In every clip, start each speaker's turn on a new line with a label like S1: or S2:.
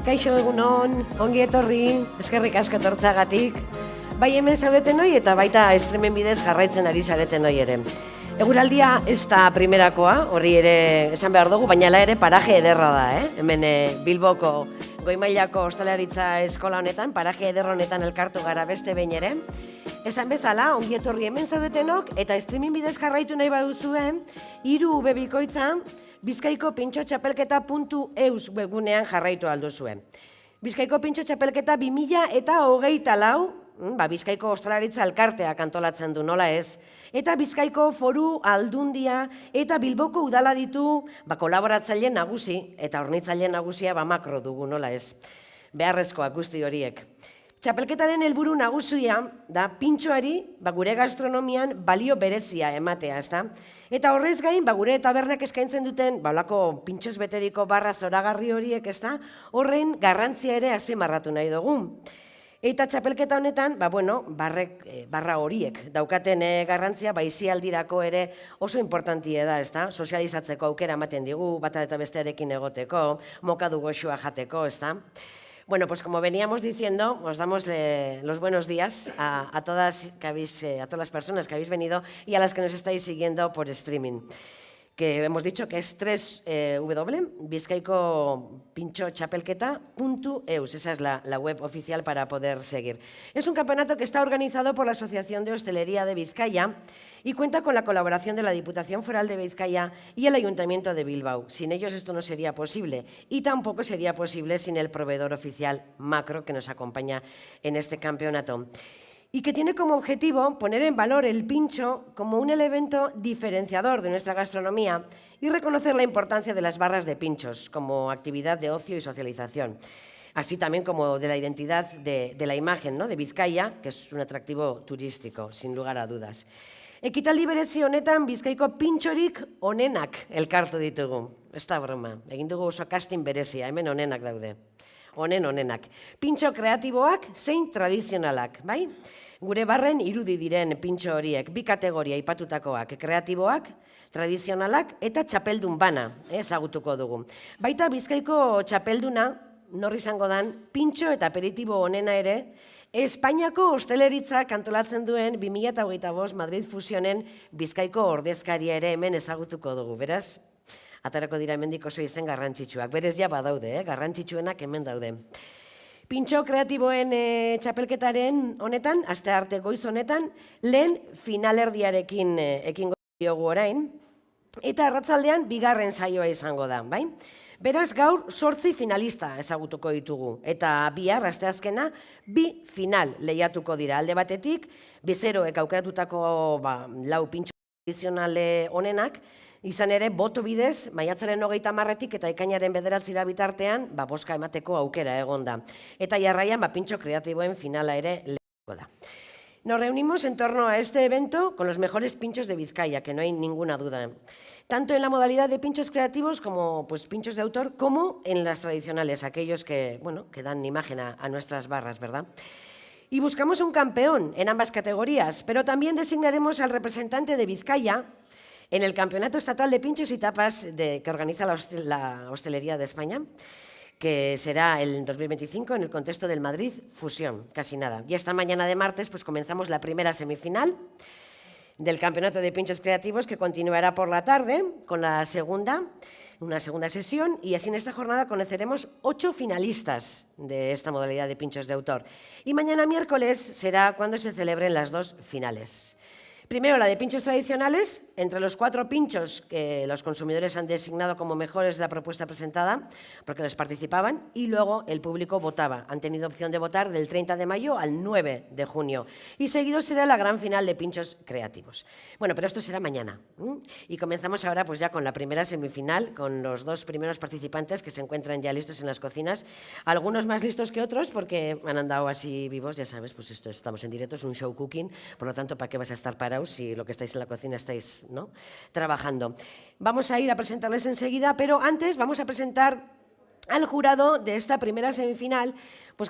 S1: Kaixo egunon, ongi etorri, eskerrik asko etortzeagatik. Bai hemen zaudeten hoi eta baita streamen bidez jarraitzen ari zareten hoi ere. Eguraldia ez da primerakoa, horri ere esan behar dugu, baina ere paraje ederra da, Hemen Bilboko Goi-mailako Ostalaritza Eskola honetan, paraje eder honetan elkartu gara beste behin ere. Esan bezala, ongi etorri hemen zaudetenok eta streaming bidez jarraitu nahi baduzuen, 3 bikoitza Bizkaiko pintxotxapelketa.eus webgunean jarraitu alduzuen. Bizkaiko pintxotxapelketa 2024, Bizkaiko Ostalaritza Elkarteak antolatzen du, nola ez? Eta Bizkaiko Foru Aldundia eta Bilboko Udala ditu kolaboratzaile nagusi eta hornitzaile nagusia makro dugu, nola ez? Beharrezkoak guzti horiek. Txapelketaren helburu nagusia da pintxoari gure gastronomian balio berezia ematea, ezta? Eta horrez gain, gure tabernak eskaintzen duten olako pintxoz beteriko barra zoragarri horiek, ezta? Horren garrantzia ere azpimarratu nahi dugu. Eta txapelketa honetan, barra horiek daukaten garrantzia, isialdirako ere oso importantie da, ezta? Sozializatzeko aukera ematen digu, bata eta bestearekin egoteko, mokadu goxua jateko, ezta? Bueno, pues como veníamos diciendo, os damos los buenos días a todas las personas que habéis venido y a las que nos estáis siguiendo por streaming, que hemos dicho que es www.bizkaikopintxotxapelketa.eus, esa es la web oficial para poder seguir. Es un campeonato que está organizado por la Asociación de Hostelería de Vizcaya y cuenta con la colaboración de la Diputación Foral de Vizcaya y el Ayuntamiento de Bilbao. Sin ellos esto no sería posible y tampoco sería posible sin el proveedor oficial Macro que nos acompaña en este campeonato. Y que tiene como objetivo poner en valor el pincho como un elemento diferenciador de nuestra gastronomía y reconocer la importancia de las barras de pinchos como actividad de ocio y socialización, así también como de la identidad de la imagen, ¿no?, de Vizcaya, que es un atractivo turístico, sin lugar a dudas. Ekitaldi berezi honetan Bizkaiko pintxorik onenak elkartu ditugu. Ez da broma, egin dugu oso casting berezia, hemen onenak daude. Onenak. Pintxo kreatiboak zein tradizionalak, bai? Gure barren irudi diren pintxo horiek, 2 kategoria aipatutakoak, kreatiboak, tradizionalak eta txapeldun bana, ezagutuko dugu. Baita Bizkaiko txapelduna, nor izango dan, pintxo eta aperitibo onena ere, Espainiako Osteleritzak antolatzen duen 2025 Madrid Fusionen Bizkaiko ordezkaria ere hemen ezagutuko dugu, beraz? Atarako dira hemendik oso izen garrantzitsuak. Berez ja badaude, garrantzitsuenak hemen daude. Pintxo kreatiboen txapelketaren honetan, astearte goiz honetan, lehen finalerdiarekin ekingo diogu orain, eta arratzaldean 2. saioa izango da, bai? Beraz, gaur 8 finalista ezagutuko ditugu, eta bihar, asteazkena, 2 final lehiatuko dira. Alde batetik, bezeroek aukeratutako 4 pintxo tradizionale honenak, izan ere, boto bidez, maiatzaren 30-etik eta ekainaren 9 bitartean, boska emateko aukera egon da. Eta jarraian, pintxo kreatiboen finala ere lehiatuko da. Nos reunimos en torno a este evento con los mejores pinchos de Vizcaya, que no hay ninguna duda. Tanto en la modalidad de pinchos creativos como pinchos de autor, como en las tradicionales, aquellos que dan imagen a nuestras barras, ¿verdad? Y buscamos un campeón en ambas categorías, pero también designaremos al representante de Vizcaya en el Campeonato Estatal de Pinchos y Tapas que organiza la Hostelería de España, que será el 2025 en el contexto del Madrid Fusión, casi nada. Y esta mañana de martes comenzamos la primera semifinal del Campeonato de Pinchos Creativos, que continuará por la tarde con una segunda sesión, y así en esta jornada conoceremos 8 finalistas de esta modalidad de pinchos de autor. Y mañana miércoles será cuando se celebren las 2 finales. Primero, la de pinchos tradicionales, entre los 4 pinchos que los consumidores han designado como mejores de la propuesta presentada, porque los participaban, y luego el público votaba. Han tenido opción de votar del 30 de mayo al 9 de junio. Y seguido será la gran final de pinchos creativos. Bueno, pero esto será mañana. Y comenzamos ahora ya con la primera semifinal, con los 2 primeros participantes que se encuentran ya listos en las cocinas. Algunos más listos que otros, porque han andado así vivos, ya sabes, pues esto estamos en directo, es un show cooking, por lo tanto, ¿para qué vas a estar parados si lo que estáis en la cocina estáis trabajando? Vamos a ir a presentarles enseguida, pero antes vamos a presentar al jurado de esta primera semifinal,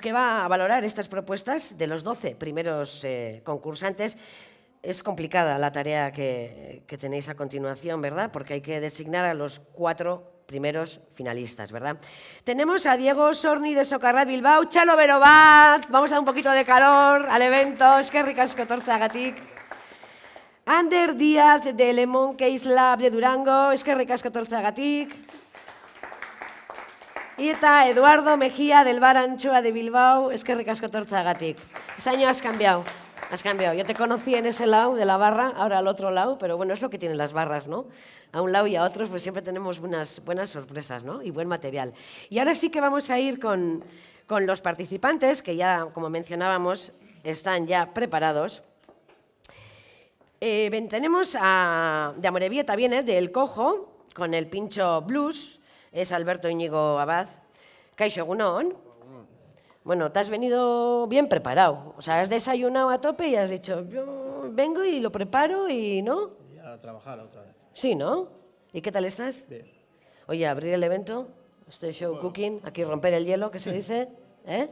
S1: que va a valorar estas propuestas de los 12 primeros concursantes. Es complicada la tarea que tenéis a continuación, ¿verdad? Porque hay que designar a los 4 primeros finalistas, ¿verdad? Tenemos a Diego Sorni de Socarrat Bilbao, Chalo Berobat, vamos a dar un poquito de calor al evento, eskerrik asko tortzeagatik. Ander Díaz de Lemon Case Lab de Durango, eskerrik asko tortzeagatik. Y está Eduardo Mejía del Bar Anchoa de Bilbao, eskerrik asko tortzeagatik. Este año has cambiado. Yo te conocí en ese lado de la barra, ahora al otro lado, pero bueno, es lo que tienen las barras, ¿no? A un lado y a otros, pues siempre tenemos buenas sorpresas, ¿no? Y buen material. Y ahora sí que vamos a ir con los participantes, que ya, como mencionábamos, están ya preparados. Tenemos de Amorebieta, viene del Cojo, con el pincho blues, es Alberto Íñigo Abad. Kaixo, egunon. Bueno, te has venido bien preparado. O sea, has desayunado a tope y has dicho, yo vengo y lo preparo y, ¿no?
S2: Y a trabajar otra vez.
S1: Sí, ¿no? ¿Y qué tal estás?
S2: Bien.
S1: Oye, abrir el evento, este show cooking, aquí romper el hielo, ¿qué se dice? ¿Eh?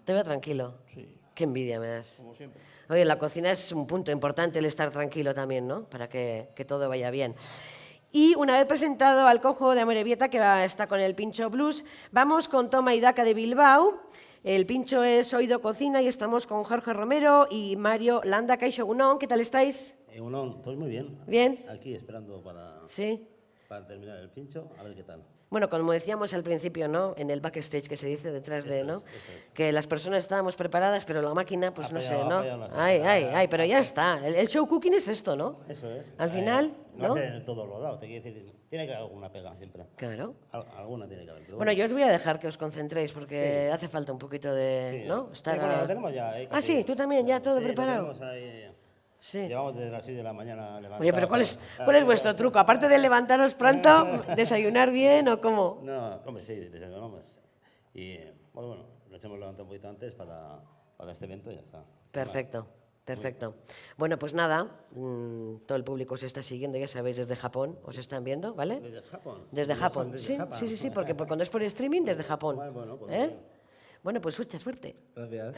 S1: Te veo tranquilo.
S2: Sí.
S1: Qué envidia me das.
S2: Como siempre.
S1: Oye, la cocina es un punto importante el estar tranquilo también, ¿no? Para que todo vaya bien. Y una vez presentado al Cojo de Amorebieta, que está con el pincho blues, vamos con Toma y Daca de Bilbao. El pincho es Oído Cocina y estamos con Jorge Romero y Mario Landa. Kaixo, egunon, ¿qué tal estáis?
S3: Egunon, pues muy bien.
S1: ¿Bien?
S3: Aquí esperando para terminar el pincho, a ver qué tal.
S1: Bueno, como decíamos al principio, ¿no? En el backstage que se dice detrás de, ¿no?
S3: Eso es.
S1: Que las personas estábamos preparadas, pero la máquina, pues
S3: Ha
S1: no
S3: fallado,
S1: sé, ¿no?
S3: ha fallado las
S1: Ay, pero ya está. El show cooking es esto, ¿no?
S3: Eso es.
S1: Al final, ¿no?
S3: hacer todo rodado, te quiero decir, tiene que haber alguna pega siempre.
S1: Claro.
S3: Alguna tiene que haber. Pero
S1: Bueno, yo os voy a dejar que os concentréis porque hace falta un poquito de,
S3: sí,
S1: ¿no?
S3: sí,
S1: Estar
S3: bueno, lo tenemos ya.
S1: Ah, sí, tú también, ya todo
S3: Sí, lo
S1: preparado.
S3: tenemos ahí.
S1: Sí.
S3: Llevamos desde las 6 de la mañana levantados.
S1: Oye, pero ¿cuál es vuestro truco? Aparte de levantaros pronto, ¿desayunar bien o cómo?
S3: No, hombre, sí, desayunamos. Y bueno, nos hemos levantado un poquito antes para este evento y ya está.
S1: Perfecto, perfecto. Bueno, pues nada, todo el público os está siguiendo, ya sabéis, desde Japón, os están viendo, ¿vale?
S3: ¿Desde Japón?
S1: Desde Japón, sí,
S3: Japón.
S1: sí, porque cuando es por streaming, desde Japón.
S3: Bueno, pues
S1: ¿Eh?
S3: bien.
S1: Bueno, pues suerte.
S2: Gracias.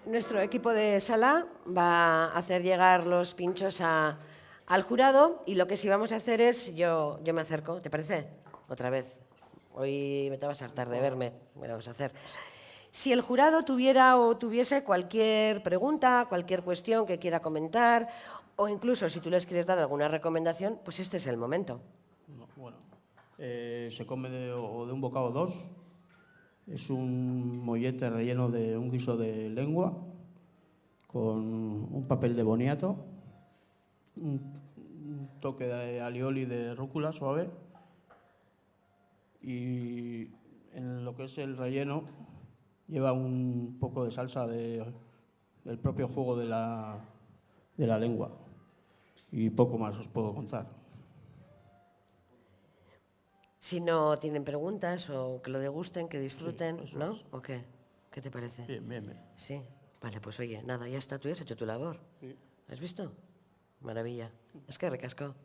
S1: Nuestro equipo de sala va a hacer llegar los pinchos al jurado y lo que sí vamos a hacer es, yo me acerco, ¿te parece? Otra vez. Hoy me te vas a hartar de verme, me lo vamos a hacer. Si el jurado tuviera o tuviese cualquier pregunta, cualquier cuestión que quiera comentar, o incluso si tú les quieres dar alguna recomendación, pues este es el momento.
S2: No, bueno, se come de un bocado dos. Es un mollete relleno de un guiso de lengua con un papel de boniato, un toque de alioli de rúcula suave y en lo que es el relleno lleva un poco de salsa del propio jugo de la lengua y poco más os puedo contar.
S1: Si no tienen preguntas o que lo degusten, que disfruten,
S2: Sí,
S1: ¿no?
S2: es.
S1: ¿O qué? ¿Qué te parece?
S2: Bien, bien, bien.
S1: Sí. Vale, pues oye, nada, ya está, tú ya has hecho tu labor.
S2: Sí.
S1: ¿Has visto? Maravilla. Es que recascó.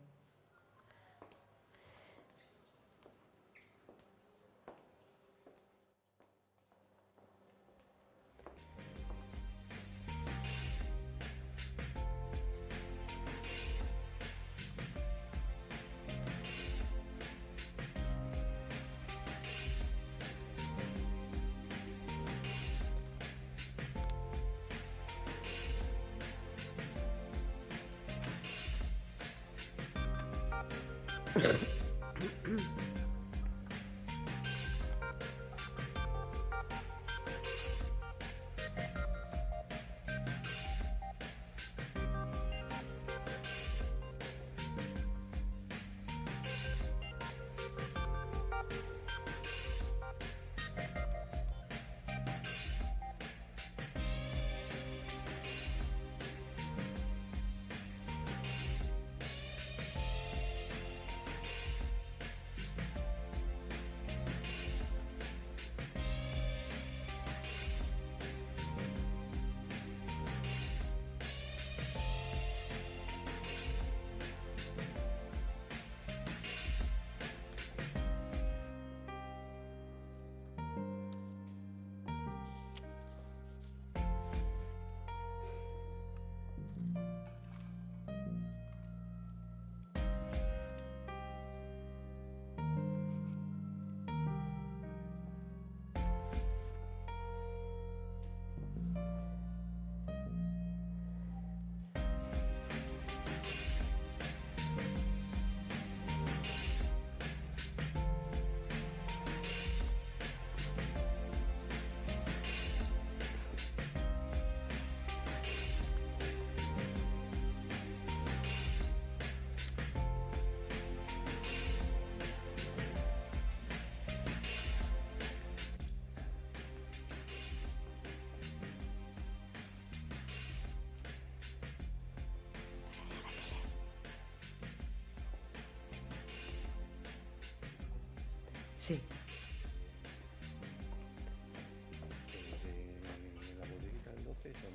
S1: Sí.
S4: La bodeguita del 12 son...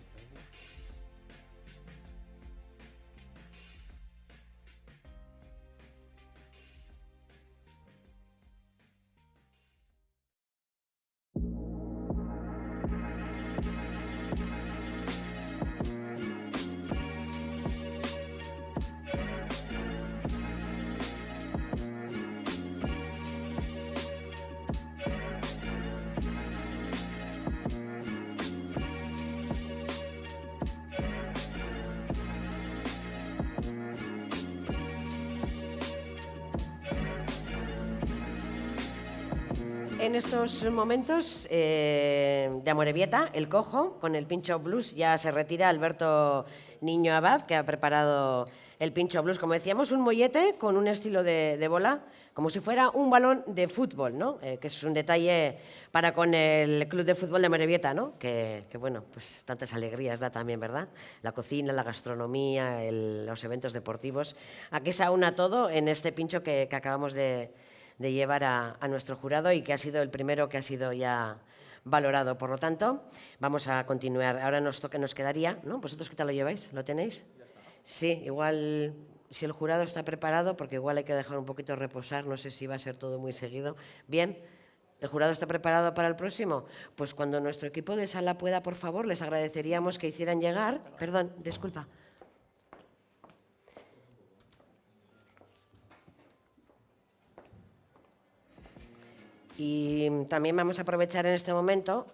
S1: En estos momentos de Amorebieta, el cojo, con el pincho blues, ya se retira Alberto Niño Abad, que ha preparado el pincho blues, como decíamos, un mollete con un estilo de bola, como si fuera un balón de fútbol, ¿no? Que es un detalle para con el Club de Fútbol de Amorebieta, ¿no? Que bueno, pues tantas alegrías da también, ¿verdad? La cocina, la gastronomía, los eventos deportivos. Aquí se aúna todo en este pincho que acabamos de llevar a nuestro jurado y que ha sido el primero que ha sido ya valorado. Por lo tanto, vamos a continuar. Ahora nos quedaría, ¿no? ¿Vosotros qué tal lo lleváis? ¿Lo tenéis? Sí, igual si el jurado está preparado, porque igual hay que dejar un poquito reposar, no sé si va a ser todo muy seguido. Bien, ¿el jurado está preparado para el próximo? Pues cuando nuestro equipo de sala pueda, por favor, les agradeceríamos que hicieran llegar... Perdón, disculpa. Y también vamos a aprovechar en este momento,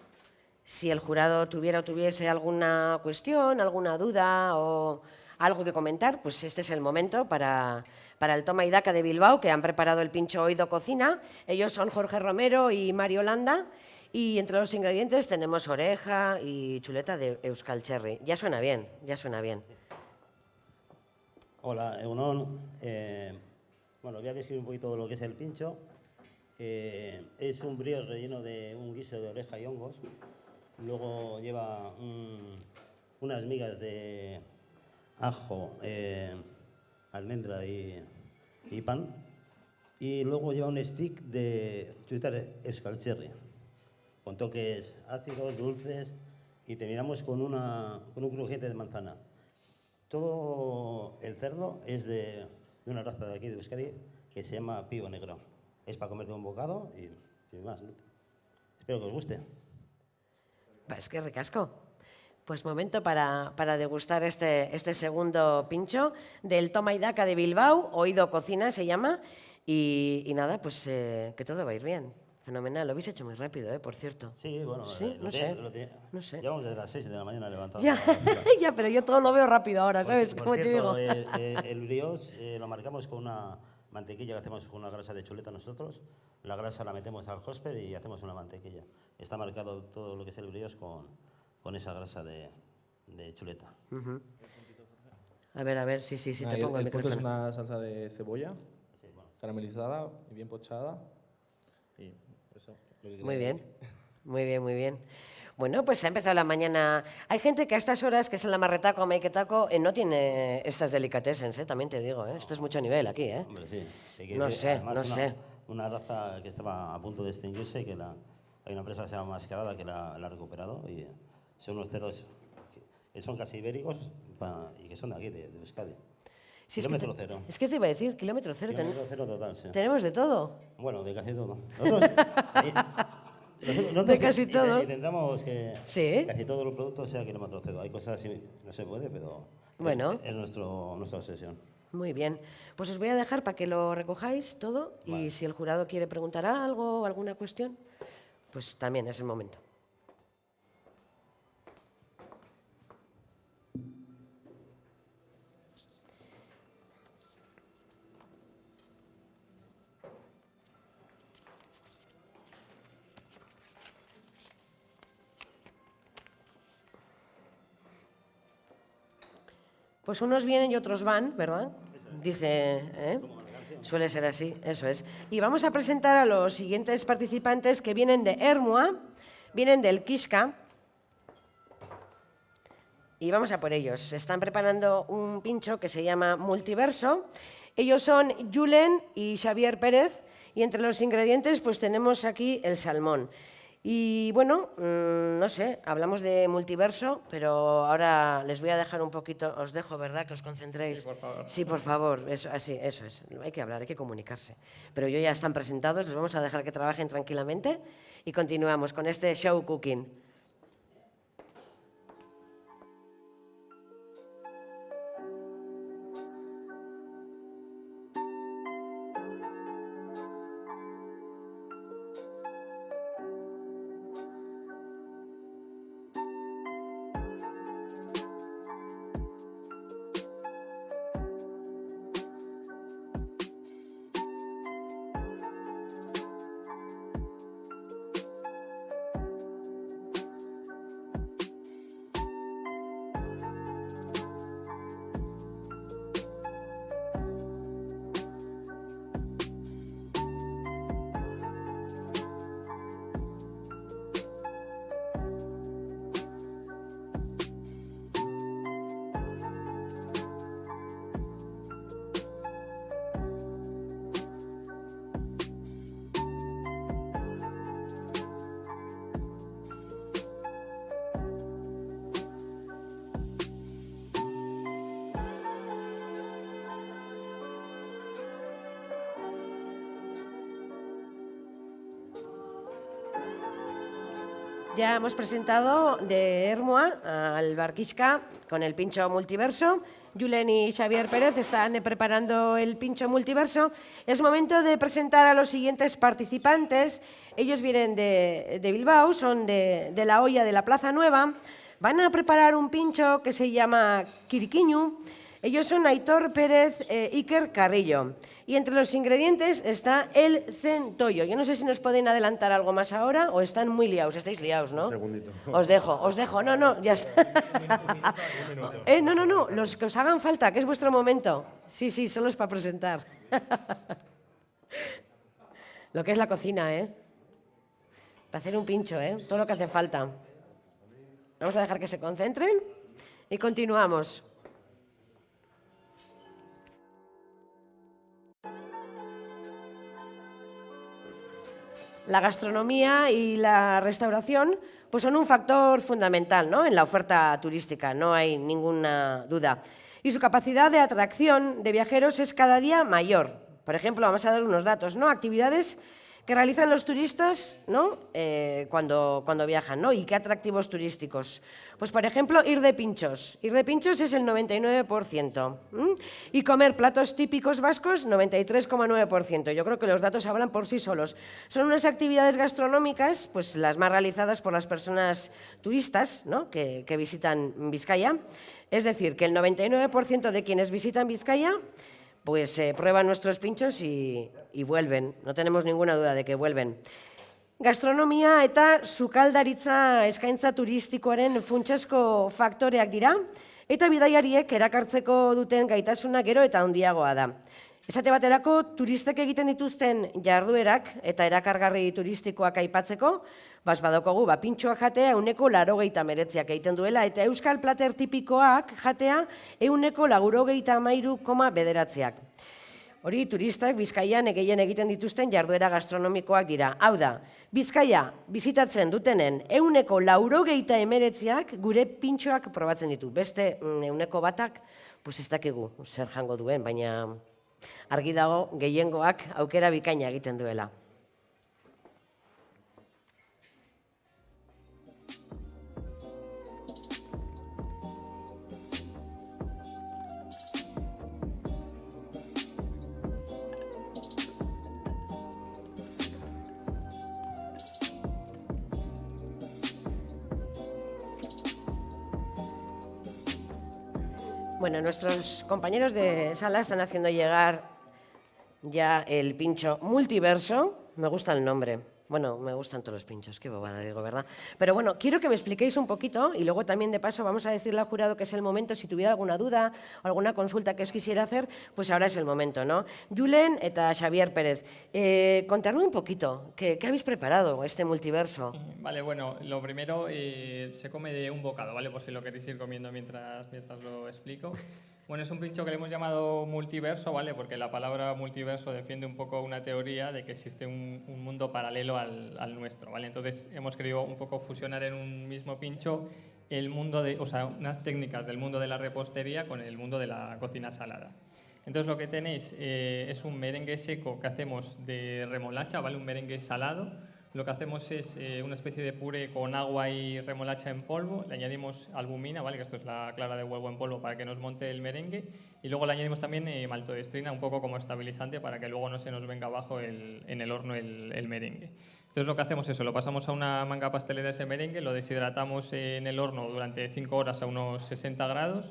S1: si el jurado tuviera o tuviese alguna cuestión, alguna duda o algo que comentar, pues este es el momento para el Toma y Daca de Bilbao, que han preparado el pincho Oído Cocina. Ellos son Jorge Romero y Mario Landa. Y entre los ingredientes tenemos oreja y chuleta de Euskal Cherry. Ya suena bien, ya suena bien.
S3: Hola, Egunon. Bueno, voy a describir un poquito lo que es el pincho. Es un brioche relleno de un guiso de oreja y hongos. Luego lleva unas migas de ajo, almendra y pan. Y luego lleva un stick de chuleta de Euskal Cherry, con toques ácidos, dulces, y terminamos con un crujiente de manzana. Todo el cerdo es de una raza de aquí de Euskadi que se llama Pío Negro. Es para comer de un bocado y más, ¿no? Espero que os guste.
S1: Es que ricasco. Pues momento para degustar este segundo pincho del Toma y Daca de Bilbao, Oído Cocina se llama, y nada, pues que todo va a ir bien. Fenomenal, lo habéis hecho muy rápido, por cierto.
S3: Sí, bueno,
S1: Sí, no sé.
S3: Llevamos desde las 6 de la mañana levantados.
S1: Ya, ya, pero yo todo lo veo rápido ahora, ¿sabes?
S3: Por
S1: Como te
S3: cierto,
S1: digo.
S3: el brioche lo marcamos con una mantequilla que hacemos con una grasa de chuleta nosotros. La grasa la metemos al hosper y hacemos una mantequilla. Está marcado todo lo que es el brioche con esa grasa de chuleta.
S1: A ver, sí, te pongo el
S4: punto es
S1: micrófono.
S4: una salsa de cebolla,
S3: Sí, bueno.
S4: caramelizada y bien pochada. Y eso. Lo que
S1: Muy
S4: quería
S1: bien,
S4: decir.
S1: muy bien, muy bien. Bueno, pues ha empezado la mañana. Hay gente que a estas horas, que es en la marretaco o maiketako, no tiene estas delicatessens, también te digo, Esto es mucho nivel aquí,
S3: Hombre, sí.
S1: No sé,
S3: Además,
S1: no sé.
S3: Una raza que estaba a punto de extinguirse, que hay una empresa que se llama Mascarada que la ha recuperado, y son unos cerdos que son casi ibéricos y que son de aquí, de Euskadi.
S1: Sí,
S3: Kilómetro cero.
S1: Es que te iba a decir, kilómetro cero.
S3: Kilómetro cero total, sí.
S1: Tenemos de todo.
S3: Bueno, de casi todo. Nosotros
S1: De casi todo.
S3: intentamos que
S1: Sí.
S3: casi todos los productos sean kilómetro cero. Hay cosas que no se puede, pero
S1: Bueno.
S3: es nuestra obsesión.
S1: Muy bien. Pues os voy a dejar para que lo recojáis todo y
S3: Vale.
S1: si el jurado quiere preguntar algo o alguna cuestión, pues también es el momento. Pues unos vienen y otros van, ¿verdad? Dice, Suele ser así, eso es. Y vamos a presentar a los siguientes participantes que vienen de Ermua, vienen del Kishka, y vamos a por ellos. Se están preparando un pincho que se llama Multiverso. Ellos son Julen y Xavier Pérez, Y entre los ingredientes pues tenemos aquí el salmón. Y bueno, no sé, hablamos de multiverso, pero ahora les voy a dejar un poquito, os dejo, ¿verdad? Que os concentréis.
S4: Sí, por favor.
S1: Sí, por favor, eso, así, eso es. Hay que hablar, hay que comunicarse. Pero ya están presentados, les vamos a dejar que trabajen tranquilamente y continuamos con este show cooking. Ya hemos presentado de Ermua al Barquisca con el pincho multiverso. Julen y Xavier Pérez están preparando el pincho multiverso. Es momento de presentar a los siguientes participantes. Ellos vienen de Bilbao, son de la olla de la Plaza Nueva. Van a preparar un pincho que se llama Quiriquiñu. Ellos son Aitor Pérez e Iker Carrillo. Y entre los ingredientes está el centollo. Yo no sé si nos pueden adelantar algo más ahora o están muy liados. Estáis liados, ¿no?
S5: Un segundito.
S1: Os dejo. No, ya está. No, los que os hagan falta, que es vuestro momento. Sí, solo es para presentar. Lo que es la cocina, Para hacer un pincho, todo lo que hace falta. Vamos a dejar que se concentren y continuamos. La gastronomía y la restauración pues son un factor fundamental, ¿no?, en la oferta turística, no hay ninguna duda. Y su capacidad de atracción de viajeros es cada día mayor. Por ejemplo, vamos a dar unos datos, ¿no? Actividades que realizan los turistas, ¿no?, cuando viajan, ¿no? ¿Y qué atractivos turísticos? Pues, por ejemplo, ir de pinchos. Ir de pinchos es el 99%. Y comer platos típicos vascos, 93,9%. Yo creo que los datos hablan por sí solos. Son unas actividades gastronómicas, pues las más realizadas por las personas turistas, ¿no?, que visitan Vizcaya. Es decir, que el 99% de quienes visitan Vizcaya pues prueban nuestros pinchos y vuelven. No tenemos ninguna duda de que vuelven. Gastronomia eta sukaldaritza eskaintza turistikoaren funtsezko faktoreak dira, eta bidaiariek erakartzeko duten gaitasuna gero eta handiagoa da. Esate baterako, turistek egiten dituzten jarduerak eta erakargarri turistikoak aipatzeko, badokogu, pintxoak jatea 189 egiten duela, eta euskal plater tipikoak jatea 193,9. Hori, turistak Bizkaian gehien egiten dituzten jarduera gastronomikoak dira. Hau da, Bizkaia bizitatzen dutenen 189 gure pintxoak probatzen ditu. Beste 100 pues ez dakigu zer jango duen, baina argi dago gehiengoak aukera bikaina egiten duela. Bueno, nuestros compañeros de sala están haciendo llegar ya el pincho multiverso. Me gusta el nombre. Bueno, me gustan todos los pinchos, qué bobada digo, ¿verdad? Pero bueno, quiero que me expliquéis un poquito y luego también de paso vamos a decirle al jurado que es el momento, si tuviera alguna duda o alguna consulta que os quisiera hacer, pues ahora es el momento, ¿no? Julen eta Xavier Pérez, contadme un poquito, ¿qué habéis preparado este multiverso?
S6: Vale, bueno, lo primero se come de un bocado, ¿vale? Por si lo queréis ir comiendo mientras lo explico.
S5: Bueno, es un pincho que le hemos llamado multiverso, ¿vale? Porque la palabra multiverso defiende un poco una teoría de que existe un mundo paralelo al nuestro, ¿vale? Entonces hemos querido un poco fusionar en un mismo pincho el mundo o sea, unas técnicas del mundo de la repostería con el mundo de la cocina salada. Entonces lo que tenéis es un merengue seco que hacemos de remolacha, ¿vale? Un merengue salado. Lo que hacemos es una especie de puré con agua y remolacha en polvo, le añadimos albumina, ¿vale? Que esto es la clara de huevo en polvo para que nos monte el merengue, y luego le añadimos también maltodextrina un poco como estabilizante para que luego no se nos venga abajo en el horno el merengue. Entonces lo que hacemos es eso, lo pasamos a una manga pastelera ese merengue, lo deshidratamos en el horno durante 5 horas a unos 60 grados,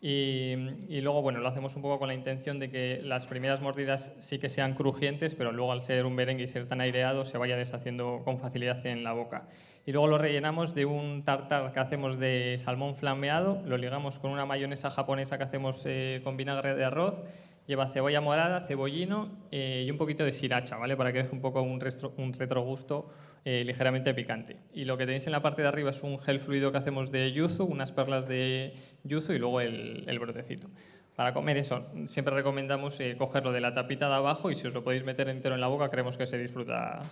S5: y luego, bueno, lo hacemos un poco con la intención de que las primeras mordidas sí que sean crujientes, pero luego al ser un merengue y ser tan aireado se vaya deshaciendo con facilidad en la boca. Y luego lo rellenamos de un tartar que hacemos de salmón flameado, lo ligamos con una mayonesa japonesa que hacemos con vinagre de arroz, lleva cebolla morada, cebollino y un poquito de sriracha, ¿vale? Para que deje un poco un retrogusto ligeramente picante. Y lo que tenéis en la parte de arriba es un gel fluido que hacemos de yuzu, unas perlas de yuzu y luego el brotecito. Para comer eso, siempre recomendamos cogerlo de la tapita de abajo, y si os lo podéis meter entero en la boca, creemos que se disfruta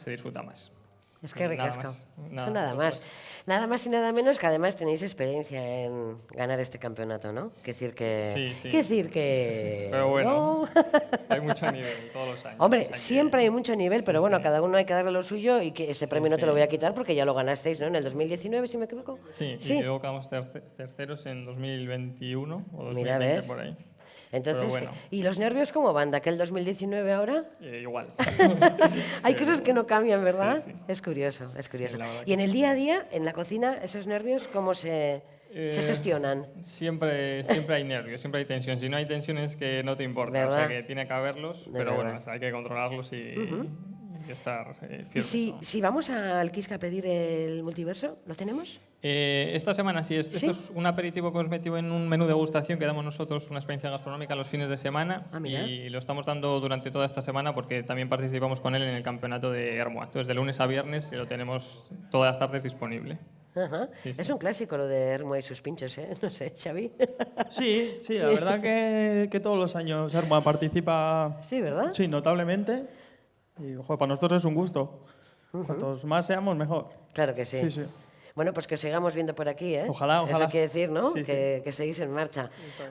S5: más.
S1: Es que
S5: Nada
S1: ricasco.
S5: más.
S1: Nada más. Nada más y nada menos que además tenéis experiencia en ganar este campeonato, ¿no? Que decir que...
S5: Sí, sí.
S1: Que decir que...
S5: Pero bueno,
S1: ¿no?
S5: hay mucho nivel todos los años.
S1: Hombre,
S5: o sea que-
S1: siempre hay mucho nivel, pero
S5: Sí,
S1: bueno,
S5: sí.
S1: cada uno hay que darle lo suyo, y que ese premio no te lo
S5: sí.
S1: voy a quitar porque ya lo ganasteis, ¿no? En el 2019, si me equivoco.
S5: Sí,
S1: Sí.
S5: y luego quedamos terceros en 2021 o 2020,
S1: Mira, ¿ves?
S5: por ahí.
S1: Entonces,
S5: Pero bueno.
S1: ¿y los nervios cómo van de aquel 2019 ahora?
S5: Igual.
S1: Hay
S5: Sí,
S1: cosas que no cambian, ¿verdad?
S5: Sí, sí.
S1: Es curioso, es curioso.
S5: la verdad
S1: Y
S5: que
S1: en el día a día, en la cocina, esos nervios, ¿cómo se gestionan?
S5: Siempre hay nervios, siempre hay tensión. Si no hay tensión es que no te importa, o
S1: ¿Verdad?
S5: sea que tiene que haberlos, pero
S1: verdad.
S5: bueno, o sea, hay que controlarlos y estar
S1: Y
S5: firmes.
S1: si vamos al Quisca a pedir el multiverso, ¿lo tenemos?
S5: Esta semana sí,
S1: ¿Sí?
S5: esto es un aperitivo que os metió en un menú de degustación que damos nosotros, una experiencia gastronómica los fines de semana,
S1: Ah, mira.
S5: y lo estamos dando durante toda esta semana porque también participamos con él en el campeonato de Hermoa. Entonces, de lunes a viernes lo tenemos todas las tardes disponible.
S1: Ajá.
S5: Sí, sí.
S1: Es un clásico lo de Hermo y sus pinchos, ¿eh? No sé, Xavi.
S6: Sí, la verdad que todos los años Hermoa participa,
S1: Sí, ¿verdad?
S6: sí, notablemente. Y joder, para nosotros es un gusto. Cuantos más seamos, mejor.
S1: Claro que sí.
S6: Sí, sí.
S1: Bueno, pues que os sigamos viendo por aquí, ¿eh?
S6: Ojalá, ojalá.
S1: Eso quiere decir, ¿no?
S6: Sí, sí.
S1: Que seguís en marcha.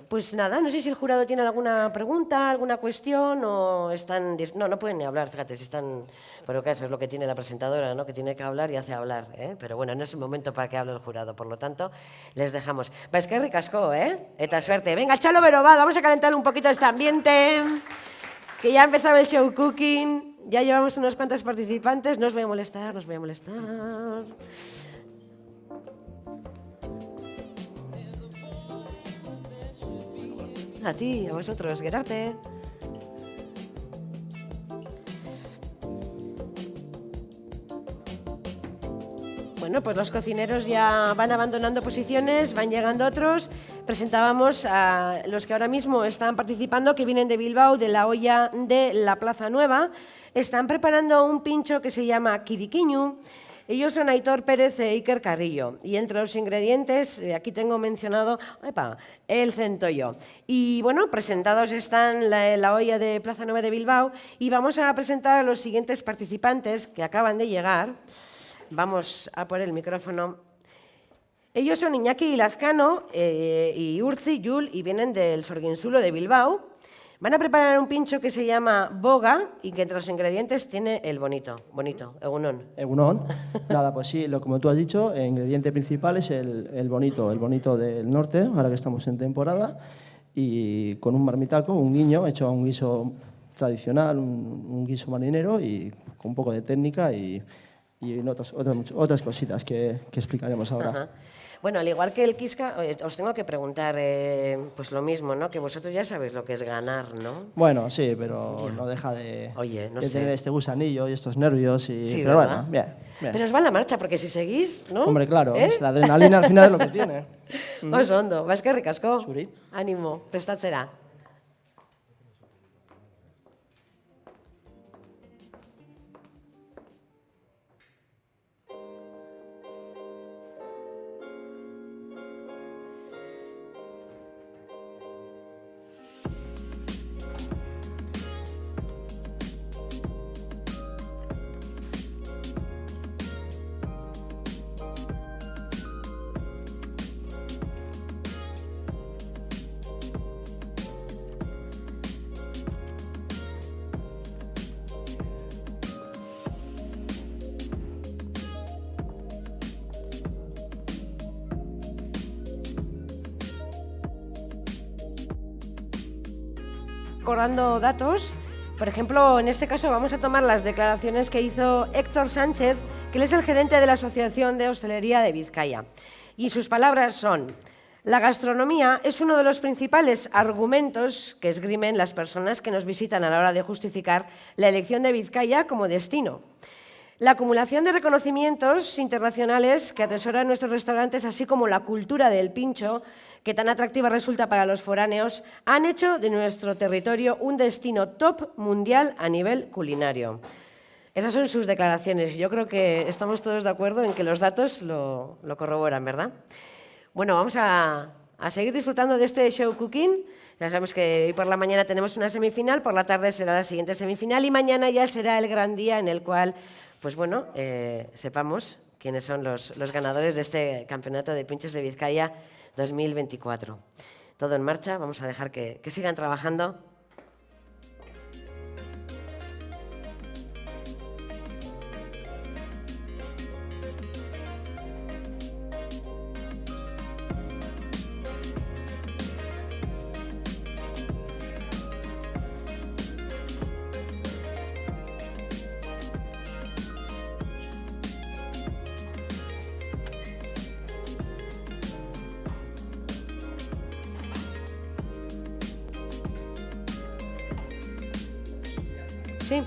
S1: Pues nada, no sé si el jurado tiene alguna pregunta, alguna cuestión, o están... No pueden ni hablar, fíjate, si están... Pero que eso es lo que tiene la presentadora, ¿no? Que tiene que hablar y hace hablar, ¿eh? Pero bueno, no es el momento para que hable el jurado, por lo tanto, les dejamos. Es que ricasco, ¿eh? Eta suerte. Venga, Chalo Berobal, vamos a calentar un poquito este ambiente, que ya ha empezado el show cooking, ya llevamos unos cuantos participantes, no os voy a molestar, no os voy a molestar. A ti, a vosotros, Gerarte. Bueno, pues los cocineros ya van abandonando posiciones, van llegando otros. Presentábamos a los que ahora mismo están participando, que vienen de Bilbao, de la olla de la Plaza Nueva. Están preparando un pincho que se llama Quiriquiñu. Ellos son Aitor Pérez e Iker Carrillo. Y entre los ingredientes, aquí tengo mencionado el centollo. Y bueno, presentados están la olla de Plaza Nueva de Bilbao. Y vamos a presentar a los siguientes participantes que acaban de llegar. Vamos a por el micrófono. Ellos son Iñaki Lazcano y Urtzi Yul, y vienen del Sorginzulo de Bilbao. Van a preparar un pincho que se llama boga y que entre los ingredientes tiene el bonito, egunon.
S7: Egunon. Nada, pues sí, como tú has dicho, el ingrediente principal es el bonito del norte, ahora que estamos en temporada, y con un marmitaco, un guiño, hecho a un guiso tradicional, un guiso marinero, y con un poco de técnica y otras cositas que explicaremos ahora.
S1: Ajá. Bueno, al igual que el Quisca, os tengo que preguntar pues lo mismo, ¿no? Que vosotros ya sabéis lo que es ganar, ¿no?
S7: Bueno, sí, pero no deja de,
S1: Oye, no
S7: de
S1: sé.
S7: tener este gusanillo y estos nervios.
S1: Sí,
S7: pero
S1: ¿verdad?
S7: bueno, bien, bien.
S1: Pero os va la marcha, porque si seguís, ¿no?
S7: Hombre, claro,
S1: ¿Eh?
S7: la adrenalina al final es lo que tiene.
S1: Oso ondo, baskerrik asko.
S7: Zuri.
S1: Ánimo, prestatzera. recordando datos. Por ejemplo, en este caso vamos a tomar las declaraciones que hizo Héctor Sánchez, que él es el gerente de la Asociación de Hostelería de Vizcaya. Y sus palabras son: la gastronomía es uno de los principales argumentos que esgrimen las personas que nos visitan a la hora de justificar la elección de Vizcaya como destino. La acumulación de reconocimientos internacionales que atesoran nuestros restaurantes, así como la cultura del pincho, que tan atractiva resulta para los foráneos, han hecho de nuestro territorio un destino top mundial a nivel culinario. Esas son sus declaraciones. Yo creo que estamos todos de acuerdo en que los datos lo corroboran, ¿verdad? Bueno, vamos a seguir disfrutando de este show cooking. Ya sabemos que hoy por la mañana tenemos una semifinal, por la tarde será la siguiente semifinal y mañana ya será el gran día en el cual, pues bueno, sepamos quiénes son los ganadores de este Campeonato de Pinchos de Vizcaya 2024. Todo en marcha, vamos a dejar que sigan trabajando. Sí,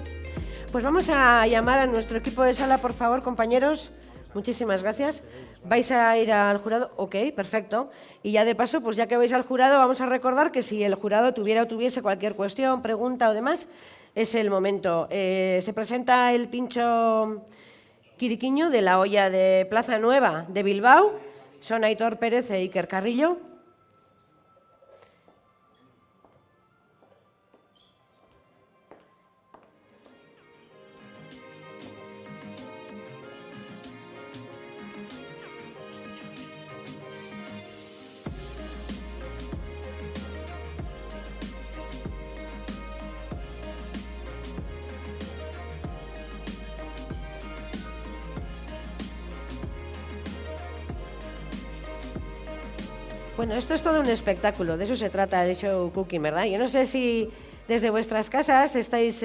S1: pues vamos a llamar a nuestro equipo de sala, por favor, compañeros. Muchísimas gracias. ¿Vais a ir al jurado? Ok, perfecto. Y ya de paso, pues ya que vais al jurado, vamos a recordar que si el jurado tuviera o tuviese cualquier cuestión, pregunta o demás, es el momento. Se presenta el pincho quiriquiño de la olla de Plaza Nueva de Bilbao. Son Aitor Pérez e Iker Carrillo. Bueno, esto es todo un espectáculo, de eso se trata el show cooking, ¿verdad? Yo no sé si desde vuestras casas estáis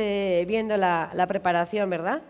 S1: viendo la preparación, ¿verdad?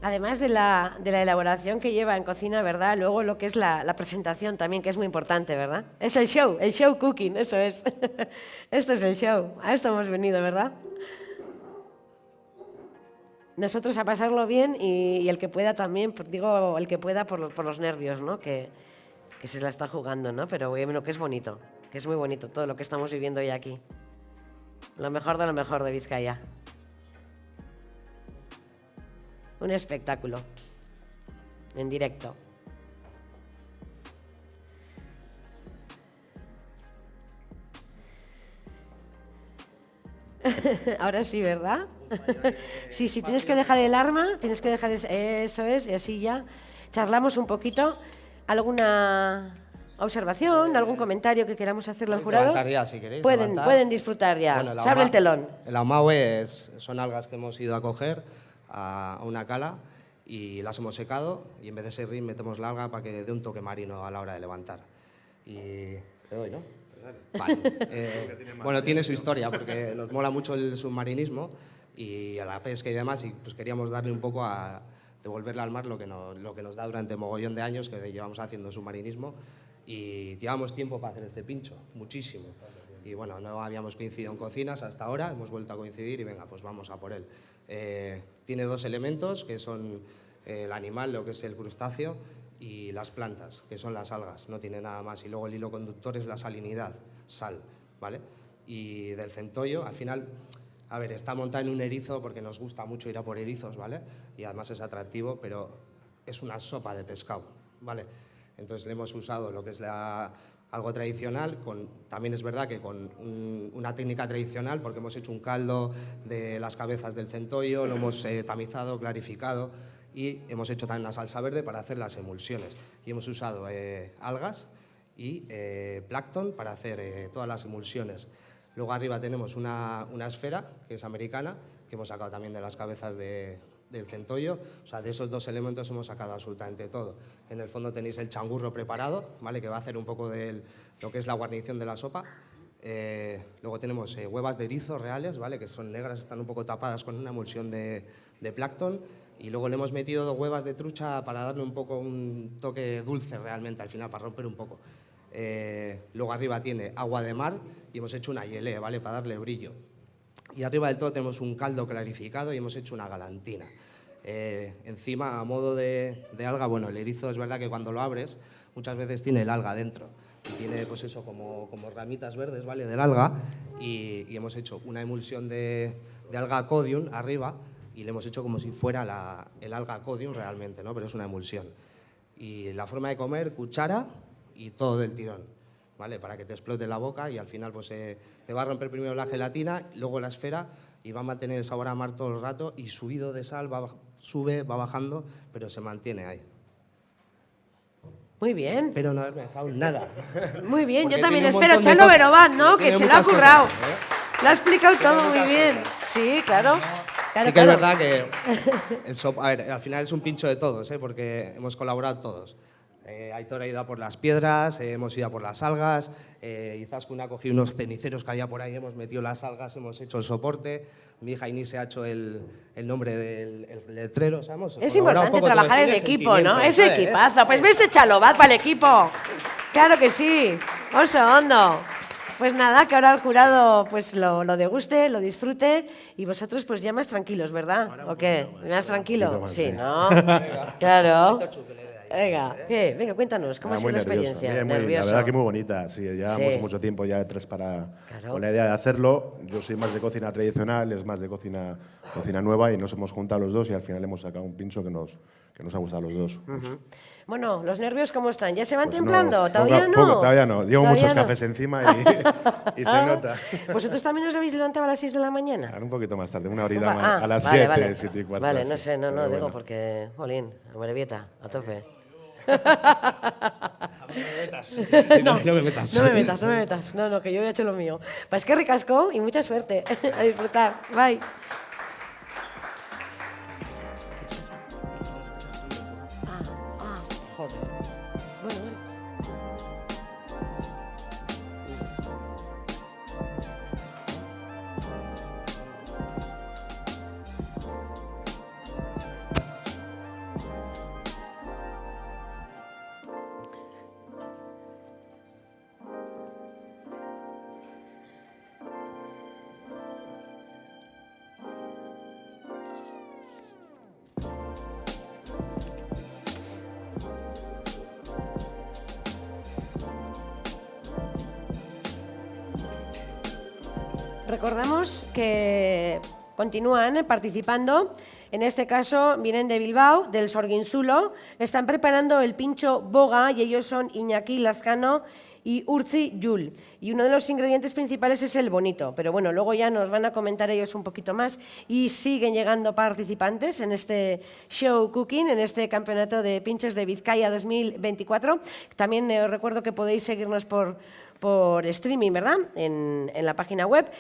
S1: Además de la elaboración que lleva en cocina, ¿verdad? Luego lo que es la presentación también, que es muy importante, ¿verdad? Es el show cooking, eso es. Esto es el show, a esto hemos venido, ¿verdad? Nosotros a pasarlo bien y el que pueda también, digo el que pueda por los nervios, ¿no? Que se la está jugando, ¿no? Pero bueno, que es bonito, que es muy bonito todo lo que estamos viviendo hoy aquí. Lo mejor de Vizcaya. Un espectáculo, en directo. Ahora sí, ¿verdad? Sí, tienes que dejar el arma, tienes que dejar eso es, y así ya charlamos un poquito. ¿Alguna observación, algún comentario que queramos hacerle al jurado?
S8: Ya, si queréis,
S1: pueden disfrutar ya.
S8: Bueno,
S1: Se abre el telón.
S8: El ahumahue son algas que hemos ido a coger a una cala y las hemos secado y en vez de serrín metemos la alga para que dé un toque marino a la hora de levantar. Y te doy, ¿no? Vale. Bueno, tiene su historia porque nos mola mucho el submarinismo y a la pesca y demás, y pues queríamos darle un poco a devolverle al mar lo que nos da durante mogollón de años que llevamos haciendo submarinismo, y llevamos tiempo para hacer este pincho, muchísimo. Y bueno, no habíamos coincidido en cocinas hasta ahora, hemos vuelto a coincidir y venga, pues vamos a por él. Tiene dos elementos que son el animal, lo que es el crustáceo, y las plantas, que son las algas, no tiene nada más. Y luego el hilo conductor es la salinidad, sal, ¿vale? Y del centollo, al final, a ver, está montado en un erizo porque nos gusta mucho ir a por erizos, ¿vale? Y además es atractivo, pero es una sopa de pescado, ¿vale? Entonces le hemos usado lo que es algo tradicional, también es verdad que con una técnica tradicional, porque hemos hecho un caldo de las cabezas del centollo, lo hemos tamizado, clarificado y hemos hecho también una salsa verde para hacer las emulsiones. Y hemos usado algas y plancton para hacer todas las emulsiones. Luego arriba tenemos una esfera, que es americana, que hemos sacado también de las cabezas del centollo. O sea, de esos dos elementos hemos sacado absolutamente todo. En el fondo tenéis el changurro preparado, ¿vale? Que va a hacer un poco de lo que es la guarnición de la sopa. Luego tenemos huevas de erizo reales, ¿vale? Que son negras, están un poco tapadas con una emulsión de plancton. Y luego le hemos metido 2 huevas de trucha para darle un poco un toque dulce realmente al final, para romper un poco. Luego arriba tiene agua de mar y hemos hecho una gelée, ¿vale? Para darle brillo. Y arriba del todo tenemos un caldo clarificado y hemos hecho una galantina. Encima, a modo de alga, bueno, el erizo es verdad que cuando lo abres muchas veces tiene el alga dentro y tiene pues eso como ramitas verdes, ¿vale? Del alga y hemos hecho una emulsión de alga codium arriba y le hemos hecho como si fuera el alga codium realmente, ¿no? Pero es una emulsión. Y la forma de comer, cuchara y todo del tirón, ¿vale? Para que te explote la boca y al final pues te va a romper primero la gelatina, luego la esfera y va a mantener el sabor a mar todo el rato y subido de sal, sube, va bajando, pero se mantiene ahí.
S1: Muy bien.
S8: Espero no haberme dejado nada.
S1: Muy bien,
S8: Porque
S1: yo también
S8: tiene un
S1: espero.
S8: montón de
S1: Chano
S8: cosas.
S1: Verovat, ¿no? Que
S8: Tiene
S1: se lo ha
S8: muchas
S1: currado.
S8: cosas,
S1: Lo ha explicado todo muy bien. Sí, claro. Claro,
S8: Sí que es
S1: claro.
S8: verdad que a ver, al final es un pincho de todos, porque hemos colaborado todos. Aitor ha ido a por las piedras, hemos ido a por las algas, Izaskun ha cogido unos ceniceros que había por ahí, hemos metido las algas, hemos hecho el soporte, mi hija Inés ha hecho el nombre del letrero. O sea,
S1: Es importante trabajar en equipo, ¿no? Es
S8: Ese
S1: equipazo. Pues veste Chalobat para el equipo. Claro que sí. Oso hondo. Pues nada, que ahora el jurado pues lo deguste, lo disfrute y vosotros pues ya más tranquilos, ¿verdad? ¿O qué? ¿Más tranquilo? Sí, ¿no? Claro. Venga, ¿qué? Venga, cuéntanos, ¿cómo ha sido
S9: Muy
S1: la
S9: nervioso.
S1: experiencia?
S9: Bien,
S1: Nervioso.
S9: la verdad que muy bonita. Sí, llevamos
S1: Sí.
S9: mucho tiempo ya detrás
S1: Claro.
S9: con la idea de hacerlo. Yo soy más de cocina tradicional, es más de cocina nueva y nos hemos juntado los dos y al final hemos sacado un pincho que nos ha gustado a los dos.
S1: Ujú. Bueno, ¿los nervios cómo están? ¿Ya se van
S9: Pues
S1: templando?
S9: no,
S1: ¿Todavía no?
S9: todavía no. Llevo
S1: ¿Todavía
S9: muchos
S1: no?
S9: cafés encima y se
S1: Ah,
S9: nota.
S1: ¿Vosotros también os habéis levantado a las 6 de la mañana?
S9: Ahora un poquito más tarde, una horita más,
S1: Ah,
S9: a las
S1: vale,
S9: 7,
S1: vale.
S9: 7 y cuarto.
S1: Vale, no
S9: sí.
S1: sé, no,
S9: Pero
S1: digo
S9: bueno.
S1: porque, jolín, Amorebieta, a tope.
S8: No me metas.
S1: No me metas. No, que yo he hecho lo mío. Pues que ricasco y mucha suerte. A disfrutar. Bye. Joder. Bueno. Recordamos que continúan participando. En este caso vienen de Bilbao, del Sorguinzulo. Están preparando el pincho boga y ellos son Iñaki Lazcano y Urtzi Yul. Y uno de los ingredientes principales es el bonito. Pero bueno, luego ya nos van a comentar ellos un poquito más. Y siguen llegando participantes en este show cooking, en este campeonato de pinchos de Vizcaya 2024. También os recuerdo que podéis seguirnos por streaming, ¿verdad? En la página web.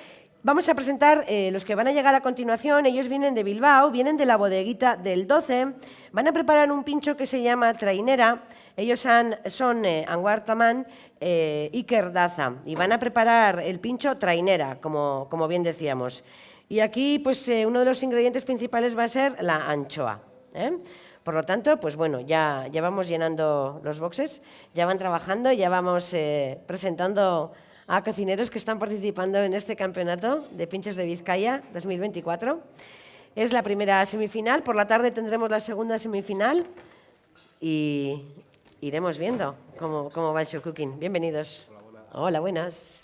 S1: Vamos a presentar los que van a llegar a continuación. Ellos vienen de Bilbao, vienen de la bodeguita del 12. Van a preparar un pincho que se llama trainera. Ellos son Anwar Taman, Iker Daza. Y van a preparar el pincho trainera, como bien decíamos. Y aquí pues, uno de los ingredientes principales va a ser la anchoa. Por lo tanto, pues bueno, ya vamos llenando los boxes, ya van trabajando, ya vamos presentando a cocineros que están participando en este campeonato de pinchos de Vizcaya 2024. Es la primera semifinal, por la tarde tendremos la segunda semifinal y iremos viendo cómo va el show cooking. Bienvenidos. Hola, buenas.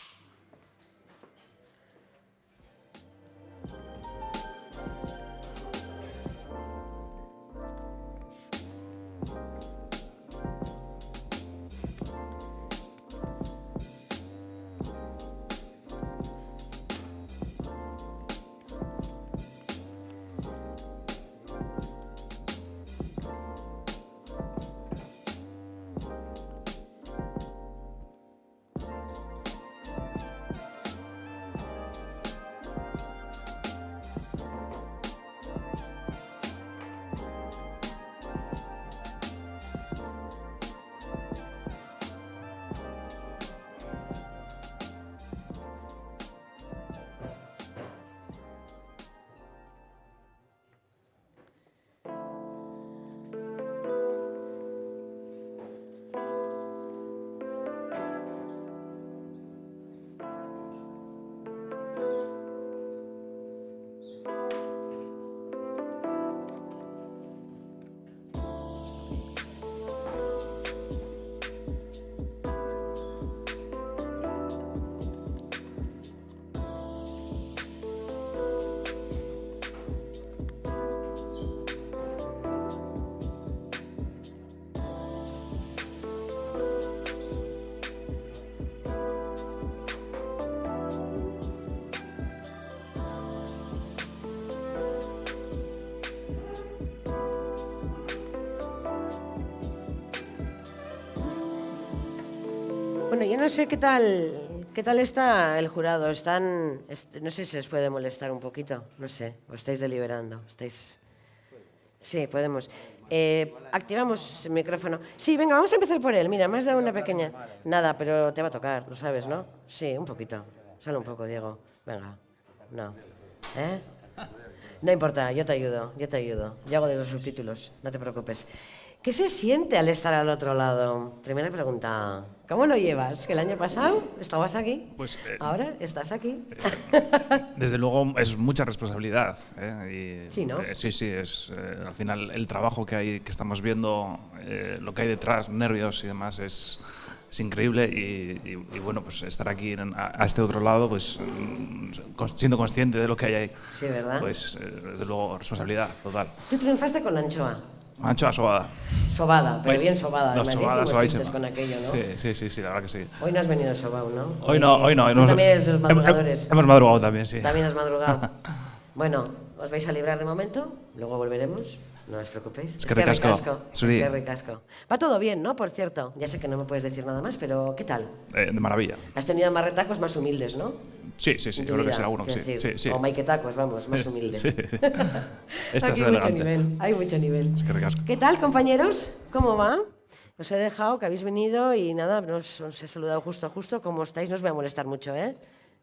S1: Bueno, yo no sé qué tal está el jurado. No sé si os puede molestar un poquito, no sé, o estáis deliberando, Sí, podemos. Activamos el micrófono. Sí, venga, vamos a empezar por él. Mira, me has dado una pequeña... Nada, pero te va a tocar, lo sabes, ¿no? Sí, un poquito. Solo un poco, Diego. Venga. No. ¿Eh? No importa, yo te ayudo. Yo hago de los subtítulos, no te preocupes. ¿Qué se siente al estar al otro lado? Primera pregunta. ¿Cómo lo llevas? ¿Que el año pasado estabas aquí?
S10: Pues,
S1: ahora estás aquí.
S10: Desde luego es mucha responsabilidad.
S1: Sí, ¿no?
S10: Sí, es al final el trabajo que estamos viendo, lo que hay detrás, nervios y demás, es increíble y bueno, pues estar aquí a este otro lado, pues siendo consciente de lo que hay ahí.
S1: Sí, ¿verdad?
S10: Pues desde luego responsabilidad total.
S1: Tú triunfaste con la anchoa.
S10: Anchoa sobada.
S1: Sobada, pero bien sobada.
S10: No,
S1: Además,
S10: sobada,
S1: hicimos
S10: sobadísima.
S1: chistes con aquello, ¿no?
S10: Sí, la verdad que sí.
S1: Hoy no has venido sobao, ¿no?
S10: Hoy no.
S1: Tú también eres de los madrugadores.
S10: Hemos madrugado también, sí.
S1: También has madrugado. Bueno, os vais a librar de momento, luego volveremos. No os preocupéis.
S10: Es que ricasco.
S1: Es que ricasco. Va todo bien, ¿no? Por cierto, ya sé que no me puedes decir nada más, pero ¿qué tal?
S10: De maravilla.
S1: Has tenido más retacos más humildes, ¿no?
S10: Sí, yo creo que sí, alguno,
S1: quiero
S10: sí,
S1: decir,
S10: sí.
S1: O maiketacos, vamos, más humildes.
S10: Sí. Esta
S1: Aquí
S10: es elegante.
S1: hay mucho nivel.
S10: Es que ricasco.
S1: ¿Qué tal, compañeros? ¿Cómo va? Os he dejado que habéis venido y nada, os he saludado justo. ¿Cómo estáis? No os voy a molestar mucho, ¿eh?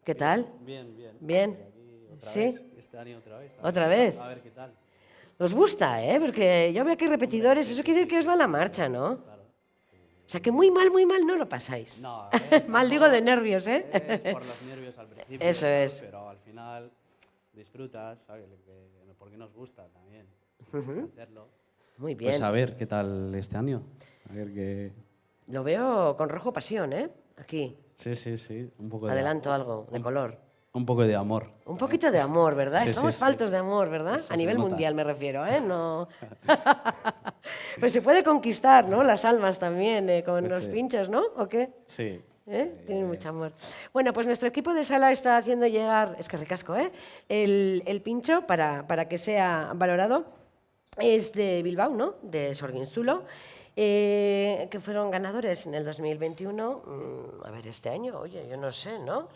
S1: ¿Qué tal?
S11: Bien.
S1: ¿Bien? ¿Sí?
S11: Este año otra vez.
S1: ¿Otra vez?
S11: A ver qué tal.
S1: Os gusta, ¿eh? Porque yo veo aquí repetidores, eso quiere decir que os va la marcha, ¿no?
S11: Claro.
S1: O sea, que muy mal no lo pasáis.
S11: No,
S1: mal digo de nervios, ¿eh?
S11: Es por los nervios al principio.
S1: Eso es.
S11: Pero al final disfrutas, ¿sabes? Porque nos gusta también hacerlo.
S1: Muy bien.
S11: Pues a ver qué tal este año. A ver qué...
S1: Lo veo con rojo pasión, ¿eh? Aquí.
S11: Sí. Un poco
S1: Adelanto algo de color.
S11: Un poco de amor.
S1: Un poquito de amor, ¿verdad?
S11: Sí,
S1: Estamos
S11: sí.
S1: faltos de amor, ¿verdad?
S11: Eso
S1: A nivel
S11: se nota.
S1: mundial me refiero, ¿eh? No. Pues se puede conquistar, ¿no? Las almas también con los pinchos, ¿no? ¿O qué?
S11: Sí.
S1: Tienen mucho amor. Bueno, pues nuestro equipo de sala está haciendo llegar, es que ricasco, ¿eh? El pincho para que sea valorado. Es de Bilbao, ¿no? De Sorginzulo. Que fueron ganadores en el 2021. A ver, este año, oye, yo no sé, ¿no?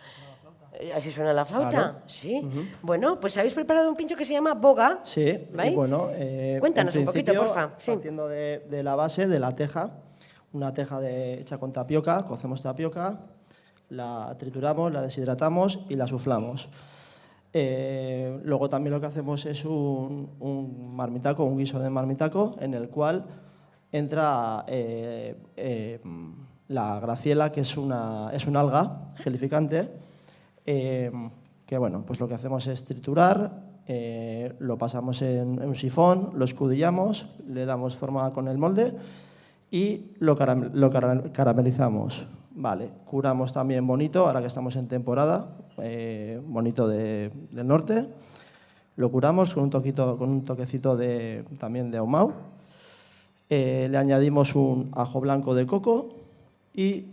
S1: ¿Así suena la flauta?
S7: Claro.
S1: Sí. Bueno, pues habéis preparado un pincho que se llama boga.
S7: Sí,
S1: ¿Vale?
S7: y bueno,
S1: Cuéntanos
S7: en
S1: un poquito,
S7: principio,
S1: porfa. Sí.
S7: Partiendo de la base, de la teja, una teja hecha con tapioca, cocemos tapioca, la trituramos, la deshidratamos y la suflamos. Luego también lo que hacemos es un marmitaco, un guiso de marmitaco, en el cual entra la graciela, que es una alga gelificante, que bueno, pues lo que hacemos es triturar, lo pasamos en un sifón, lo escudillamos, le damos forma con el molde y lo caramelizamos. Vale, curamos también bonito, ahora que estamos en temporada, bonito del norte, lo curamos con un toquecito también de ahumado. Le añadimos un ajo blanco de coco y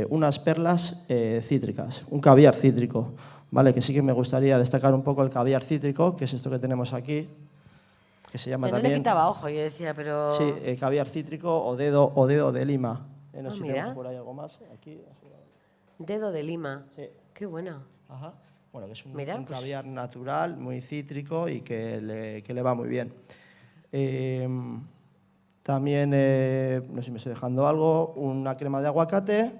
S7: unas perlas cítricas, un caviar cítrico, ¿vale? Que sí que me gustaría destacar un poco el caviar cítrico, que es esto que tenemos aquí, que se llama
S1: No
S7: también...
S1: le quitaba ojo, yo decía, pero...
S7: Sí, caviar cítrico o dedo de lima. No sé si
S1: mira.
S7: tenemos por ahí algo más. Aquí.
S1: Dedo de lima.
S7: Sí.
S1: Qué bueno.
S7: Ajá. Bueno, que es un
S1: Mira, pues-
S7: caviar natural, muy cítrico y que le va muy bien. También, no sé si me estoy dejando algo, una crema de aguacate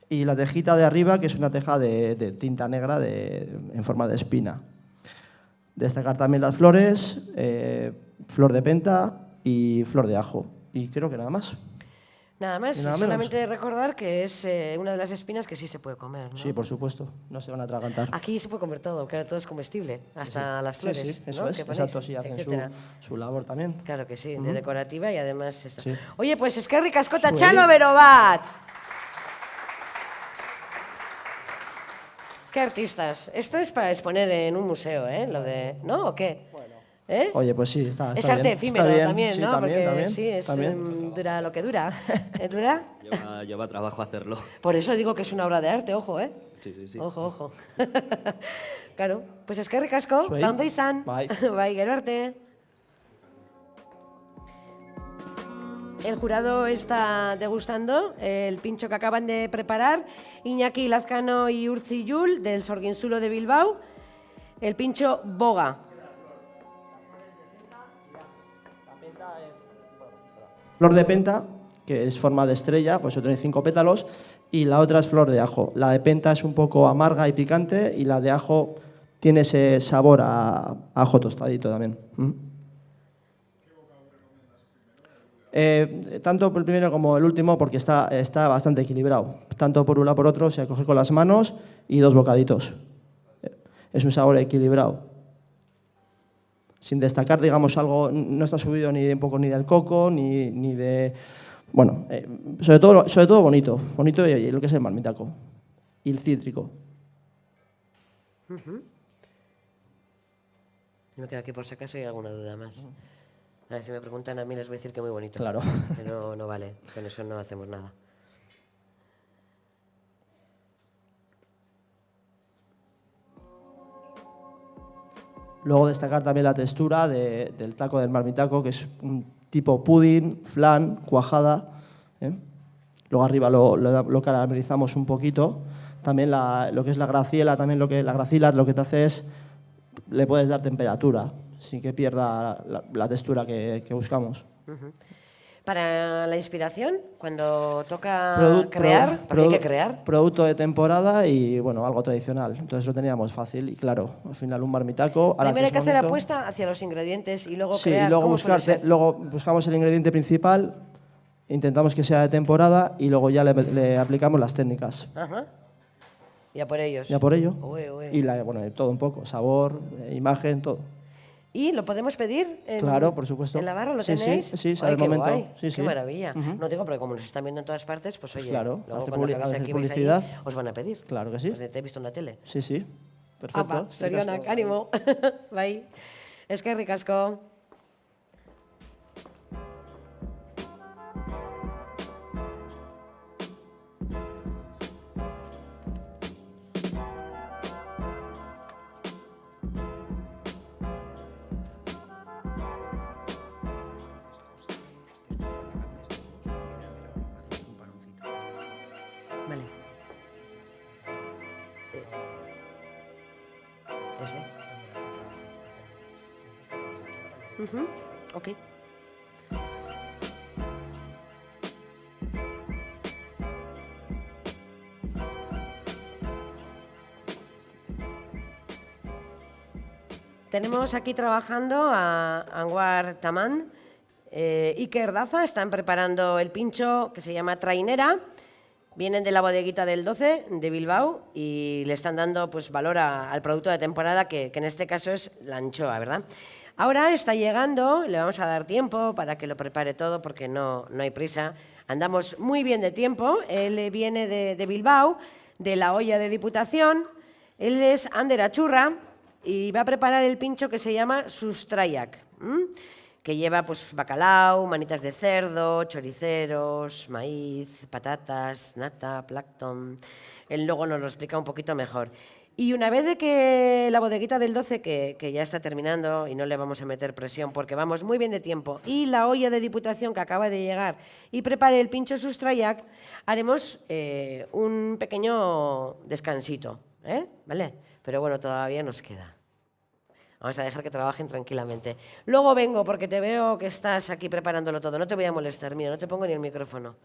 S7: y la tejita de arriba, que es una teja de tinta negra en forma de espina. Destacar también las flores, flor de penta y flor de ajo. Y creo que nada más.
S1: Nada más,
S7: Y nada menos.
S1: solamente recordar que es una de las espinas que sí se puede comer, ¿no?
S7: Sí, por supuesto, no se van a atragantar.
S1: Aquí se puede comer todo, claro, todo es comestible, hasta las flores,
S7: Sí, eso
S1: ¿no?
S7: es,
S1: que ponéis,
S7: exacto, sí, hacen
S1: etcétera.
S7: su labor también.
S1: Claro que sí, de decorativa y además esto.
S7: Sí.
S1: Oye, pues es que ricascota,
S7: Zuei.
S1: Chalo Berobat. ¿Qué artistas? Esto es para exponer en un museo, ¿eh? Lo de, ¿no? ¿O qué? ¿Eh?
S7: Oye, pues sí, está
S1: Es
S7: bien.
S1: arte
S7: Está
S1: efímero
S7: bien,
S1: también,
S7: sí,
S1: ¿no? Porque
S7: también,
S1: sí, es
S7: también.
S1: dura lo que dura. ¿Dura?
S12: Lleva trabajo hacerlo.
S1: Por eso digo que es una obra de arte, ojo, ¿eh?
S12: Sí.
S1: Ojo, ojo. Claro, pues es que ricasco,
S7: Zuei.
S1: tanto izan.
S7: Bai.
S1: Bai, gero arte. El jurado está degustando el pincho que acaban de preparar Iñaki Lazcano y Urtzi Yul del Sorginzulo de Bilbao, el pincho Boga.
S7: Flor de penta, que es forma de estrella, pues eso tiene 5 pétalos, y la otra es flor de ajo. La de penta es un poco amarga y picante, y la de ajo tiene ese sabor a ajo tostadito también. Tanto el primero como el último, porque está bastante equilibrado. Tanto por un lado por otro, se coge con las manos y 2 bocaditos. Es un sabor equilibrado. Sin destacar, digamos, algo, no está subido ni un poco ni del coco, ni de... Bueno, sobre todo bonito y lo que es el marmitaco. Y el cítrico.
S1: Yo me quedo aquí por si acaso hay alguna duda más. A ver, si me preguntan a mí les voy a decir que muy bonito.
S7: Claro.
S1: Que no vale, con eso no hacemos nada.
S7: Luego destacar también la textura del taco del marmitaco, que es un tipo pudding, flan, cuajada. Luego arriba lo caramelizamos un poquito. También lo que es la graciela, la gracila lo que te hace es, le puedes dar temperatura, sin que pierda la textura que buscamos.
S1: Para la inspiración, cuando toca crear, porque hay que crear.
S7: Producto de temporada y, bueno, algo tradicional. Entonces lo teníamos fácil y, claro, al final un marmitaco...
S1: Primero hay que hacer apuesta hacia los ingredientes y luego crear.
S7: Sí, luego buscamos el ingrediente principal, intentamos que sea de temporada y luego ya le aplicamos las técnicas.
S1: Ajá. Y a por ellos.
S7: Y a por ello.
S1: Uy.
S7: Y bueno, todo un poco, sabor, imagen, todo.
S1: ¿Y lo podemos pedir?
S7: Claro, por supuesto.
S1: ¿En la barra lo
S7: Sí,
S1: tenéis?
S7: Sí, sale el momento.
S1: Guay.
S7: Sí,
S1: qué maravilla. No digo, porque como nos están viendo en todas partes, pues oye,
S7: claro,
S1: luego
S7: hacer
S1: cuando acabéis aquí veis ahí, os van a pedir.
S7: Claro que sí.
S1: Pues te he visto en la tele.
S7: Sí. Perfecto.
S1: Zorionak, ánimo. Bai. Eskerrik asko. Vale. ¿Ese? Ok. Tenemos aquí trabajando a Anwar Taman, Iker Daza, están preparando el pincho que se llama trainera. Vienen de la bodeguita del 12 de Bilbao y le están dando pues, valor al producto de temporada, que en este caso es la anchoa, ¿verdad? Ahora está llegando, le vamos a dar tiempo para que lo prepare todo porque no hay prisa. Andamos muy bien de tiempo. Él viene de Bilbao, de la olla de Diputación. Él es Ander Achurra y va a preparar el pincho que se llama Sustraiak, que lleva pues, bacalao, manitas de cerdo, choriceros, maíz, patatas, nata, plancton. Él luego nos lo explica un poquito mejor. Y una vez de que la bodeguita del 12, que ya está terminando y no le vamos a meter presión porque vamos muy bien de tiempo, y la olla de Diputación que acaba de llegar y prepare el pincho Sustraiak, haremos un pequeño descansito, ¿vale? Pero bueno, todavía nos queda. Vamos a dejar que trabajen tranquilamente. Luego vengo porque te veo que estás aquí preparándolo todo. No te voy a molestar, mira, no te pongo ni el micrófono.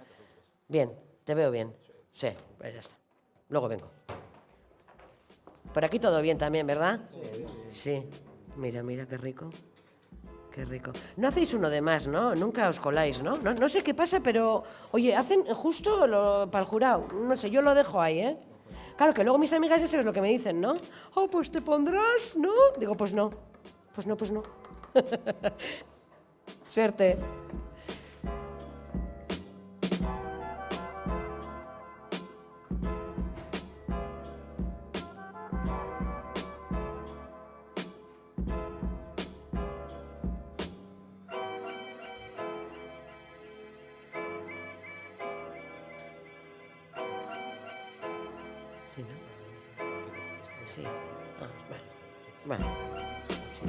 S1: Bien, te veo bien. Sí, pues ya está. Luego vengo. Por aquí todo bien también, ¿verdad? Sí. Mira, qué rico. Qué rico. No hacéis uno de más, ¿no? Nunca os coláis, ¿no? No sé qué pasa, pero... Oye, hacen justo para el jurado. No sé, yo lo dejo ahí, ¿eh? Claro, que luego mis amigas ya sabes lo que me dicen, ¿no? Oh, pues te pondrás, ¿no? Digo, pues no. Pues no. Suerte. Sí, ¿no? Sí. Ah, vale. Sí.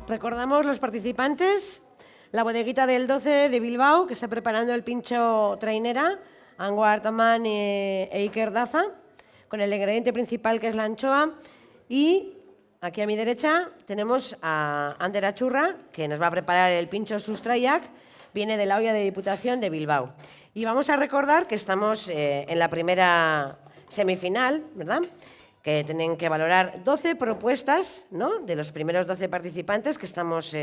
S1: recordamos los participantes. La bodeguita del 12 de Bilbao, que está preparando el pincho trainera, Anwar Taman e Iker Daza, con el ingrediente principal que es la anchoa. Y aquí a mi derecha tenemos a Ander Achurra, que nos va a preparar el pincho Sustraiak, viene de la olla de Diputación de Bilbao. Y vamos a recordar que estamos en la primera semifinal, ¿verdad?, que tienen que valorar 12 propuestas, ¿no?, de los primeros 12 participantes que estamos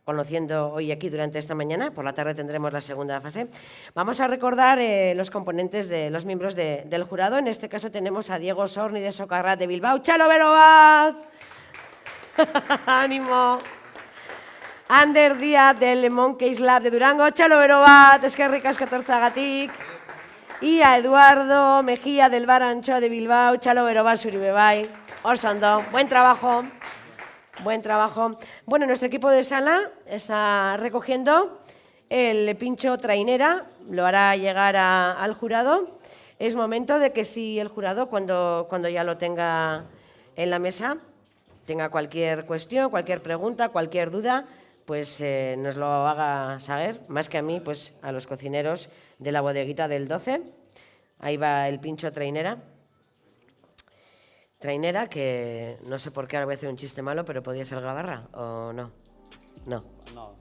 S1: conociendo hoy aquí durante esta mañana. Por la tarde tendremos la segunda fase. Vamos a recordar los componentes de los miembros del jurado. En este caso tenemos a Diego Sorni de Socarrat de Bilbao. ¡Chalo Berobat! ¡Ánimo! Ander Díaz del Monkey Lab de Durango. ¡Chalo Berobat! Eskerrik asko etortzeagatik. Y a Eduardo Mejía del Bar Anchoa de Bilbao. ¡Chalo Berobat zuri bebai! Oso ondo. Buen trabajo. Buen trabajo. Bueno, nuestro equipo de sala está recogiendo el pincho trainera, lo hará llegar al jurado. Es momento de que si el jurado, cuando ya lo tenga en la mesa, tenga cualquier cuestión, cualquier pregunta, cualquier duda, pues nos lo haga saber, más que a mí, pues a los cocineros de la bodeguita del 12. Ahí va el pincho trainera. Trainera, que no sé por qué ahora voy a hacer un chiste malo, pero podría ser Gabarra, ¿o no? No.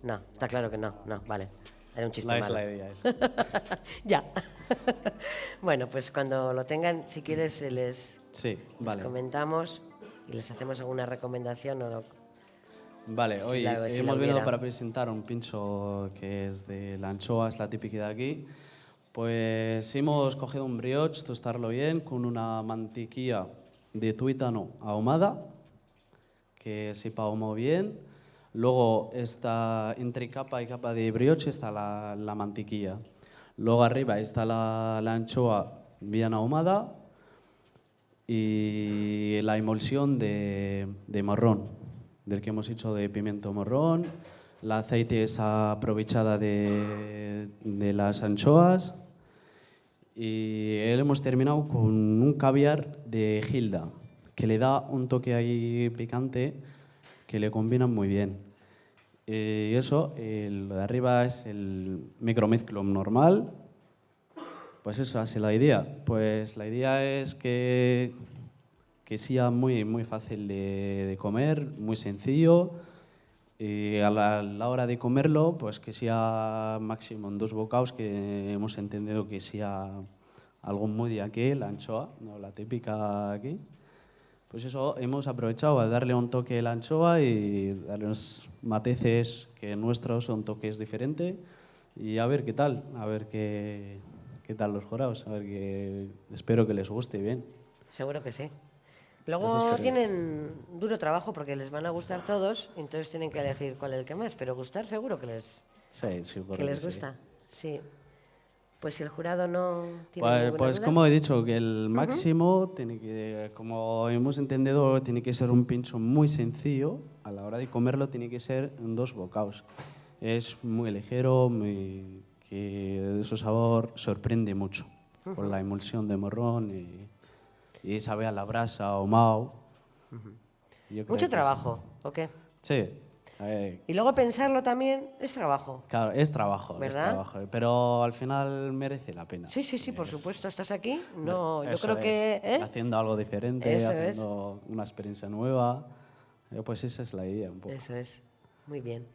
S1: No, está claro que no, vale. Era un chiste malo.
S11: No es la idea esa.
S1: Ya. Bueno, pues cuando lo tengan, si quieres, les comentamos y les hacemos alguna recomendación o no.
S11: Vale, hoy hemos venido para presentar un pincho que es de la anchoa, es la típica de aquí. Pues hemos cogido un brioche, tostarlo bien, con una mantequilla de tuétano ahumada, que sepa ahumado bien. Luego está entre capa y capa de brioche está la mantequilla. Luego arriba está la anchoa bien ahumada y la emulsión de morrón, del que hemos hecho de pimiento morrón. El aceite es aprovechada de las anchoas. Y hemos terminado con un caviar de Gilda, que le da un toque ahí picante que le combina muy bien. Y eso, lo de arriba es el micromezclo normal. Pues eso, así la idea. Pues la idea es que sea muy fácil de comer, muy sencillo. Y a la hora de comerlo, pues que sea máximo en 2 bocados, que hemos entendido que sea algo muy de aquí, la anchoa, no la típica aquí. Pues eso, hemos aprovechado a darle un toque a la anchoa y darle unos matices que nuestros son toques diferentes. Y a ver qué tal, a ver qué tal los jurados, a ver espero que les guste bien.
S1: Seguro que sí. Luego tienen duro trabajo porque les van a gustar todos, entonces tienen que elegir cuál es el que más, pero gustar seguro que les gusta. Sí. Pues si el jurado no tiene ninguna duda.
S11: Como he dicho, que el máximo tiene que, como hemos entendido, tiene que ser un pincho muy sencillo. A la hora de comerlo tiene que ser en 2 bocados. Es muy ligero, que de su sabor sorprende mucho con la emulsión de morrón y sabe a la brasa, ahumado.
S1: Mucho trabajo, ¿o qué?
S11: Sí.
S1: Y luego pensarlo también es trabajo.
S11: Claro, es trabajo,
S1: ¿verdad?
S11: Es trabajo, pero al final merece la pena.
S1: Sí, por supuesto. ¿Estás aquí? No, yo
S11: eso
S1: creo que...
S11: Haciendo algo diferente, haciendo una experiencia nueva. Pues esa es la idea un poco.
S1: Eso es. Muy bien.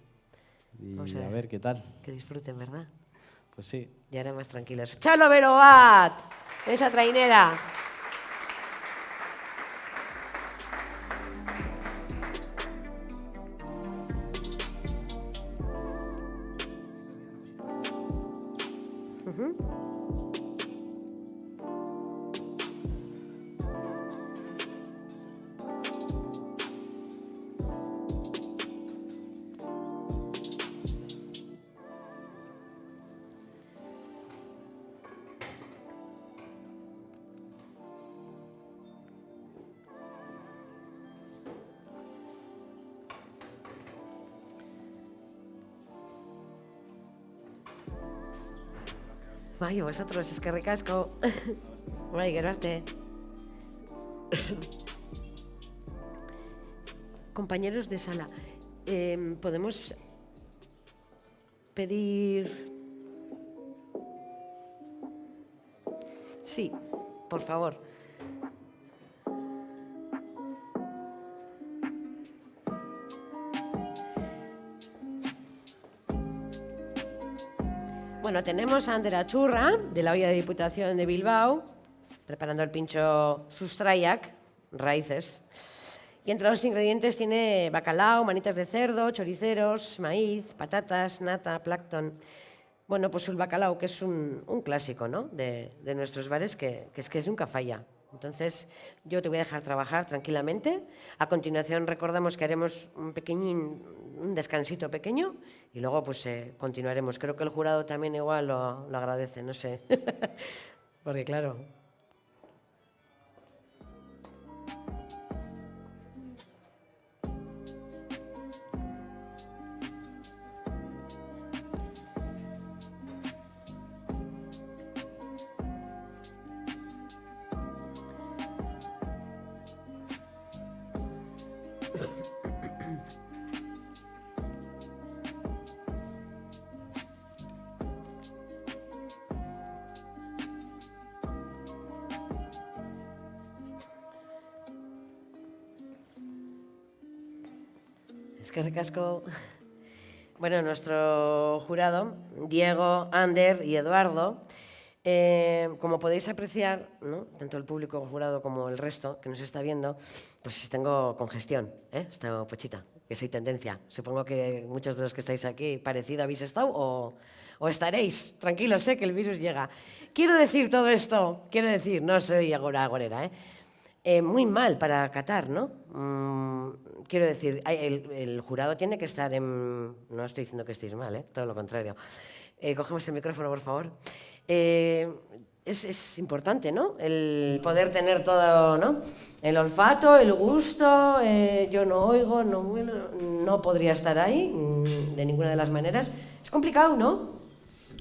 S11: Y a ver qué tal.
S1: Que disfruten, ¿verdad?
S11: Pues sí.
S1: Y ahora más tranquilos. ¡Chalo Berobat! Esa trainera. Bai, vosotros, eskerrik asko. Bai, gero arte. Compañeros de sala, Podemos pedir... Sí, por favor. Bueno, tenemos a Ander Achurra, de la olla de Diputación de Bilbao, preparando el pincho Sustraiak, raíces. Y entre los ingredientes tiene bacalao, manitas de cerdo, choriceros, maíz, patatas, nata, plancton. Bueno, pues el bacalao, que es un clásico, ¿no?, de nuestros bares, que nunca falla. Entonces, yo te voy a dejar trabajar tranquilamente. A continuación, recordamos que haremos un descansito pequeño y luego pues continuaremos. Creo que el jurado también igual lo agradece, no sé. Porque claro... Es que recasco. Bueno, nuestro jurado, Diego, Ander y Eduardo, como podéis apreciar, ¿no?, tanto el público jurado como el resto que nos está viendo, pues tengo congestión, esta pochita, que soy tendencia. Supongo que muchos de los que estáis aquí parecido habéis estado o estaréis. Tranquilos, que el virus llega. Quiero decir todo esto, no soy agorera, muy mal para catar, ¿no? Quiero decir, el jurado tiene que estar en... No estoy diciendo que estéis mal, todo lo contrario. Cogemos el micrófono, por favor. Es importante, ¿no?, el poder tener todo, ¿no?, el olfato, el gusto. Yo no oigo, no podría estar ahí de ninguna de las maneras. Es complicado, ¿no?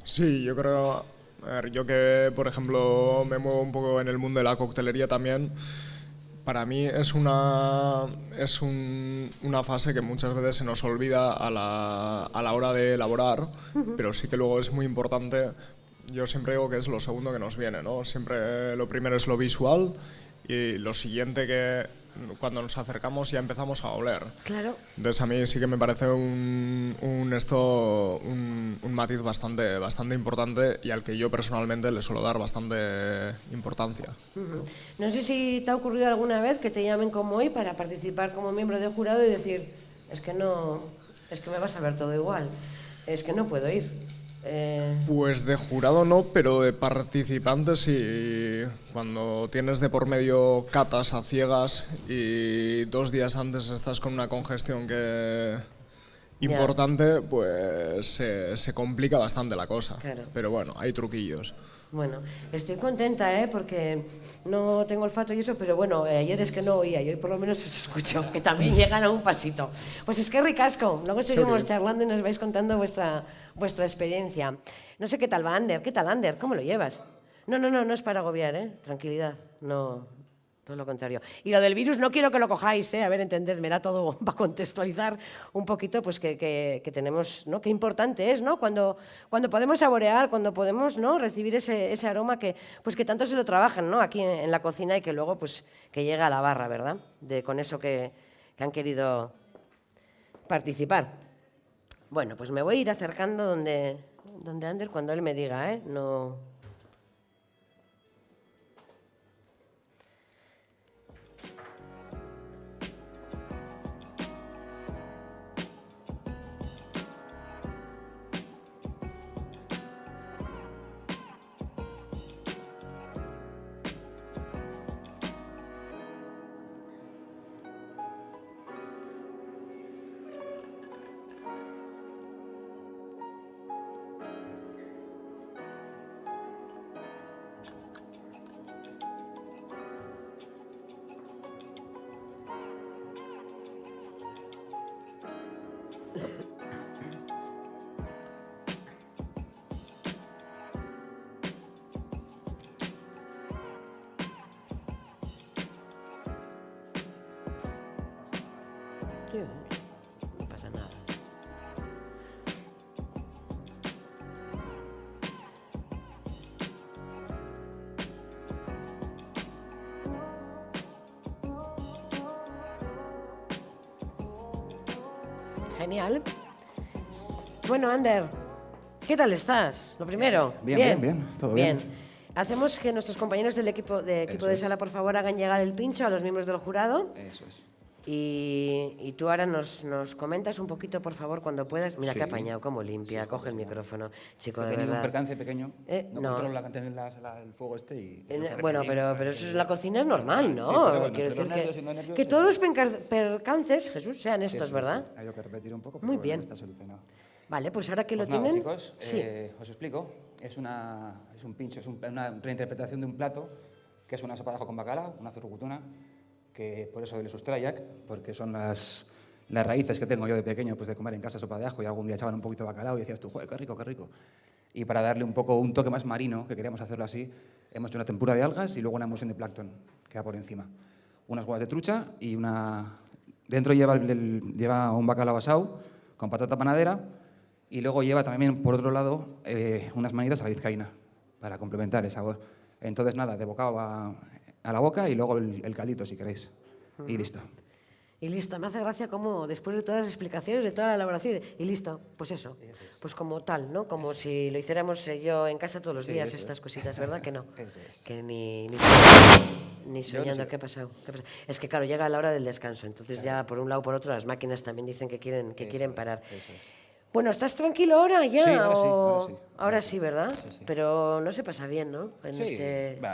S13: Sí, yo creo... A ver, yo que, por ejemplo, me muevo un poco en el mundo de la coctelería también, para mí es una fase que muchas veces se nos olvida a la hora de elaborar, pero sí que luego es muy importante. Yo siempre digo que es lo segundo que nos viene, ¿no? Siempre lo primero es lo visual y lo siguiente que cuando nos acercamos ya empezamos a oler.
S1: Claro.
S13: Entonces a mí sí que me parece un matiz bastante importante y al que yo personalmente le suelo dar bastante importancia.
S1: No sé si te ha ocurrido alguna vez que te llamen como hoy para participar como miembro del jurado y decir, es que me vas a ver todo igual, es que no puedo ir.
S13: Pues de jurado no, pero de participantes sí. Cuando tienes de por medio catas a ciegas y 2 días antes estás con una congestión importante, pues se complica bastante la cosa.
S1: Claro.
S13: Pero bueno, hay truquillos.
S1: Bueno, estoy contenta, porque no tengo olfato y eso, pero bueno, ayer es que no oía y hoy por lo menos os escucho, que también llegan a un pasito. Pues es que ricasco, luego seguimos charlando y nos vais contando vuestra experiencia. No sé qué tal va Ander, ¿cómo lo llevas? No es para agobiar, tranquilidad, no, todo lo contrario. Y lo del virus no quiero que lo cojáis, a ver, entendedme, era todo para contextualizar un poquito, pues que tenemos, ¿no?, qué importante es, ¿no?, cuando podemos saborear, cuando podemos, ¿no?, recibir ese aroma que tanto se lo trabajan, ¿no?, aquí en la cocina y que luego pues que llega a la barra, ¿verdad?, con eso que han querido participar. Bueno, pues me voy a ir acercando donde Ander cuando él me diga, no... No pasa nada. Genial. Bueno, Ander, ¿qué tal estás? Lo primero.
S14: Bien, todo bien.
S1: Hacemos que nuestros compañeros del equipo de sala, por favor, hagan llegar el pincho a los miembros del jurado.
S14: Eso es.
S1: Y tú ahora nos comentas un poquito, por favor, cuando puedas. Mira
S14: Sí.
S1: qué apañado, cómo limpia. Coge el micrófono, chico,
S14: He
S1: de
S14: tenido un
S1: verdad.
S14: percance pequeño. No
S1: no.
S14: controlo la cantidad del fuego este y...
S1: Bueno, pero eso es la cocina, es normal, ¿no?
S14: Sí, pero bueno,
S1: Quiero
S14: entre los
S1: decir
S14: nervios y no nervios,
S1: que todos los percances, Jesús, sean
S14: Sí,
S1: estos,
S14: sí,
S1: ¿verdad?
S14: sí. Hay que repetir un poco, pero
S1: Muy
S14: bueno,
S1: bien.
S14: está solucionado.
S1: Vale, pues ahora que
S14: Pues
S1: lo
S14: nada,
S1: tienen...
S14: chicos,
S1: sí.
S14: os explico. Es un pincho, es una reinterpretación de un plato que es una sopa de ajo con bacalao, una zurrucutuna, que por eso le sustrayac, porque son las raíces que tengo yo de pequeño, pues de comer en casa sopa de ajo, y algún día echaban un poquito de bacalao y decías tú, joder, qué rico, qué rico. Y para darle un poco un toque más marino, que queríamos hacerlo así, hemos hecho una tempura de algas y luego una emulsión de plancton que va por encima. Unas huevas de trucha y una... Dentro lleva un bacalao asado con patata panadera y luego lleva también, por otro lado, unas manitas a la vizcaína para complementar el sabor. Entonces, nada, de bocado a la boca y luego el caldito, si queréis. Y listo.
S1: Y listo, me hace gracia como después de todas las explicaciones, de toda la elaboración, y listo, pues eso, pues como tal, ¿no? Como si lo hiciéramos yo en casa todos los días,
S14: eso
S1: estas
S14: es.
S1: cositas, ¿verdad? Que no.
S14: Eso es.
S1: Que ni
S14: Yo
S1: soñando,
S14: no sé.
S1: ¿qué ha pasado? ¿Qué ha pasado? Es que claro, llega la hora del descanso, entonces ya por un lado o por otro las máquinas también dicen que quieren parar.
S14: Eso es.
S1: Bueno, ¿estás tranquilo ahora ya?
S14: Sí, ahora sí,
S1: o-
S14: ahora sí.
S1: Ahora sí, ¿verdad?
S14: Sí, sí.
S1: Pero no se pasa bien, ¿no?
S14: Sí,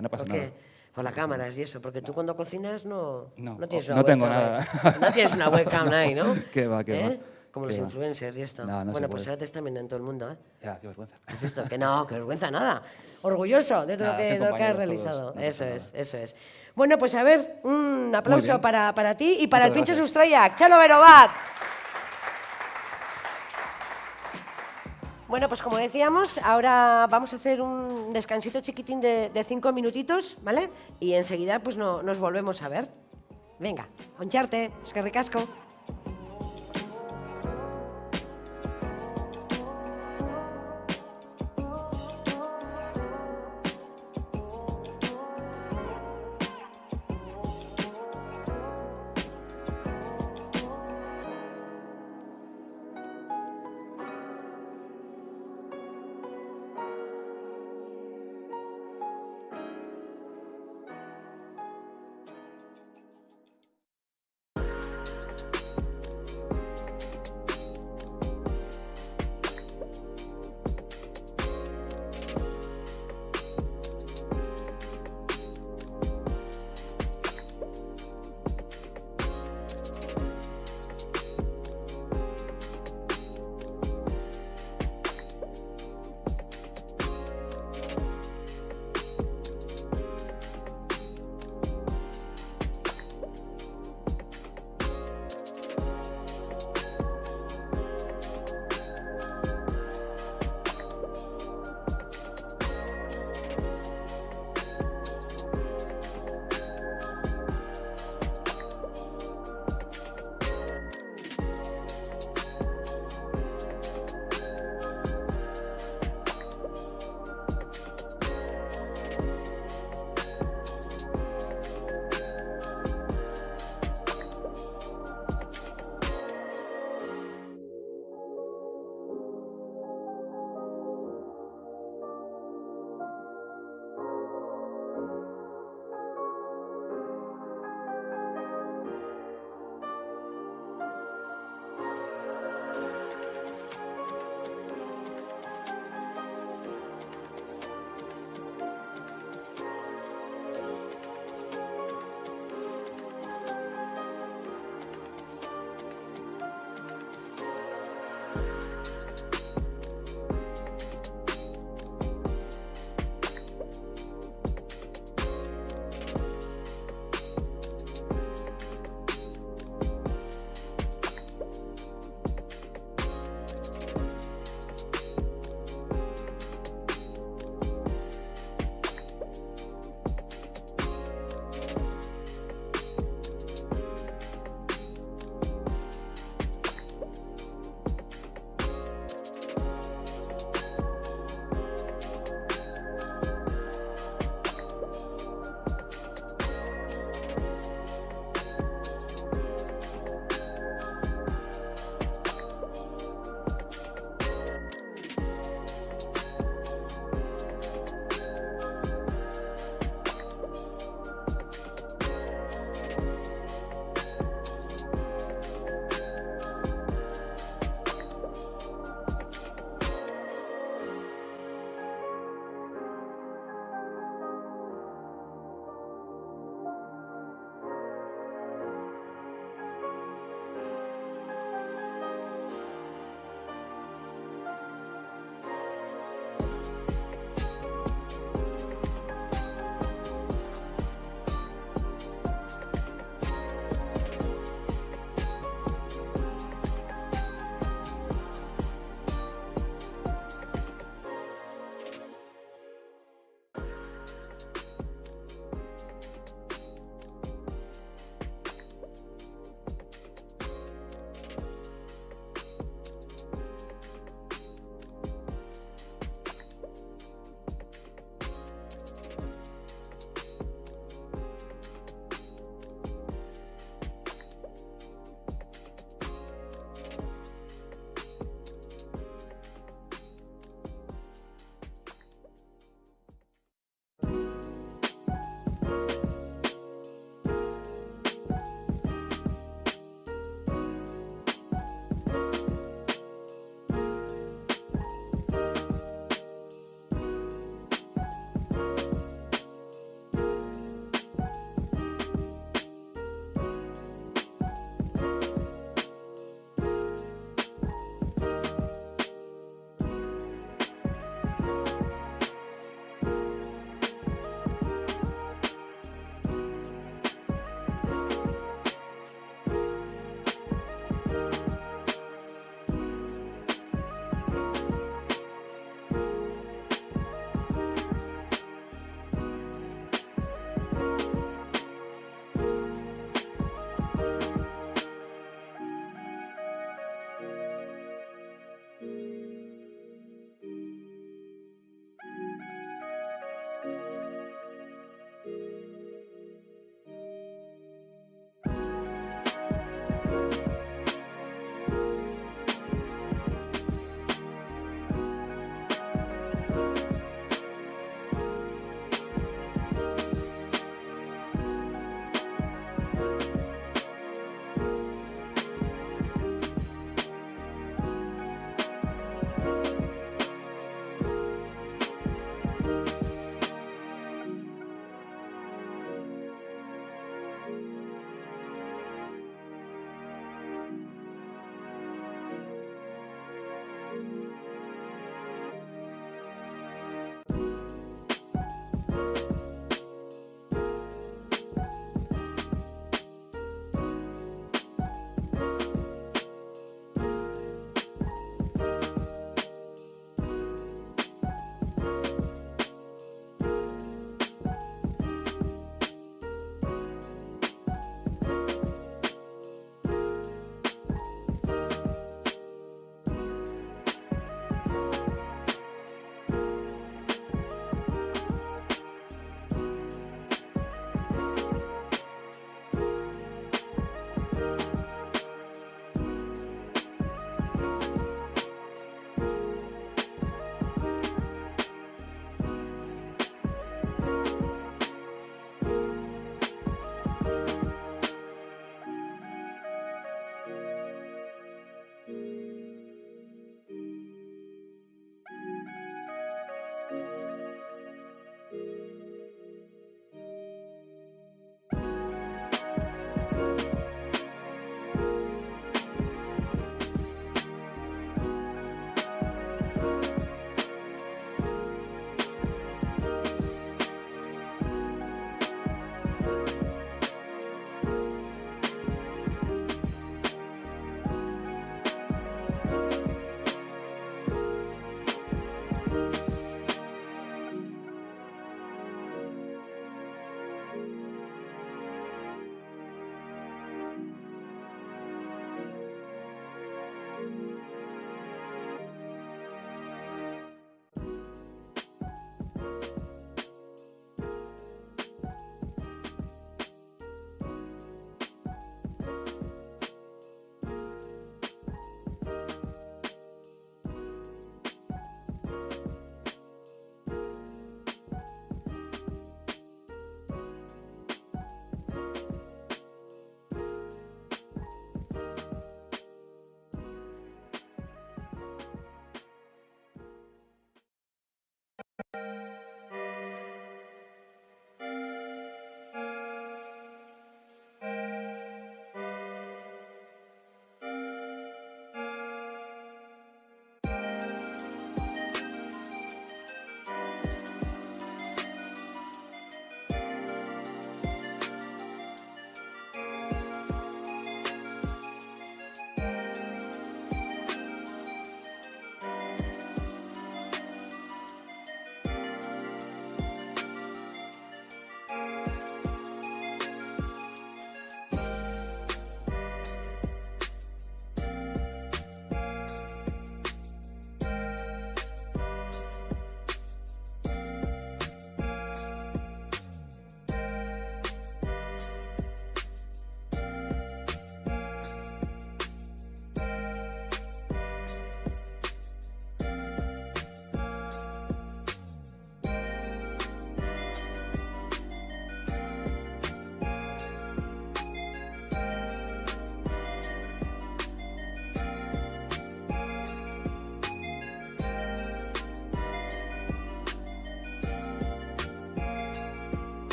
S14: no pasa
S1: ¿por qué?
S14: nada.
S1: Por las cámaras y eso, porque tú cuando cocinas no tienes
S14: no
S1: una
S14: tengo
S1: webcam
S14: nada.
S1: ahí. No tienes una webcam ahí, ¿no?
S14: Qué va, qué va.
S1: Como
S14: Qué
S1: los
S14: va.
S1: influencers y esto.
S14: No, no
S1: bueno,
S14: se
S1: pues
S14: puede.
S1: ahora te están viendo en todo el mundo, ¿eh?
S14: Ya, qué vergüenza.
S1: ¿Has visto? Que no, que vergüenza nada. Orgulloso de todo
S14: Nada,
S1: lo
S14: son
S1: que has
S14: compañeros
S1: realizado.
S14: todos, no
S1: Eso
S14: pasa
S1: es, eso es. Bueno, pues a ver, un aplauso
S14: bien.
S1: para ti y para
S14: Muchas
S1: el pincho
S14: gracias.
S1: Sustrayac. ¡Chalo Verovat! Bueno, pues como decíamos, ahora vamos a hacer un descansito chiquitín de 5 minutitos, ¿vale? Y enseguida pues nos volvemos a ver. Venga, oncharte, es que ricasco.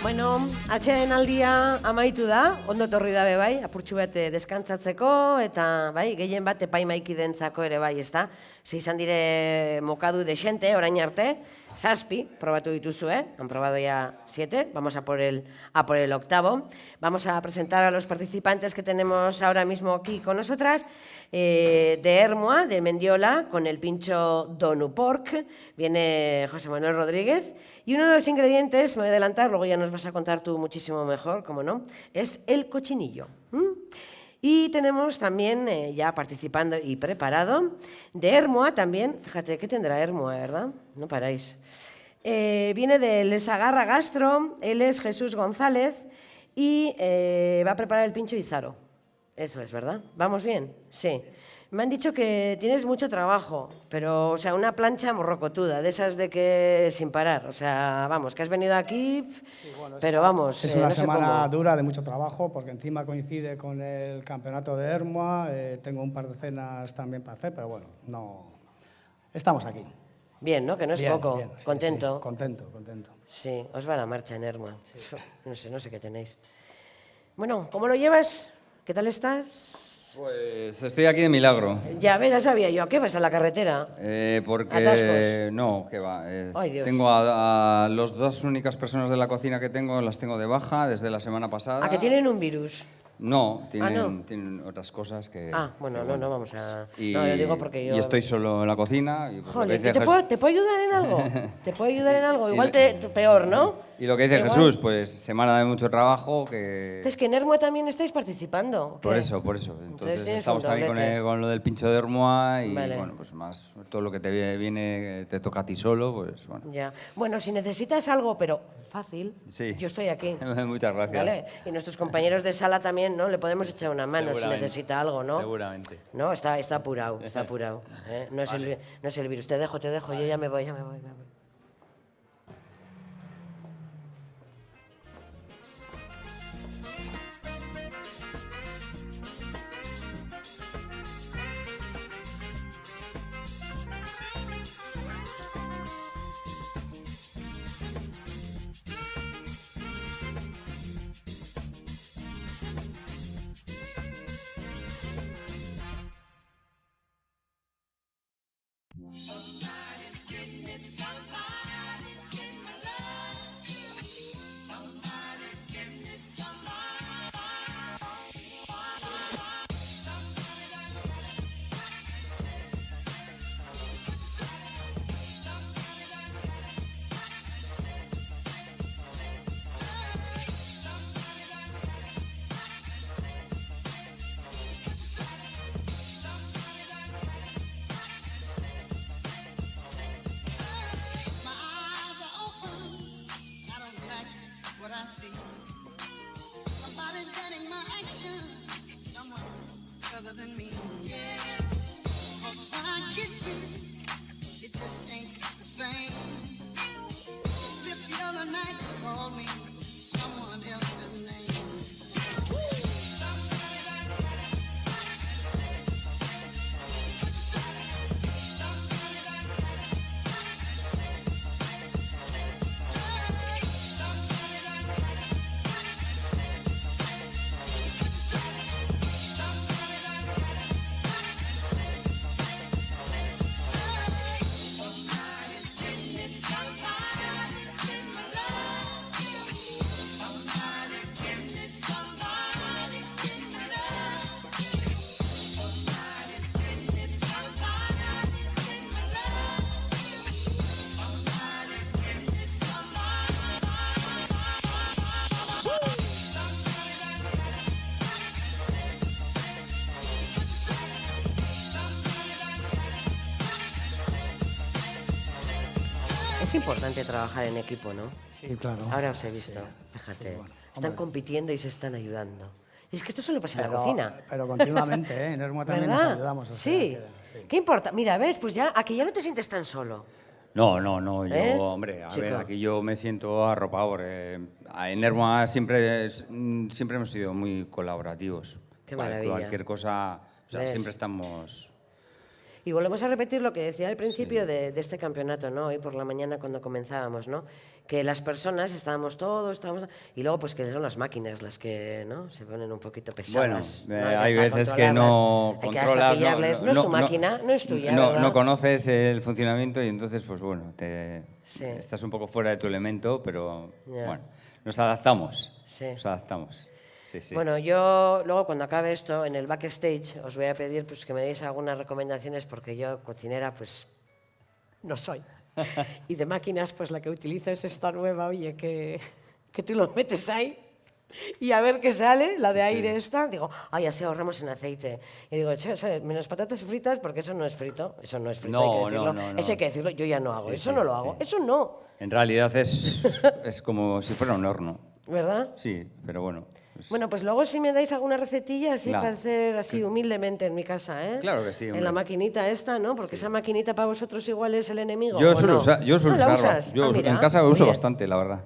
S1: Bueno, atxeden aldia amaitu da, ondo torri dabe bai, apurtxu bat deskantzatzeko, eta bai, gehien bat epaimaiki dentzako ere bai, ezta? Ze izan dire mokadu desente, orain arte, 7 probatu dituzu, han probado ya 7, vamos a por el 8º. Vamos a presentar a los participantes que tenemos ahora mismo aquí con nosotras, de Ermua, de Mendiola, con el pincho Donu Pork, viene José Manuel Rodríguez, y uno de los ingredientes, me voy a adelantar, luego ya nos vas a contar tú muchísimo mejor, como no, es el cochinillo. Y tenemos también, ya participando y preparado, de Ermua también, fíjate, ¿qué tendrá Ermua, verdad? No paráis. Viene del Sagarra Gastro, él es Jesús González y va a preparar el pincho Izaro. Eso es, ¿verdad? ¿Vamos bien? Sí. Me han dicho que tienes mucho trabajo, pero, o sea, una plancha morrocotuda, de esas de que sin parar. O sea, vamos, que has venido aquí, sí, bueno, pero vamos.
S15: Es una
S1: no sé
S15: semana
S1: cómo.
S15: dura de mucho trabajo, porque encima coincide con el campeonato de Ermua. Tengo un par de cenas también para hacer, pero bueno, no. Estamos aquí.
S1: Bien, ¿no? Que no es
S15: Bien,
S1: poco.
S15: bien, sí,
S1: Contento.
S15: Sí, contento.
S1: Sí, os va la marcha en Ermua. Sí. No sé qué tenéis. Bueno, ¿cómo lo llevas? ¿Qué tal estás?
S16: Pues estoy aquí de milagro.
S1: Ya ves, ya sabía yo. ¿A qué vas a la carretera?
S16: Porque
S1: ¿Atascos?
S16: no, que va.
S1: Ay, Dios.
S16: Tengo a las 2 únicas personas de la cocina que tengo, las tengo de baja desde la semana pasada.
S1: ¿A que tienen un virus?
S16: No, tienen,
S1: no.
S16: tienen otras cosas que...
S1: Bueno, no vamos a...
S16: Y,
S1: no, yo digo porque yo...
S16: y estoy solo en la cocina. Y, pues, lo que
S1: Joder,
S16: dice
S1: ¿te puedo ayudar en algo? ¿Te puedo ayudar en algo? Igual peor, ¿no?
S16: Y lo que dice
S1: Igual.
S16: Jesús, pues semana de mucho trabajo que...
S1: Es que en Ermua también estáis participando.
S16: Por
S1: ¿qué?
S16: eso. Entonces
S1: tienes
S16: estamos
S1: un
S16: también
S1: doblete.
S16: con lo del pincho de Ermua y
S1: Vale.
S16: bueno, pues más todo lo que te viene, te toca a ti solo, pues bueno.
S1: Ya. Bueno, si necesitas algo, pero fácil,
S16: Sí.
S1: yo estoy aquí.
S16: Muchas gracias.
S1: ¿Vale? Y nuestros compañeros de sala también, ¿no? Le podemos echar una mano si
S16: Seguramente.
S1: necesita algo, ¿no?
S16: Seguramente.
S1: No, está apurado, está apurado. No es el virus. Te dejo, yo ya me voy. Es importante trabajar en equipo, ¿no?
S15: Sí, claro.
S1: Ahora os he visto, fíjate.
S15: Sí, bueno,
S1: están compitiendo y se están ayudando. Y es que esto solo pasa en la cocina.
S15: Pero continuamente, ¿eh? En Ermua también nos
S1: ¿Verdad?
S15: ayudamos. o sea
S1: Sí.
S15: que-
S1: ¿Qué importa? Mira, ves, pues ya aquí ya no te sientes tan solo.
S16: No, yo,
S1: ¿Eh?
S16: hombre, a
S1: Chico.
S16: ver, aquí yo me siento arropado porque en Ermua siempre hemos sido muy colaborativos.
S1: Qué maravilla.
S16: Cualquier cosa, o sea,
S1: ¿Ves?
S16: siempre estamos...
S1: Y volvemos a repetir lo que decía al principio de este campeonato, ¿no? Hoy por la mañana cuando comenzábamos, ¿no? Que las personas estábamos todos, y luego pues que son las máquinas las que, ¿no? Se ponen un poquito pesadas.
S16: Bueno,
S1: ¿no?
S16: hay veces que no
S1: hay que hasta
S16: controlas,
S1: pillarles. No es tu máquina, no es tuya, ¿verdad?
S16: no conoces el funcionamiento y entonces, pues bueno,
S1: Sí.
S16: estás un poco fuera de tu elemento, pero
S1: Ya.
S16: bueno, nos adaptamos.
S1: Sí.
S16: Nos adaptamos. Sí, sí.
S1: Bueno, yo luego cuando acabe esto, en el backstage, os voy a pedir pues, que me deis algunas recomendaciones porque yo cocinera pues no soy. Y de máquinas pues la que utilizo es esta nueva, oye, que tú lo metes ahí y a ver qué sale, la de aire esta. Digo, ay, así ahorramos en aceite. Y digo, che, ¿sabes? Menos patatas fritas porque eso no es frito. Eso no es frito, hay que decirlo.
S16: No.
S1: Eso hay que decirlo, yo ya no hago.
S16: Sí,
S1: Eso
S16: sí,
S1: no lo hago.
S16: sí.
S1: Eso no.
S16: En realidad es como si fuera un horno.
S1: ¿Verdad?
S16: Sí, pero bueno.
S1: Bueno, pues luego si me dais alguna recetilla así
S16: Claro.
S1: para hacer así humildemente en mi casa, ¿eh?
S16: Claro que sí,
S1: En
S16: hombre.
S1: la maquinita esta, ¿no? Porque esa maquinita para vosotros igual es el enemigo.
S16: Yo
S1: ¿o
S16: suelo
S1: no?
S16: usar, yo suelo
S1: ¿No la
S16: usar
S1: usas?
S16: yo
S1: Ah, mira,
S16: en casa uso
S1: oye,
S16: bastante, la verdad.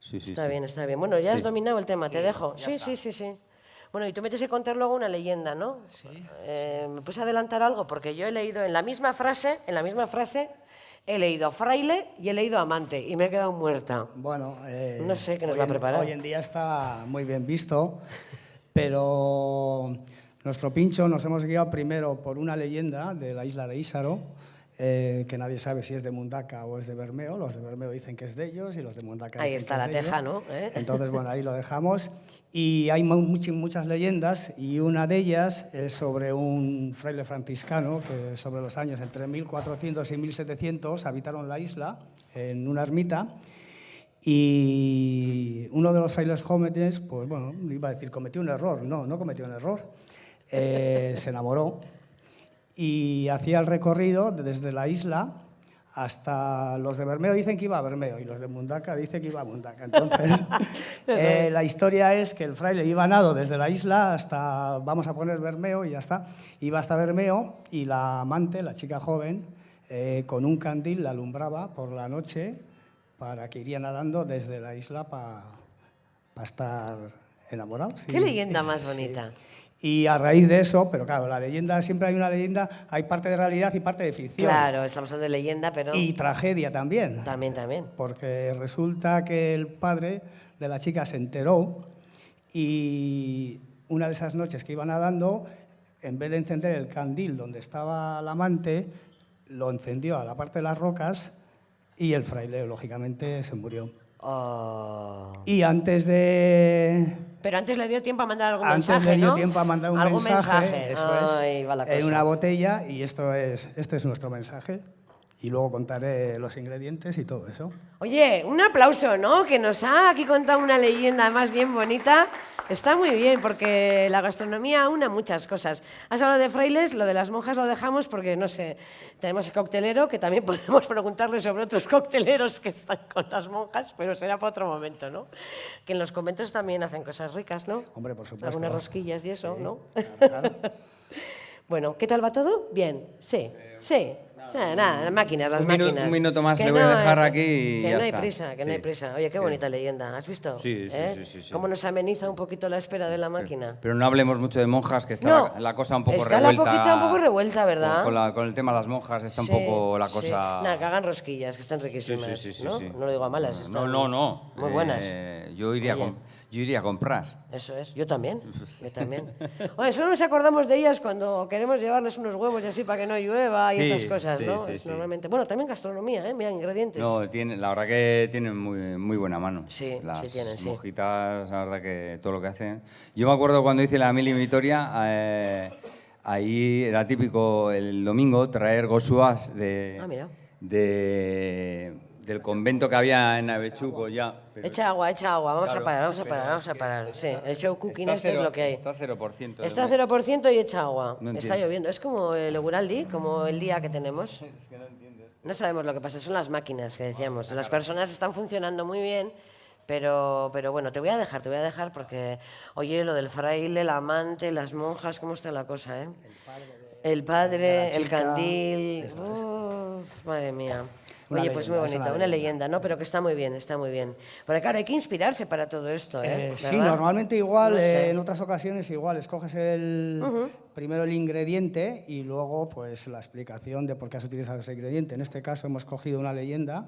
S16: Sí, sí,
S1: Está
S16: sí.
S1: bien, está bien. Bueno, ya has
S16: Sí.
S1: dominado el tema, te dejo. Sí. Bueno, y tú me tienes que contar luego una leyenda, ¿no? Sí. ¿Me puedes adelantar algo? Porque yo he leído en la misma frase, he leído fraile y he leído amante y me he quedado muerta.
S15: Bueno,
S1: no sé qué nos va a preparar.
S15: Hoy en día está muy bien visto, pero nuestro pincho nos hemos guiado primero por una leyenda de la isla de Ísaro, que nadie sabe si es de Mundaka o es de Bermeo. Los de Bermeo dicen que es de ellos y los de Mundaka
S1: Ahí
S15: dicen
S1: está
S15: que
S1: la
S15: es de
S1: teja,
S15: ellos.
S1: ¿no?
S15: Entonces, bueno, ahí lo dejamos. Y hay muchas leyendas y una de ellas es sobre un fraile franciscano que sobre los años entre 1400 y 1700 habitaron la isla en una ermita. Y uno de los frailes jóvenes, pues bueno, iba a decir, cometió un error. No cometió un error. Se enamoró y hacía el recorrido desde la isla hasta... Los de Bermeo dicen que iba a Bermeo y los de Mundaka dicen que iba a Mundaka. Entonces, la historia es que el fraile iba a nado desde la isla hasta, vamos a poner Bermeo y ya está, iba hasta Bermeo y la amante, la chica joven, con un candil la alumbraba por la noche para que iría nadando desde la isla para estar enamorados.
S1: Qué leyenda más bonita.
S15: Y a raíz de eso, pero claro, la leyenda, siempre hay una leyenda, hay parte de realidad y parte de ficción.
S1: Claro, estamos hablando de leyenda, pero...
S15: Y tragedia también.
S1: También.
S15: Porque resulta que el padre de la chica se enteró y una de esas noches que iba nadando, en vez de encender el candil donde estaba la amante, lo encendió a la parte de las rocas y el fraile, lógicamente, se murió.
S1: Oh.
S15: Y antes de...
S1: Pero antes le dio tiempo a mandar algún
S15: Antes
S1: mensaje,
S15: le dio
S1: ¿no?
S15: tiempo a mandar un
S1: ¿Algún
S15: mensaje, eso
S1: Ay, va la
S15: en
S1: cosa.
S15: una botella, y este es nuestro mensaje. Y luego contaré los ingredientes y todo eso.
S1: Oye, un aplauso, ¿no? Que nos ha aquí contado una leyenda más bien bonita. Está muy bien, porque la gastronomía une muchas cosas. Has hablado de frailes, lo de las monjas lo dejamos porque, no sé, tenemos el coctelero, que también podemos preguntarle sobre otros cocteleros que están con las monjas, pero será para otro momento, ¿no? Que en los conventos también hacen cosas ricas, ¿no?
S15: Hombre, por supuesto.
S1: Algunas rosquillas y eso,
S15: Sí,
S1: ¿no?
S15: claro.
S1: Bueno, ¿qué tal va todo? Bien, sí. O sea, nada, las máquinas.
S16: Un minuto más
S1: Que
S16: le voy a
S1: no,
S16: dejar aquí y
S1: que
S16: ya
S1: no hay
S16: está.
S1: prisa, que no
S16: Sí.
S1: hay prisa. Oye, qué bonita leyenda, ¿has visto?
S16: Sí, sí, sí.
S1: Cómo nos ameniza un poquito la espera de la máquina.
S16: Pero no hablemos mucho de monjas, que está
S1: No,
S16: la cosa un poco
S1: está
S16: revuelta.
S1: la poquita un poco revuelta, ¿verdad?
S16: Con el tema de las monjas está un
S1: Sí,
S16: poco la
S1: sí.
S16: cosa...
S1: Nada, que hagan rosquillas, que están riquísimas,
S16: Sí.
S1: ¿no? No lo digo a malas, están
S16: No.
S1: muy buenas.
S16: Yo iría
S1: Oye.
S16: a comprar.
S1: Eso es, yo también. Oye, solo nos acordamos de ellas cuando queremos llevarles unos huevos y así para que no llueva y
S16: Sí,
S1: estas cosas,
S16: sí,
S1: ¿no?
S16: sí,
S1: Es
S16: sí.
S1: normalmente... Bueno, también gastronomía, ¿eh? Mira, ingredientes.
S16: No, la verdad que tienen muy buena mano.
S1: Sí,
S16: las
S1: sí tienen, sí.
S16: monjitas, la verdad que todo lo que hacen. Yo me acuerdo cuando hice la mili en Vitoria, ahí era típico el domingo traer gosuas
S1: Ah, mira.
S16: del convento que había en Avechuco ya. Pero
S1: Echa agua, vamos
S16: Claro,
S1: a parar. Sí, el show cooking
S16: está
S1: este es lo que hay.
S16: Está 0%.
S1: Está 0% y echa agua.
S16: No
S1: Está
S16: entiendo.
S1: lloviendo. Es como el Eguraldi, como el día que tenemos. No sabemos lo que pasa, son las máquinas que decíamos. Las personas están funcionando muy bien, pero bueno, te voy a dejar porque, oye, lo del fraile, el amante, las monjas, ¿cómo está la cosa, eh? El padre, el candil. Uf, madre mía.
S15: Una
S1: Oye, pues muy
S15: leyenda, es
S1: bonita, una leyenda, ¿no? Pero que está muy bien, está muy bien. Porque claro, hay que inspirarse para todo esto, ¿eh?
S15: Sí,
S1: ¿Verdad?
S15: normalmente igual,
S1: No sé.
S15: en otras ocasiones igual, escoges el primero el ingrediente y luego pues la explicación de por qué has utilizado ese ingrediente. En este caso hemos cogido una leyenda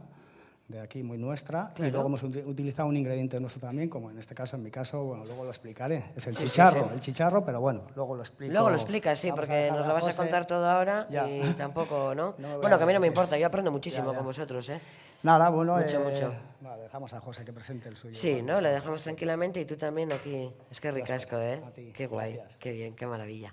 S15: de aquí muy nuestra, y luego hemos utilizado un ingrediente nuestro también, como en este caso, en mi caso, bueno, luego lo explicaré. Es el chicharro, el chicharro, pero bueno, luego lo explico.
S1: Luego lo explicas, sí, porque nos lo vas a contar todo ahora y tampoco, ¿no? Bueno, que a mí no me importa, yo aprendo muchísimo con vosotros, ¿eh?
S15: Nada, bueno,
S1: mucho.
S15: Vale, dejamos a José que presente el suyo.
S1: Sí, ¿no? Le dejamos tranquilamente y tú también aquí. Es que ricasco, ¿eh? Qué guay, qué bien, qué maravilla.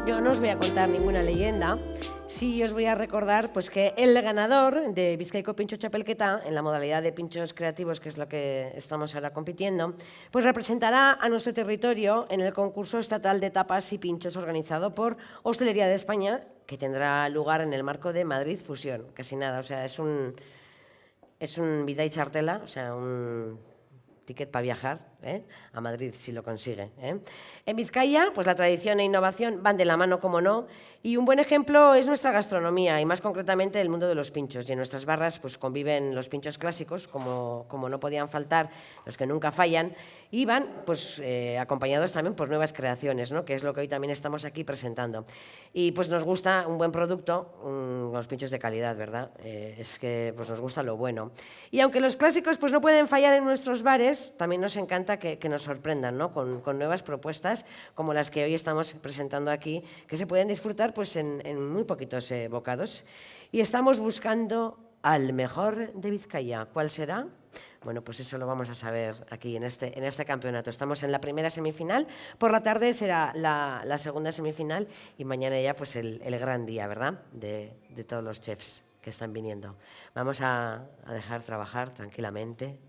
S1: Yo no os voy a contar ninguna leyenda, sí os voy a recordar pues, que el ganador de Bizkaiko Pintxo Txapelketa, en la modalidad de pinchos creativos, que es lo que estamos ahora compitiendo, pues representará a nuestro territorio en el concurso estatal de tapas y pinchos organizado por Hostelería de España, que tendrá lugar en el marco de Madrid Fusión. Casi nada, o sea, es un bidai txartela, o sea, un ticket para viajar a Madrid, si lo consigue. En Vizcaya, pues la tradición e innovación van de la mano, como no, y un buen ejemplo es nuestra gastronomía, y más concretamente el mundo de los pinchos. Y en nuestras barras pues, conviven los pinchos clásicos, como no podían faltar, los que nunca fallan, y van pues, acompañados también por nuevas creaciones, ¿no? Que es lo que hoy también estamos aquí presentando. Y pues nos gusta un buen producto, los pinchos de calidad, ¿verdad? Es que pues, nos gusta lo bueno. Y aunque los clásicos pues, no pueden fallar en nuestros bares, también nos encanta que nos sorprendan, ¿no? con nuevas propuestas como las que hoy estamos presentando aquí, que se pueden disfrutar pues, en muy poquitos bocados. Y estamos buscando al mejor de Vizcaya. ¿Cuál será? Bueno, pues eso lo vamos a saber aquí en este campeonato. Estamos en la primera semifinal, por la tarde será la segunda semifinal y mañana ya pues el gran día, ¿verdad? De todos los chefs que están viniendo. Vamos a dejar trabajar tranquilamente.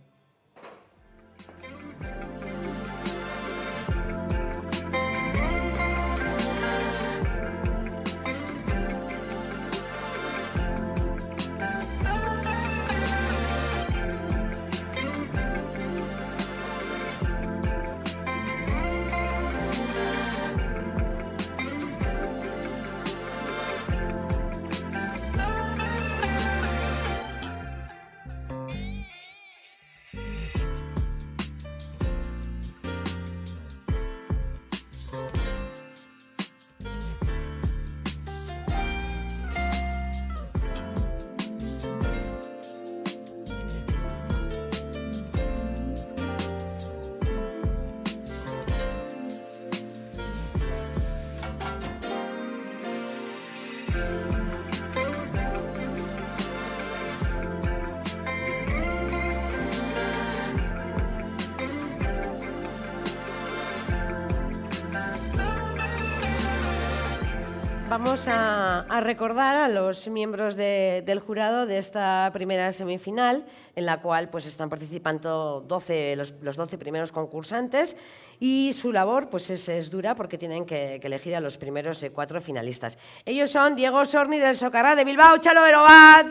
S1: Vamos a recordar a los miembros del jurado de esta primera semifinal, en la cual pues, están participando los 12 primeros concursantes, y su labor pues, es dura porque tienen que elegir a los primeros 4 finalistas. Ellos son Diego Sorni del Socarrats de Bilbao, Txalo Berobat,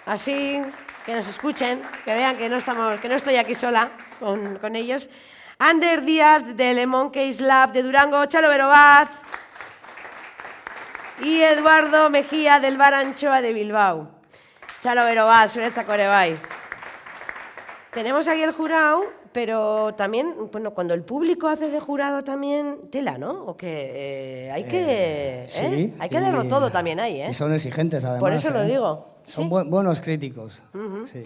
S1: así que nos escuchen, que vean que no estoy aquí sola con ellos. Ander Díaz de Le Monkeys Lab de Durango, Txalo Berobat. y Eduardo Mejía del Bar Anchoa de Bilbao. Txalo bero bat, zuretzako ere bai. Tenemos aquí el jurado, pero también, bueno, cuando el público hace de jurado también, tela, ¿no? O que hay que...
S15: Sí,
S1: hay que darlo todo también ahí, ¿eh?
S15: Y son exigentes, además.
S1: Por eso lo digo.
S15: Son
S1: ¿Sí?
S15: buenos críticos.
S1: Ujú.
S15: Sí.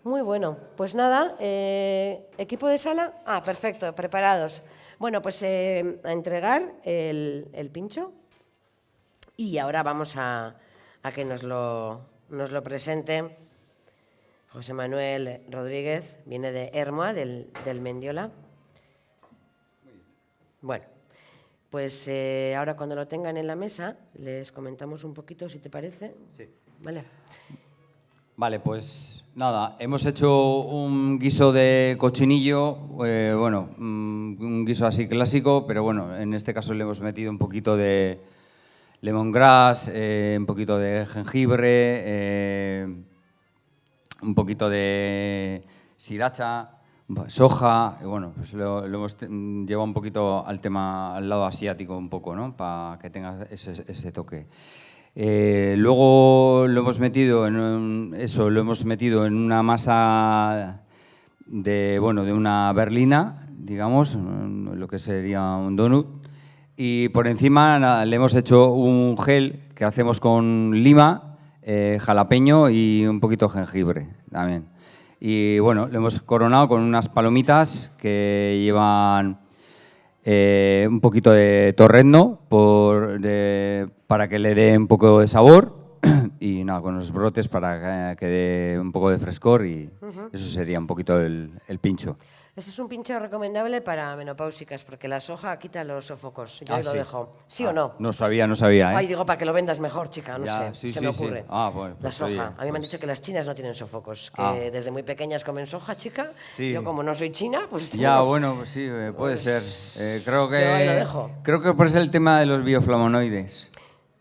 S1: Muy bueno. Pues nada, ¿equipo de sala? Ah, perfecto, preparados. Bueno, pues a entregar el pincho y ahora vamos a que nos lo presente José Manuel Rodríguez, viene de Hermoa, del Mendiola. Bueno, pues ahora cuando lo tengan en la mesa les comentamos un poquito, si te parece.
S16: Sí.
S1: Vale.
S16: Vale, pues nada, hemos hecho un guiso de cochinillo, bueno, un guiso así clásico, pero bueno, en este caso le hemos metido un poquito de lemongrass, un poquito de jengibre, un poquito de sriracha, soja, y bueno, pues lo hemos llevado un poquito al tema, al lado asiático un poco, ¿no? Para que tenga ese toque. Luego lo hemos metido en una masa de una berlina, digamos, lo que sería un donut. Y por encima le hemos hecho un gel que hacemos con lima, jalapeño y un poquito de jengibre también. Y bueno, lo hemos coronado con unas palomitas que llevan un poquito de torrezno para que le dé un poco de sabor y nada, con los brotes para que dé un poco de frescor y eso sería un poquito el pincho.
S1: Este es un pincho recomendable para menopáusicas porque la soja quita los sofocos. Yo
S16: Ah,
S1: lo
S16: sí.
S1: dejo. ¿Sí o no?
S16: No sabía, ¿eh?
S1: Ay, digo, para que lo vendas mejor, chica, no
S16: Ya,
S1: sé,
S16: sí,
S1: se
S16: sí,
S1: me
S16: sí.
S1: ocurre.
S16: Ah, bueno,
S1: la
S16: pues,
S1: soja.
S16: oye,
S1: a mí me han dicho que las chinas no tienen sofocos, que
S16: Ah.
S1: desde muy pequeñas comen soja, chica.
S16: Sí.
S1: Yo como no soy china, pues...
S16: Ya,
S1: tengo-
S16: bueno, pues sí, puede
S1: Pues,
S16: ser. Creo
S1: yo ahí lo
S16: que
S1: dejo.
S16: por ser el tema de los bioflavonoides.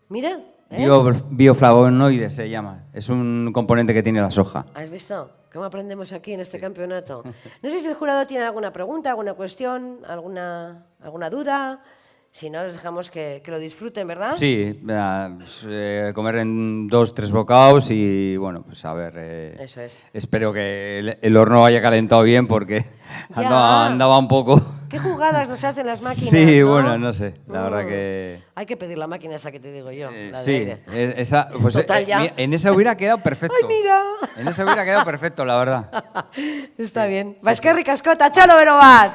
S1: Mira, ¿eh?
S16: Bioflavonoides se llama. Es un componente que tiene la soja.
S1: ¿Has visto? ¿Cómo aprendemos aquí en este campeonato? No sé si el jurado tiene alguna pregunta, alguna cuestión, alguna duda. Si no, les dejamos que lo disfruten, ¿verdad?
S16: Sí, comer en 2-3 bocados y bueno, pues a ver.
S1: Eso es.
S16: Espero que el horno haya calentado bien porque
S1: Ya.
S16: andaba un poco.
S1: ¿Qué jugadas nos hacen las máquinas?
S16: Sí,
S1: ¿no?
S16: bueno, no sé. La verdad que.
S1: Hay que pedir la máquina esa que te digo yo. La de
S16: Sí,
S1: aire.
S16: esa, pues,
S1: Total, ya.
S16: en esa hubiera quedado perfecto.
S1: ¡Ay, mira!
S16: En esa hubiera quedado perfecto, la verdad.
S1: Está bien. Baizkerrik asko eta txalo bero bat!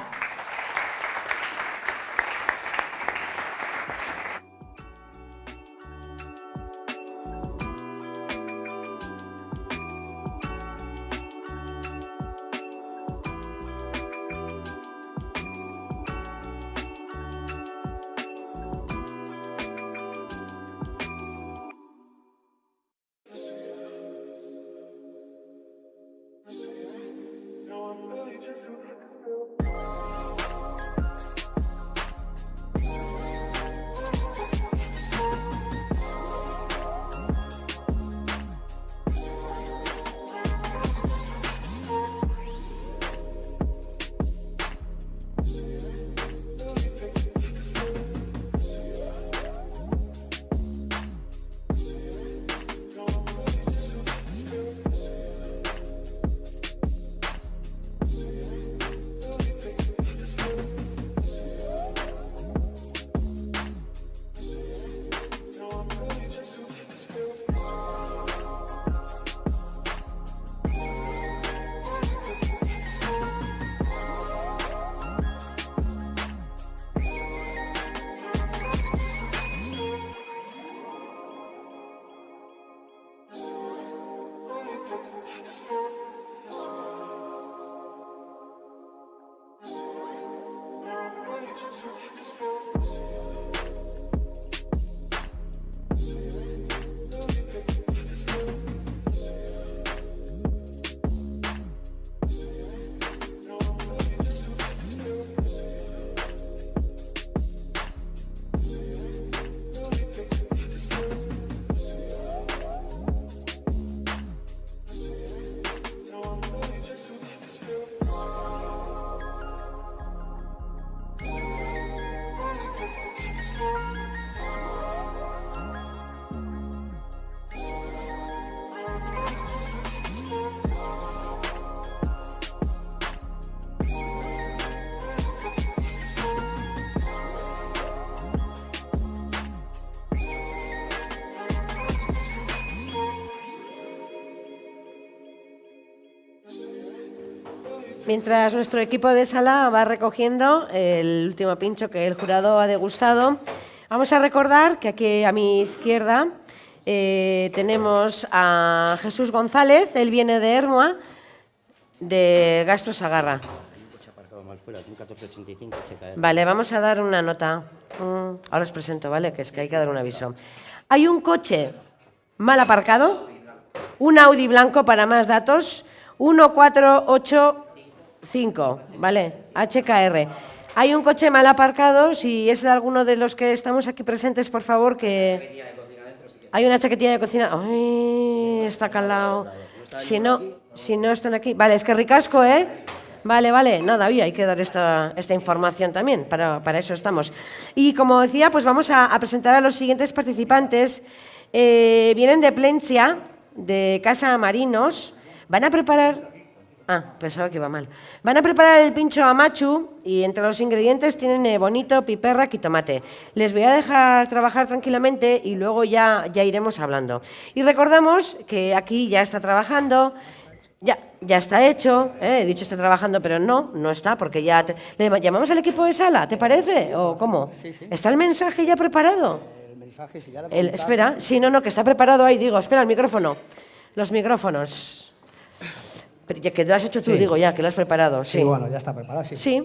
S1: mientras nuestro equipo de sala va recogiendo el último pincho que el jurado ha degustado, vamos a recordar que aquí a mi izquierda tenemos a Jesús González, él viene de Ermua, de Gastro Sagarra. Vale, vamos a dar una nota. Ahora os presento, ¿vale? Que es que hay que dar un aviso. Hay un coche mal aparcado, un Audi blanco para más datos, 1485, ¿vale? HKR. Hay un coche mal aparcado, si es de alguno de los que estamos aquí presentes, por favor, que... Hay una chaquetilla de cocina. Ay, está calado. Si no están aquí... Vale, es que ricasco, ¿eh? Vale, nada, oye, hay que dar esta información también, para eso estamos. Y como decía, pues vamos a presentar a los siguientes participantes. Vienen de Plencia, de Casa Marinos, van a preparar... pensaba que iba mal. Van a preparar el pincho amachu y entre los ingredientes tienen bonito, piperra y tomate. Les voy a dejar trabajar tranquilamente y luego ya iremos hablando. Y recordamos que aquí ya está trabajando... Ya está hecho, he dicho está trabajando, pero no está, porque ya... ¿Le llamamos al equipo de sala, te parece? ¿O cómo?
S15: Sí.
S1: ¿Está el mensaje ya preparado?
S15: El mensaje, si ya
S1: Espera, sí, no, que está preparado ahí, digo, espera, el micrófono. Los micrófonos. Pero ya que lo has hecho tú, digo, ya, que lo has preparado, sí.
S15: Sí, bueno, ya está preparado, sí.
S1: Sí.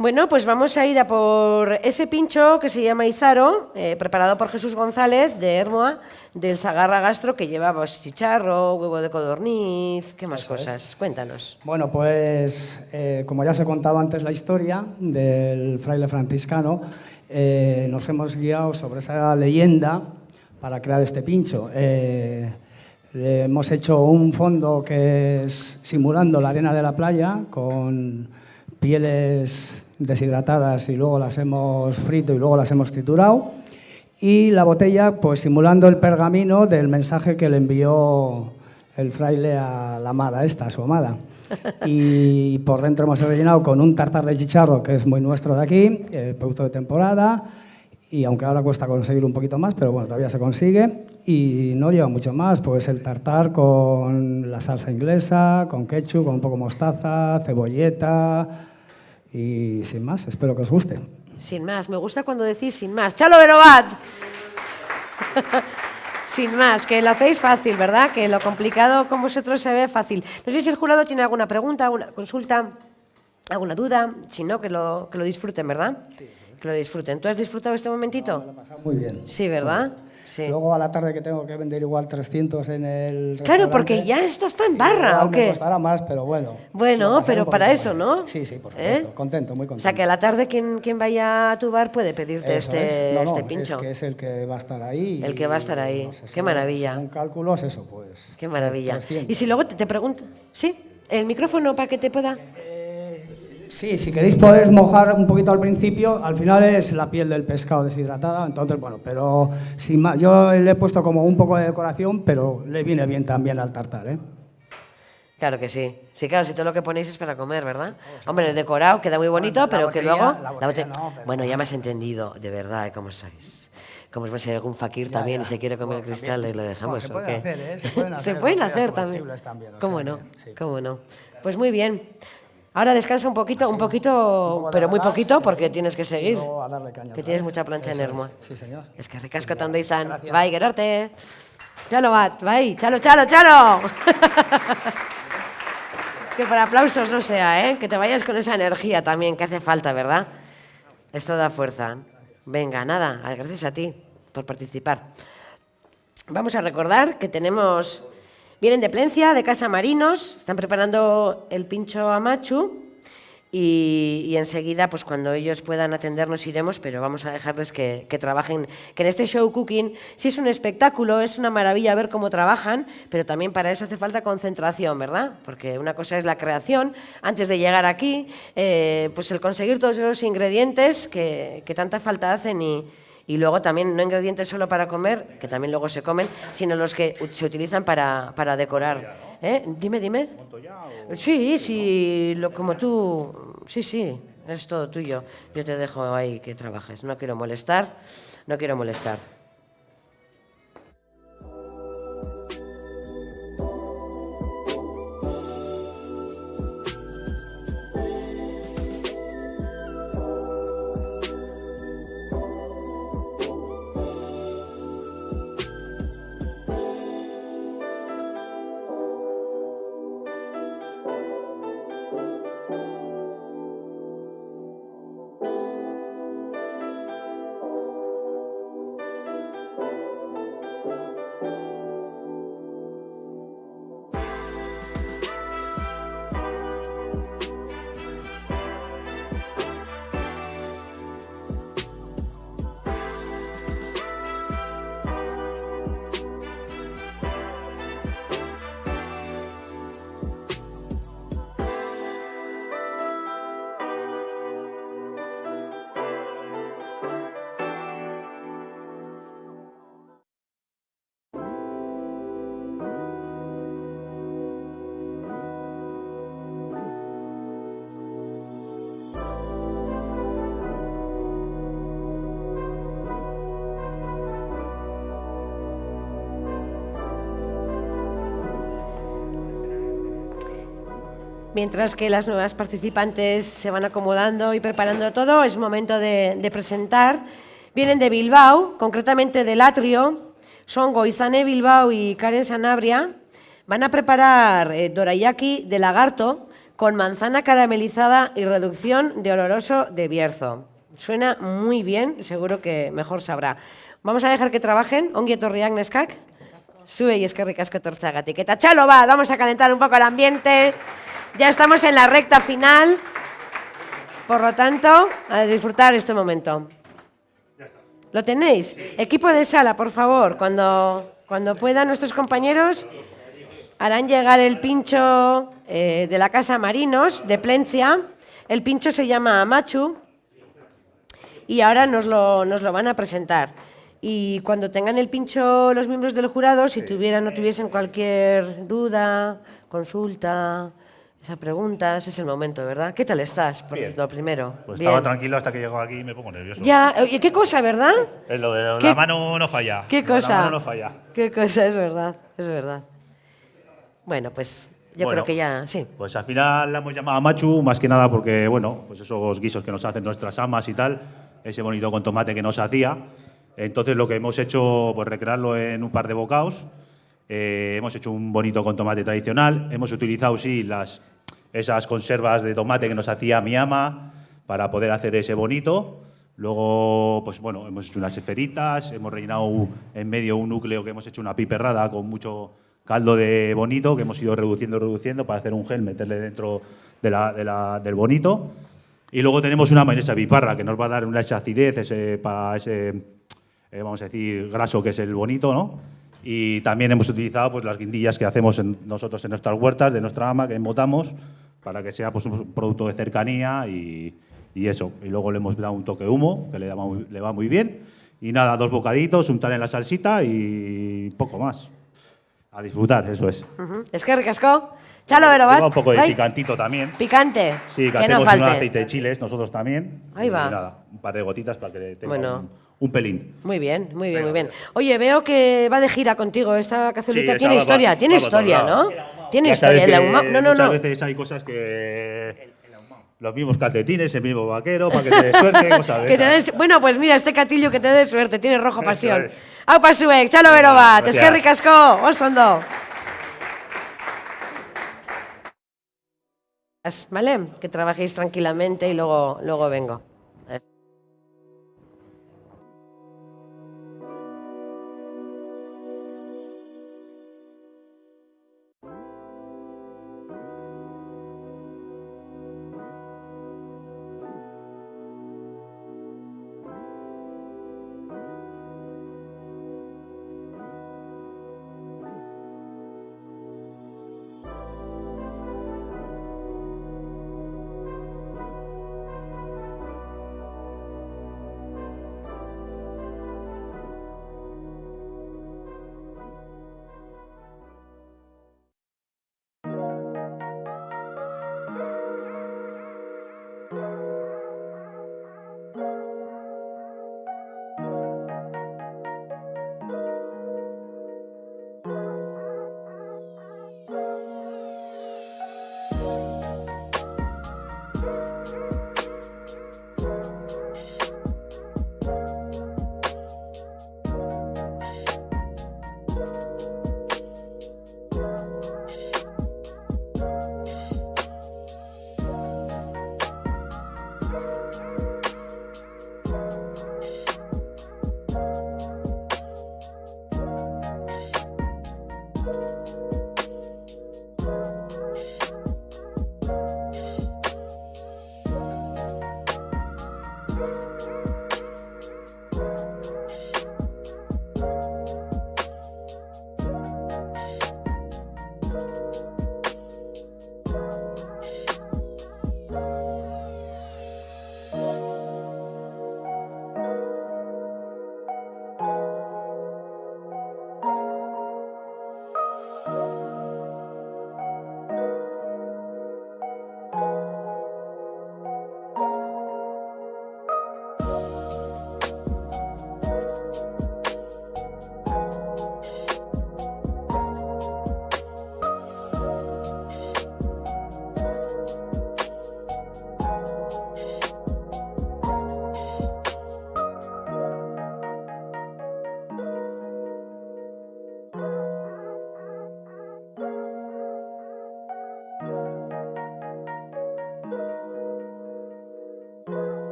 S1: Bueno, pues vamos a ir a por ese pincho que se llama Izaro, preparado por Jesús González de Ermua, del Sagarra Gastro, que lleva pues, chicharro, huevo de codorniz, ¿qué más cosas? Cuéntanos.
S15: Bueno, pues como ya se contaba antes la historia del fraile franciscano, nos hemos guiado sobre esa leyenda para crear este pincho. Hemos hecho un fondo que es simulando la arena de la playa con pieles deshidratadas y luego las hemos frito y luego las hemos triturado, y la botella pues simulando el pergamino del mensaje que le envió el fraile a la amada a su amada. Y por dentro hemos rellenado con un tartar de chicharro que es muy nuestro de aquí, producto de temporada, y aunque ahora cuesta conseguir un poquito más, pero bueno, todavía se consigue, y no lleva mucho más, pues el tartar con la salsa inglesa, con ketchup, con un poco de mostaza, cebolleta, y sin más, espero que os guste.
S1: Sin más, me gusta cuando decís sin más. ¡Chalo Benovat! Sin más, que lo hacéis fácil, ¿verdad? Que lo complicado con vosotros se ve fácil. No sé si el jurado tiene alguna pregunta, alguna consulta, alguna duda. Si no, que lo disfruten, ¿verdad? Sí. Que lo disfruten. ¿Tú has disfrutado este momentito?
S15: Me lo he pasado muy bien.
S1: Sí, ¿verdad? Sí.
S15: Luego a la tarde que tengo que vender igual 300 en el restaurante.
S1: Claro, porque ya esto está en barra, ¿o qué?
S15: Me costará más, pero bueno.
S1: Bueno, pero para eso, ¿no?
S15: Sí, por supuesto. Contento, muy contento.
S1: O sea, que a la tarde quien vaya a tu bar puede pedirte este pincho.
S15: Es que es el que va a estar ahí.
S1: El que va a estar ahí. No sé, qué maravilla.
S15: Según cálculos, eso, pues.
S1: Qué maravilla.
S15: 300.
S1: Y si luego te pregunto... ¿Sí? ¿El micrófono para que te pueda...?
S15: Sí, si queréis podéis mojar un poquito al principio, al final es la piel del pescado deshidratada, entonces bueno, pero sin más, yo le he puesto como un poco de decoración, pero le viene bien también al tartar, ¿eh?
S1: Claro que sí. Sí, claro, si todo lo que ponéis es para comer, ¿verdad? Hombre, el decorado queda muy bonito, bueno, pero que luego... Bueno, ya me has entendido, de verdad, ¿cómo sois? Como es si hay algún fakir también y se quiere comer el cristal, le dejamos.
S15: Se pueden hacer, ¿eh?
S1: Se pueden hacer también. ¿Cómo no? ¿Cómo no? Pues muy bien. Ahora descansa un poquito, pero muy poquito, porque tienes que seguir. Que tienes mucha plancha en Ermua.
S15: Sí, señor.
S1: Es que ricasco tanto izan. Bai, gerarte. Chalo bat, bai, chalo. Que para aplausos no sea, ¿eh? Que te vayas con esa energía también, que hace falta, ¿verdad? Esto da fuerza. Venga, nada, gracias a ti por participar. Vamos a recordar que tenemos... Vienen de Plencia, de Casa Marinos, están preparando el pincho amachu y enseguida, pues cuando ellos puedan atendernos iremos, pero vamos a dejarles que trabajen, que en este show cooking sí es un espectáculo, es una maravilla ver cómo trabajan, pero también para eso hace falta concentración, ¿verdad? Porque una cosa es la creación, antes de llegar aquí, pues el conseguir todos esos ingredientes que tanta falta hacen y luego también no ingredientes solo para comer, que también luego se comen, sino los que se utilizan para decorar. Dime. Sí, como tú. Sí. es todo tuyo. Yo te dejo ahí que trabajes. No quiero molestar, no quiero molestar. Mientras que las nuevas participantes se van acomodando y preparando todo, es momento de presentar. Vienen de Bilbao, concretamente del Atrio, son Goizane Bilbao y Karen Sanabria. Van a preparar dorayaki de lagarto con manzana caramelizada y reducción de oloroso de Bierzo. Suena muy bien, seguro que mejor sabrá. Vamos a dejar que trabajen. Ongi etorriak neskak. Zuei eskerrik asko etortzeagatik. Eta txalo bat, vamos a calentar un poco el ambiente. Ya estamos en la recta final, por lo tanto, a disfrutar este momento. ¿Lo tenéis? Equipo de sala, por favor, cuando puedan nuestros compañeros harán llegar el pincho de la Casa Marinos, de Plencia. El pincho se llama Amachu y ahora nos lo van a presentar. Y cuando tengan el pincho los miembros del jurado, si no tuviesen cualquier duda, consulta, esa pregunta, ese es el momento, ¿verdad? ¿Qué tal estás? Lo primero.
S17: Pues
S1: Bien.
S17: estaba tranquilo hasta que llego aquí y me pongo nervioso.
S1: Ya, oye, qué cosa, ¿verdad?
S17: Es lo de
S1: ¿Qué?
S17: la mano no falla.
S1: ¿Qué
S17: Lo de
S1: cosa?
S17: La mano no falla.
S1: Qué cosa, es verdad, es verdad. Bueno, pues yo creo que ya, sí.
S17: Pues al final la hemos llamado a Machu, más que nada porque, bueno, pues esos guisos que nos hacen nuestras amas y tal, ese bonito con tomate que nos hacía. Entonces lo que hemos hecho, pues recrearlo en un par de bocaos. Hemos hecho un bonito con tomate tradicional. Hemos utilizado, sí, esas conservas de tomate que nos hacía mi ama para poder hacer ese bonito. Luego, pues bueno, hemos hecho unas esferitas, hemos rellenado en medio un núcleo que hemos hecho una piperrada con mucho caldo de bonito que hemos ido reduciendo para hacer un gel, meterle dentro del bonito. Y luego tenemos una mayonesa biparra que nos va a dar una acidez para ese, vamos a decir, graso que es el bonito, ¿no? Y también hemos utilizado pues, las guindillas que hacemos nosotros en nuestras huertas, de nuestra ama, que embotamos, para que sea pues, un producto de cercanía y eso. Y luego le hemos dado un toque humo, que le va muy bien. Y nada, 2 bocaditos, untar en la salsita y poco más. A disfrutar, eso es.
S1: Es que ricasco. Chalo, Vero,
S17: Lleva un poco de picantito también.
S1: Picante.
S17: Sí, que
S1: no
S17: hacemos un
S1: falte.
S17: aceite de chiles nosotros también.
S1: Ahí
S17: y
S1: va.
S17: nada, un par de gotitas para que tenga
S1: Bueno.
S17: un pelín.
S1: Muy bien, muy bien, muy bien. Oye, veo que va de gira contigo. Esta cazuelita
S17: Sí,
S1: tiene
S17: esa
S1: historia, tiene
S17: va por todos
S1: historia, ¿no?
S17: lados.
S1: Tiene
S17: Ya
S1: historia.
S17: sabes
S1: El
S17: que
S1: ahumado. No.
S17: muchas veces hay cosas que los mismos calcetines, el mismo vaquero, para que te dé suerte, cosas de
S1: Que te
S17: esas.
S1: des, bueno, pues mira, este catillo que te dé suerte, tiene rojo pasión.
S17: es.
S1: Aupa zuek, txalo bero bat,
S17: Gracias.
S1: eskerrik asko, oso ondo. ¿Vale? Que trabajéis tranquilamente y luego vengo.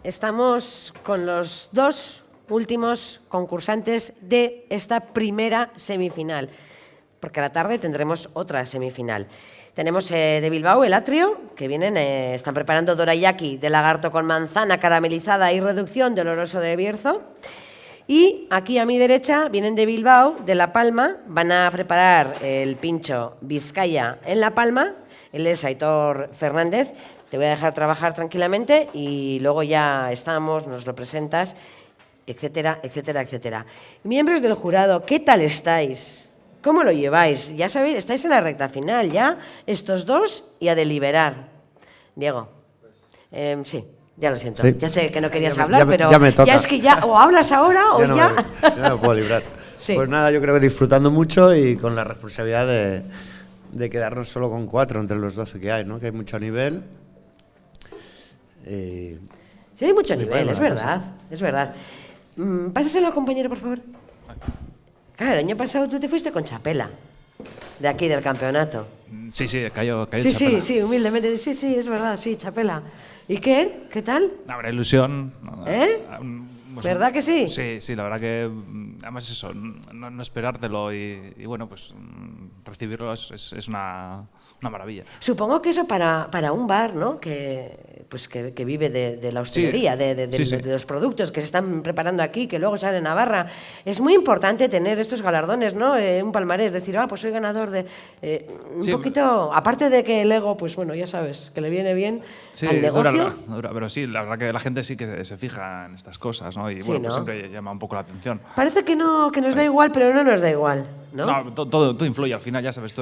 S1: estamos con los dos últimos concursantes de esta primera semifinal, porque a la tarde tendremos otra semifinal. Tenemos de Bilbao el Atrio, que vienen, están preparando dorayaki de lagarto con manzana caramelizada y reducción de oloroso de Bierzo. Y aquí a mi derecha vienen de Bilbao, de La Palma, van a preparar el pincho Vizcaya en La Palma. Él es Aitor Fernández. Te voy a dejar trabajar tranquilamente y luego ya estamos, nos lo presentas, etcétera, etcétera, etcétera. Miembros del jurado, ¿qué tal estáis? ¿Cómo lo lleváis? Ya sabéis, estáis en la recta final ya, estos dos y a deliberar. Diego. Sí, ya lo siento. Sí. Ya sé que no querías hablar, pero
S18: ya me toca.
S1: Ya es que ya o hablas ahora o ya...
S18: No me puedo librar.
S1: Sí.
S18: Pues nada, yo creo que disfrutando mucho y con la responsabilidad de quedarnos solo con 4 entre los 12 que hay, ¿no? Que hay mucho nivel.
S1: Sí, hay mucho nivel, es verdad, es verdad. Pásaselo, compañero, por favor. Claro, el año pasado tú te fuiste con Chapela, de aquí del campeonato.
S10: Sí, cayó
S1: Sí,
S10: Chapela.
S1: sí, humildemente, sí, es verdad, sí, Chapela. ¿Y qué? ¿Qué tal?
S10: Habrá ilusión. Pues,
S1: ¿verdad que sí?
S10: Sí, la verdad que además eso, no esperártelo y bueno, pues recibirlo es una maravilla.
S1: Supongo que eso para un bar, ¿no? Que vive de la hostelería, de los productos que se están preparando aquí, que luego salen a Navarra, es muy importante tener estos galardones, ¿no? Un palmarés, decir, pues soy ganador de... un poquito, aparte de que el ego, pues bueno, ya sabes, que le viene bien al negocio.
S10: Dura, pero sí, la verdad que la gente sí que se fija en estas cosas, ¿no? Y bueno,
S1: ¿no?
S10: pues siempre llama un poco la atención.
S1: Parece que nos da igual, pero no nos da igual, ¿no?
S10: No, todo influye, al final, ya sabes,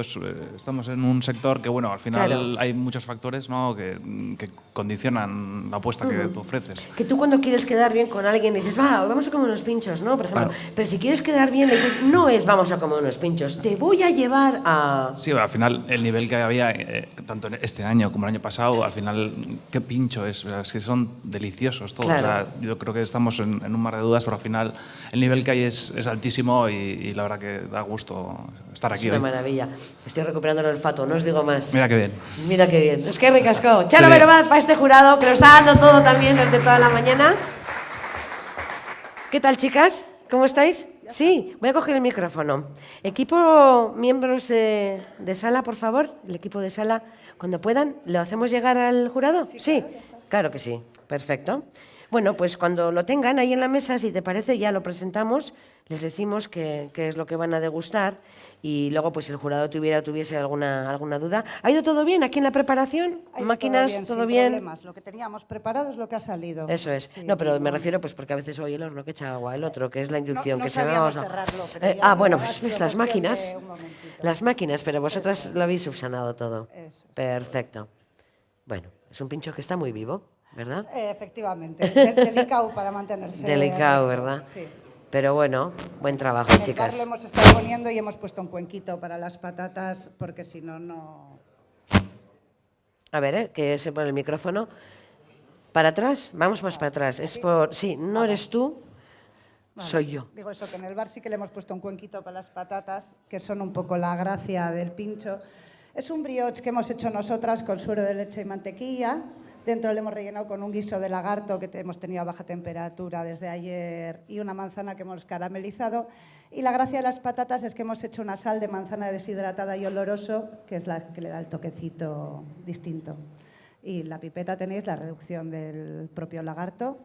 S10: estamos en un sector que, bueno, al final hay muchos factores, ¿no? que condicionan la apuesta que tú ofreces.
S1: Que tú cuando quieres quedar bien con alguien dices, vamos a comer unos pinchos, ¿no? Por ejemplo, pero si quieres quedar bien, le dices, no es vamos a comer unos pinchos, te voy a llevar a...
S10: Sí, al final, el nivel que había, tanto este año como el año pasado, al final, qué pincho es, es que son deliciosos todos.
S1: Claro.
S10: O sea, yo creo que estamos en un mar de dudas, pero al final el nivel que hay es altísimo y la verdad que da gusto estar aquí
S1: es una
S10: hoy.
S1: maravilla. Estoy recuperando el olfato, no os digo más.
S10: Mira qué bien.
S1: Mira qué bien. Es que ricasco. Charo Berobat para este jurado, que lo está dando todo también desde toda la mañana. ¿Qué tal, chicas? ¿Cómo estáis? Sí, voy a coger el micrófono. Equipo, miembros de sala, por favor. El equipo de sala, cuando puedan, ¿lo hacemos llegar al jurado? Sí, claro que sí. Perfecto. Bueno, pues cuando lo tengan ahí en la mesa, si te parece, ya lo presentamos, les decimos qué es lo que van a degustar y luego, pues si el jurado tuviese alguna duda. ¿Ha ido todo bien aquí en la preparación? ¿Máquinas, todo bien?
S19: Problemas. Lo que teníamos preparado es lo que ha salido.
S1: Eso es.
S19: Sí,
S1: no, pero me refiero, pues porque a veces oye el horno que echa agua, el otro, que es la inducción,
S19: no
S1: que se
S19: sabíamos
S1: va...
S19: cerrarlo, pero ya
S1: bueno,
S19: lo
S1: pues
S19: hemos
S1: las
S19: hecho
S1: máquinas.
S19: un momentito.
S1: Las máquinas, pero vosotras lo habéis subsanado todo.
S19: Eso.
S1: Perfecto. Bueno, es un pincho que está muy vivo, ¿verdad?
S19: Efectivamente, delicado para mantenerse.
S1: Delicado, ¿verdad?
S19: Sí.
S1: Pero bueno, buen trabajo,
S19: En el
S1: chicas.
S19: bar lo hemos estado poniendo y hemos puesto un cuenquito para las patatas, porque si no, no...
S1: A ver, que se pone el micrófono. ¿Para atrás? Vamos más para atrás. Es por... Sí, no eres tú, soy yo.
S19: Digo eso, que en el bar sí que le hemos puesto un cuenquito para las patatas, que son un poco la gracia del pincho. Es un brioche que hemos hecho nosotras con suero de leche y mantequilla. Dentro le hemos rellenado con un guiso de lagarto que hemos tenido a baja temperatura desde ayer y una manzana que hemos caramelizado. Y la gracia de las patatas es que hemos hecho una sal de manzana deshidratada y oloroso, que es la que le da el toquecito distinto. Y la pipeta tenéis la reducción del propio lagarto.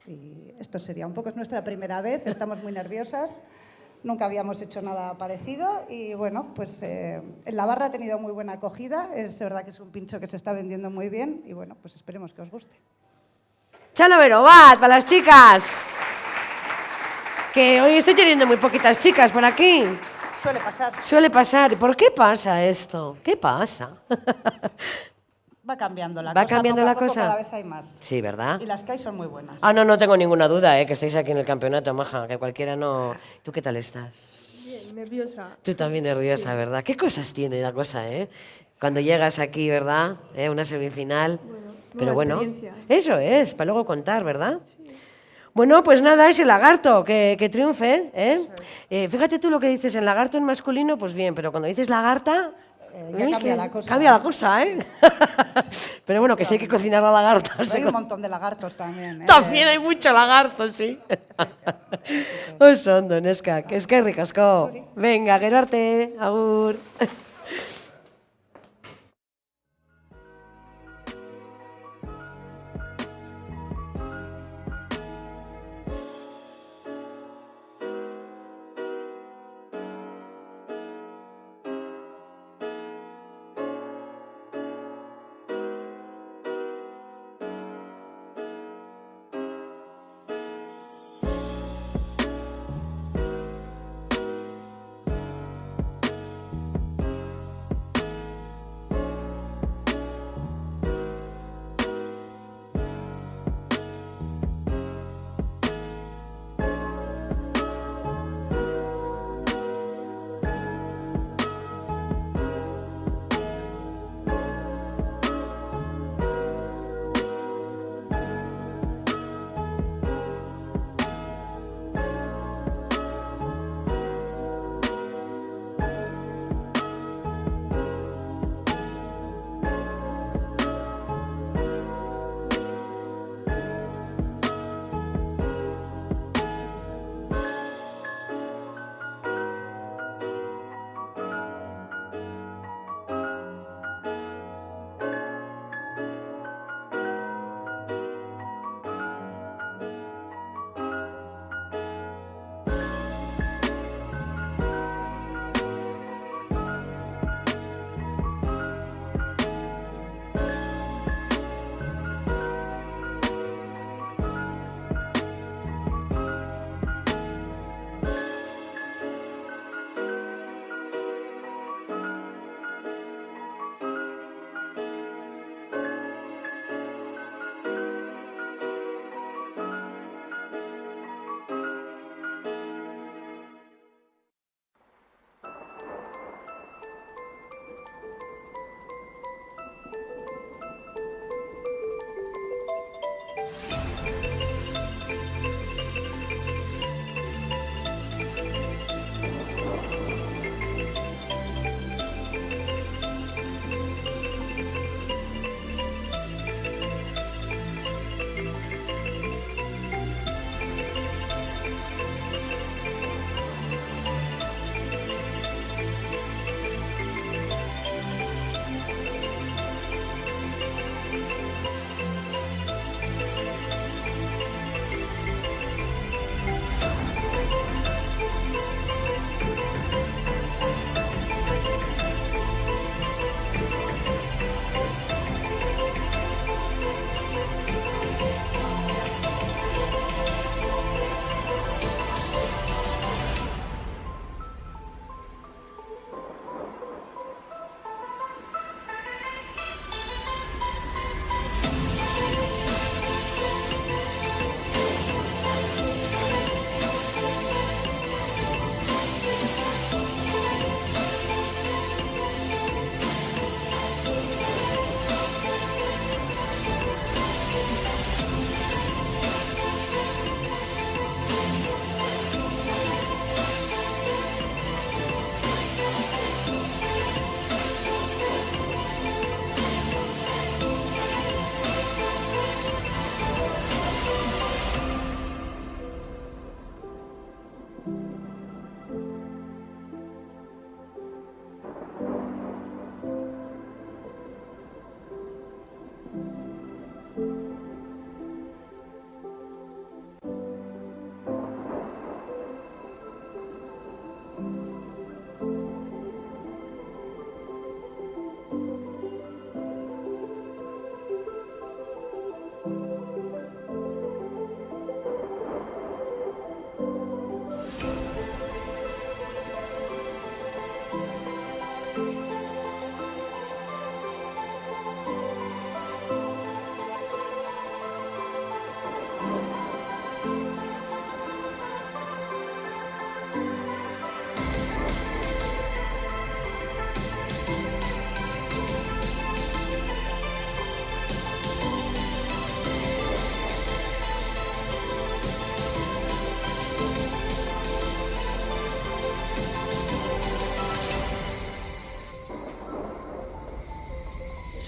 S19: Y esto sería un poco, es nuestra primera vez, estamos muy nerviosas. Nunca habíamos hecho nada parecido y bueno, pues en la barra ha tenido muy buena acogida. Es verdad que es un pincho que se está vendiendo muy bien y bueno, pues esperemos que os guste.
S1: Chalo Berobat, para las chicas. Que hoy estoy teniendo muy poquitas chicas por aquí.
S19: Suele pasar.
S1: Suele pasar. ¿Y por qué pasa esto? ¿Qué pasa?
S19: Va cambiando la
S1: ¿Va
S19: cosa.
S1: cambiando
S19: poco a
S1: la
S19: poco,
S1: cosa?
S19: Cada vez hay más.
S1: Sí, ¿verdad?
S19: Y las que hay son muy buenas.
S1: No tengo ninguna duda, que estáis aquí en el campeonato, maja, que cualquiera no... ¿Tú qué tal estás?
S20: Bien, nerviosa.
S1: Tú también nerviosa,
S20: Sí.
S1: ¿verdad? ¿Qué cosas tiene la cosa, Cuando llegas aquí, ¿verdad? Una semifinal. Pero bueno,
S20: experiencia.
S1: eso es, para luego contar, ¿verdad? Bueno, pues nada, es el lagarto, que triunfe, Fíjate tú lo que dices, en lagarto en masculino, pues bien, pero cuando dices lagarta,
S19: ya cambia la cosa.
S1: Cambia la cosa, ¿eh? Pero bueno, que sí hay que cocinar la lagarta.
S19: Pero hay un montón de lagartos también.
S1: También hay mucho lagarto, sí. Oso ondo, neskak. Eskerrik asko. Venga, gero arte. Agur.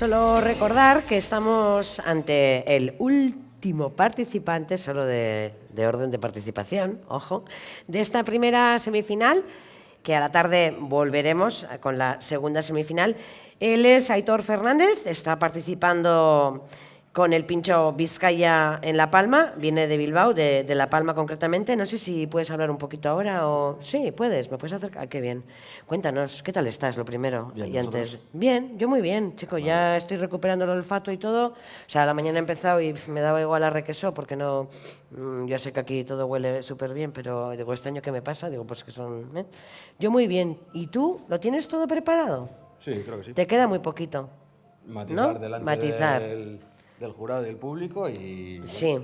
S1: Solo recordar que estamos ante el último participante, solo de orden de participación, ojo, de esta primera semifinal, que a la tarde volveremos con la segunda semifinal. Él es Aitor Fernández, está participando con el pincho Vizcaya en La Palma, viene de Bilbao, de La Palma concretamente. No sé si puedes hablar un poquito ahora o... Sí, puedes, me puedes acercar. Ah, qué bien. Cuéntanos, ¿qué tal estás, lo primero?
S21: Bien,
S1: y antes... Bien, yo muy bien, chico, vale. Ya estoy recuperando el olfato y todo. O sea, a la mañana he empezado y me daba igual a requesó porque no... Yo sé que aquí todo huele súper bien, pero digo, ¿este año qué me pasa? Digo, pues que son... Yo muy bien. ¿Y tú? ¿Lo tienes todo preparado?
S21: Sí, creo que sí.
S1: Te queda muy poquito.
S21: Matizar,
S1: ¿no?
S21: delante
S1: Matizar.
S21: Del jurado y del público y... Bueno,
S1: sí,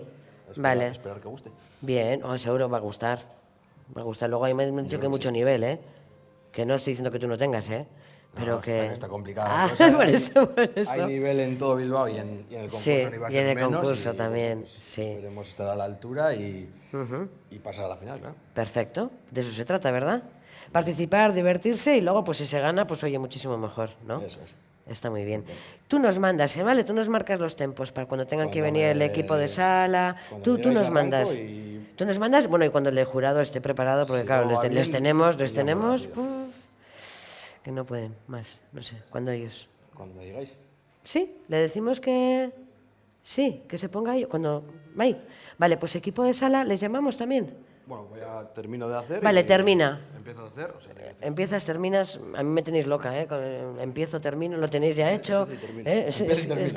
S1: vale.
S21: Esperar que guste.
S1: Bien, seguro va a gustar. Va a gustar. Luego hay mucho nivel, ¿eh? Que no estoy diciendo que tú no tengas, ¿eh? Pero
S21: no,
S1: que...
S21: Está complicada.
S1: Por eso.
S21: Hay nivel en todo Bilbao y en el concurso
S1: sí,
S21: ni va a
S1: y
S21: ser
S1: en el
S21: menos,
S1: concurso también, sí.
S21: Esperemos estar a la altura y pasar a la final, ¿no?
S1: Perfecto. De eso se trata, ¿verdad? Participar, divertirse y luego, pues si se gana, pues oye, muchísimo mejor, ¿no?
S21: Eso es.
S1: Está muy bien. Tú nos mandas, ¿vale? Tú nos marcas los tempos para cuando tengan que venir el equipo de sala. Tú nos mandas. Tú nos mandas, bueno, y cuando el jurado esté preparado, porque claro, les tenemos, que no pueden más, no sé, cuando ellos.
S21: Cuando me digáis.
S1: Sí, le decimos que sí, que se ponga ahí, cuando... Vale, pues equipo de sala, ¿les llamamos también?
S21: Bueno, termino de hacer.
S1: Vale, termina.
S21: Empiezo a hacer. O sea,
S1: empiezas, terminas. A mí me tenéis loca, ¿eh? Empiezo, termino, lo tenéis ya hecho.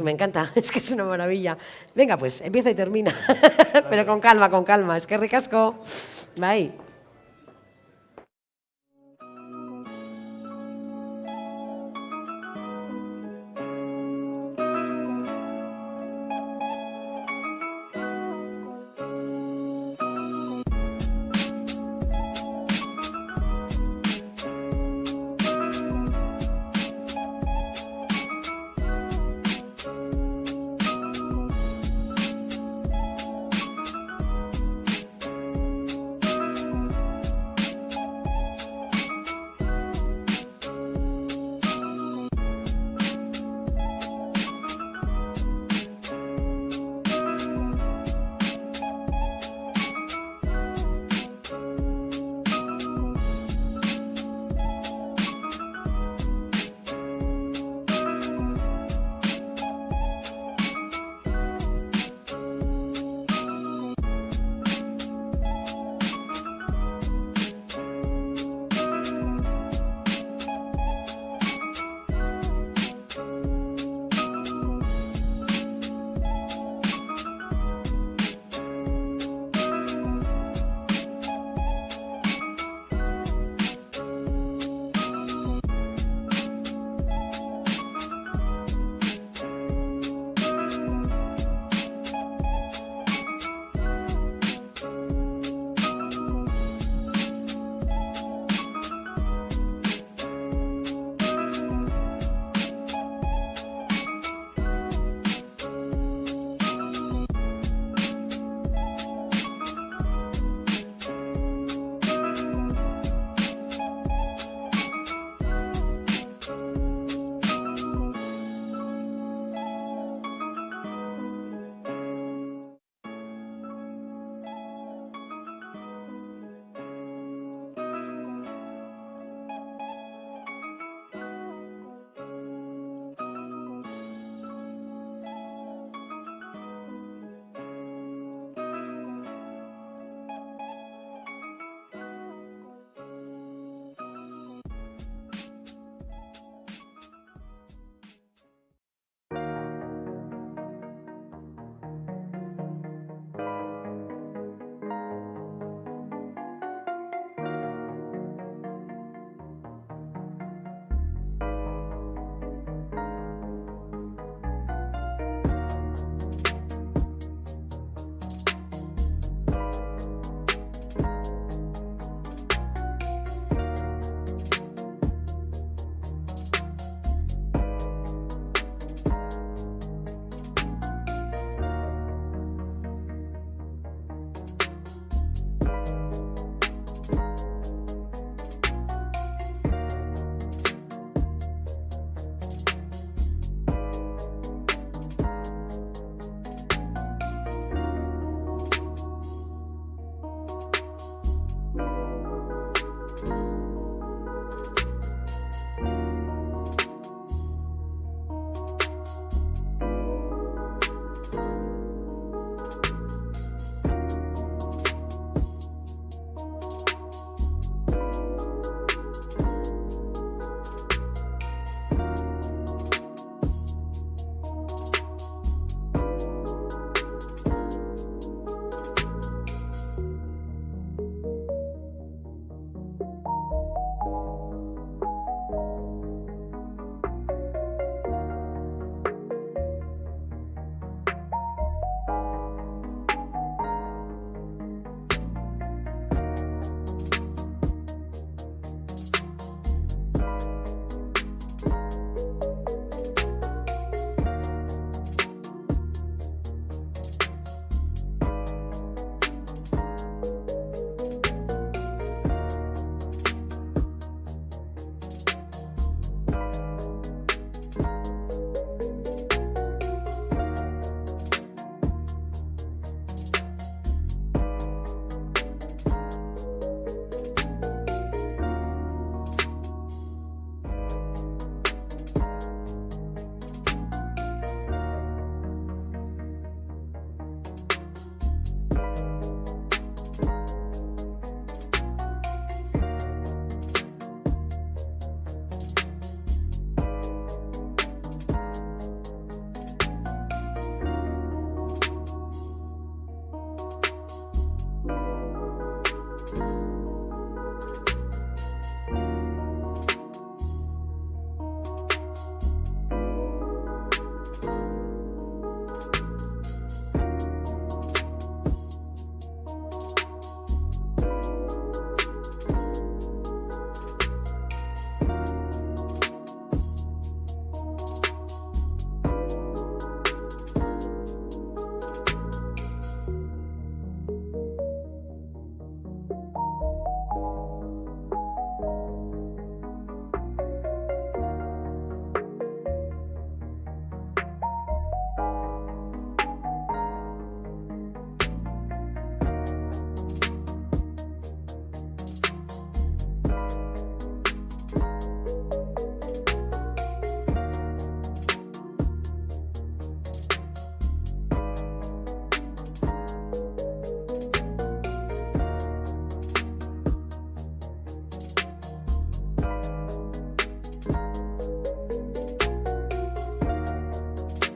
S1: Me encanta, es que es una maravilla. Venga, pues, empieza y termina. Pero con calma. Es que ricasco. Bye.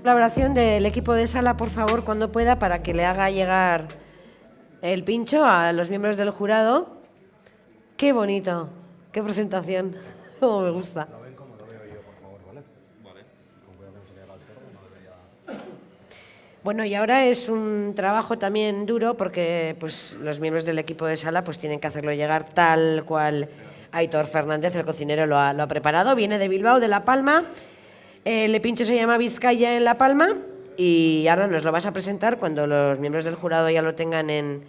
S1: colaboración del equipo de sala, por favor, cuando pueda, para que le haga llegar el pincho a los miembros del jurado. Qué bonito, qué presentación, cómo me gusta.
S21: Lo ven como lo veo yo, por favor, ¿vale? Vale. Con cuidado que no se le haga el cerro, no debería...
S1: Bueno, y ahora es un trabajo también duro porque pues, los miembros del equipo de sala pues, tienen que hacerlo llegar tal cual Aitor Fernández, el cocinero, lo ha preparado. Viene de Bilbao, de La Palma. El pincho se llama Vizcaya en La Palma y ahora nos lo vas a presentar cuando los miembros del jurado ya lo tengan en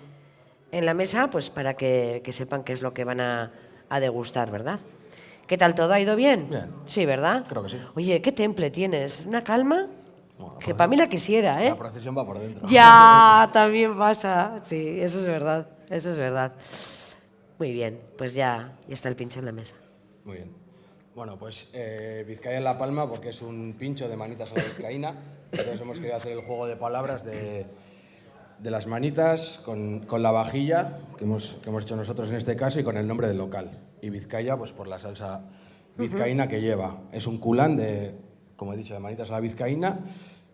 S1: la mesa, pues para que sepan qué es lo que van a degustar, ¿verdad? ¿Qué tal todo? ¿Ha ido bien?
S21: Bien.
S1: Sí, ¿verdad?
S21: Creo que sí.
S1: Oye, ¿qué temple tienes? ¿Una calma? Que para mí la quisiera, ¿eh?
S21: La procesión va por dentro.
S1: Ya, también pasa. Sí, eso es verdad, eso es verdad. Muy bien, pues ya está el pincho en la mesa.
S21: Muy bien. Bueno, pues Vizcaya en La Palma, porque es un pincho de manitas a la vizcaína. Entonces hemos querido hacer el juego de palabras de las manitas con la vajilla que hemos hecho nosotros en este caso y con el nombre del local. Y Vizcaya, pues por la salsa vizcaína que lleva. Es un culán de, como he dicho, de manitas a la vizcaína,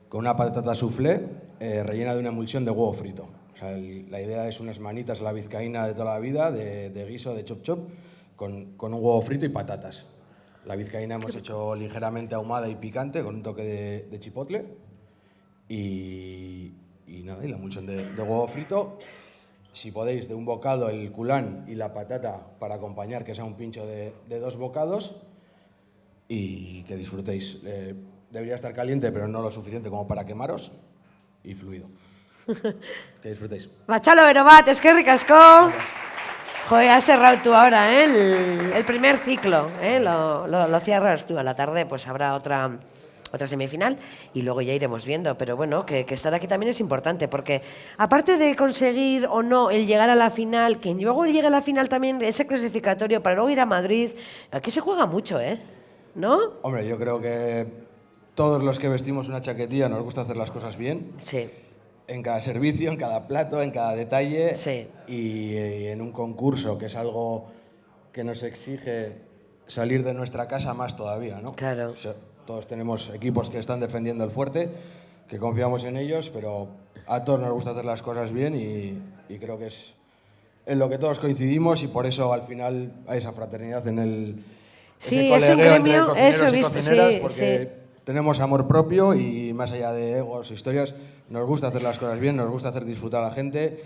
S21: con una patata soufflé rellena de una emulsión de huevo frito. O sea, la idea es unas manitas a la vizcaína de toda la vida, de guiso, de chop chop, con un huevo frito y patatas. La vizcaína hemos hecho ligeramente ahumada y picante, con un toque de chipotle. Y nada, y la emulsión de huevo frito. Si podéis, de un bocado el culán y la patata para acompañar, que sea un pincho de 2 bocados. Y que disfrutéis. Debería estar caliente, pero no lo suficiente como para quemaros. Y fluido. Que disfrutéis.
S1: Bachalo Berobat, es que ricasco. Joder, has cerrado tú ahora, ¿eh? El primer ciclo, ¿eh? Lo cierras tú. A la tarde pues habrá otra semifinal y luego ya iremos viendo. Pero bueno, que estar aquí también es importante porque aparte de conseguir o no el llegar a la final, quien luego llegue a la final también, ese clasificatorio para luego ir a Madrid, aquí se juega mucho, ¿eh? ¿No?
S21: Hombre, yo creo que todos los que vestimos una chaquetilla nos gusta hacer las cosas bien.
S1: Sí.
S21: En cada servicio, en cada plato, en cada detalle.
S1: Sí.
S21: Y en un concurso, que es algo que nos exige salir de nuestra casa más todavía, ¿no?
S1: Claro.
S21: O sea, todos tenemos equipos que están defendiendo el fuerte, que confiamos en ellos, pero a todos nos gusta hacer las cosas bien y creo que es en lo que todos coincidimos y por eso al final hay esa fraternidad en el
S1: Sí,
S21: ese
S1: es un
S21: colegueo
S1: gremio,
S21: entre cocineros
S1: eso he
S21: y
S1: visto,
S21: cocineras,
S1: sí,
S21: porque tenemos amor propio y más allá de egos o historias, nos gusta hacer las cosas bien, nos gusta hacer disfrutar a la gente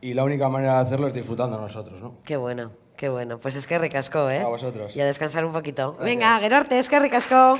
S21: y la única manera de hacerlo es disfrutando nosotros, ¿no?
S1: Qué bueno, qué bueno. Pues es que ricasco, ¿eh?
S21: A vosotros.
S1: Y a descansar un poquito.
S21: Gracias.
S1: Venga, Gerarte, es que ricasco.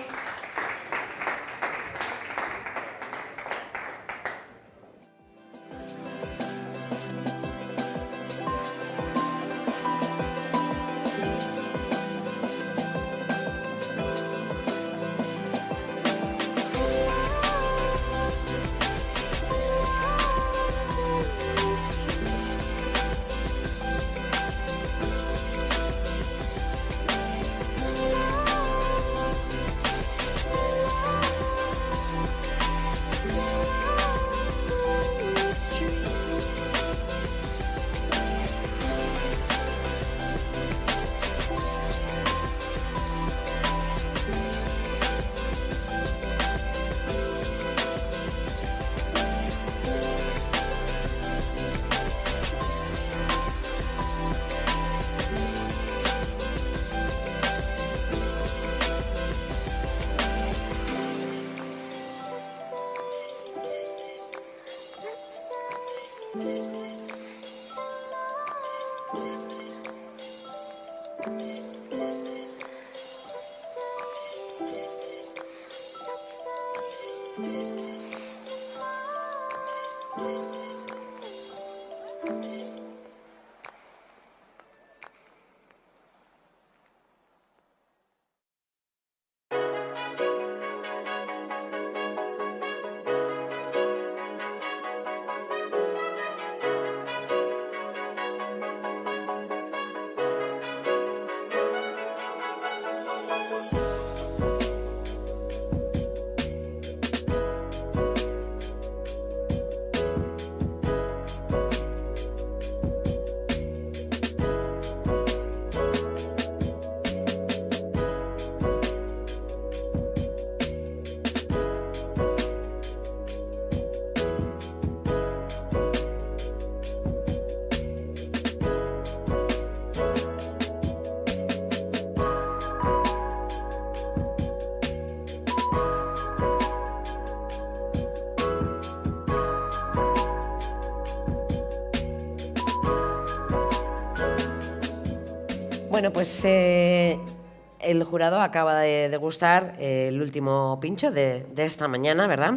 S1: Bueno, pues el jurado acaba de degustar el último pincho de esta mañana, ¿verdad?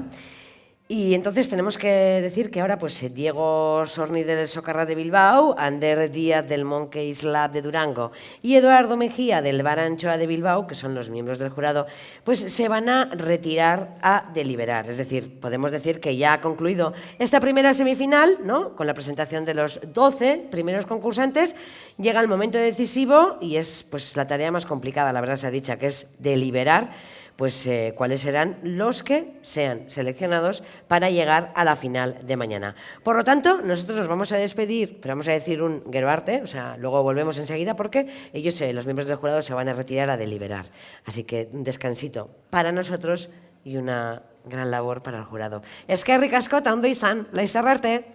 S1: Y entonces tenemos que decir que ahora pues Diego Sorni del Socarrat de Bilbao, Ander Díaz del Monkeys Lab de Durango y Eduardo Mejía del Bar Anchoa de Bilbao, que son los miembros del jurado, pues se van a retirar a deliberar. Es decir, podemos decir que ya ha concluido esta primera semifinal, ¿no? Con la presentación de los 12 primeros concursantes. Llega el momento decisivo y es pues la tarea más complicada, la verdad se ha dicho, que es deliberar pues cuáles serán los que sean seleccionados para llegar a la final de mañana. Por lo tanto, nosotros nos vamos a despedir, pero vamos a decir un gero arte, o sea, luego volvemos enseguida porque ellos, los miembros del jurado, se van a retirar a deliberar. Así que un descansito para nosotros y una gran labor para el jurado. Eskerrik asko eta ondo izan, laizter arte.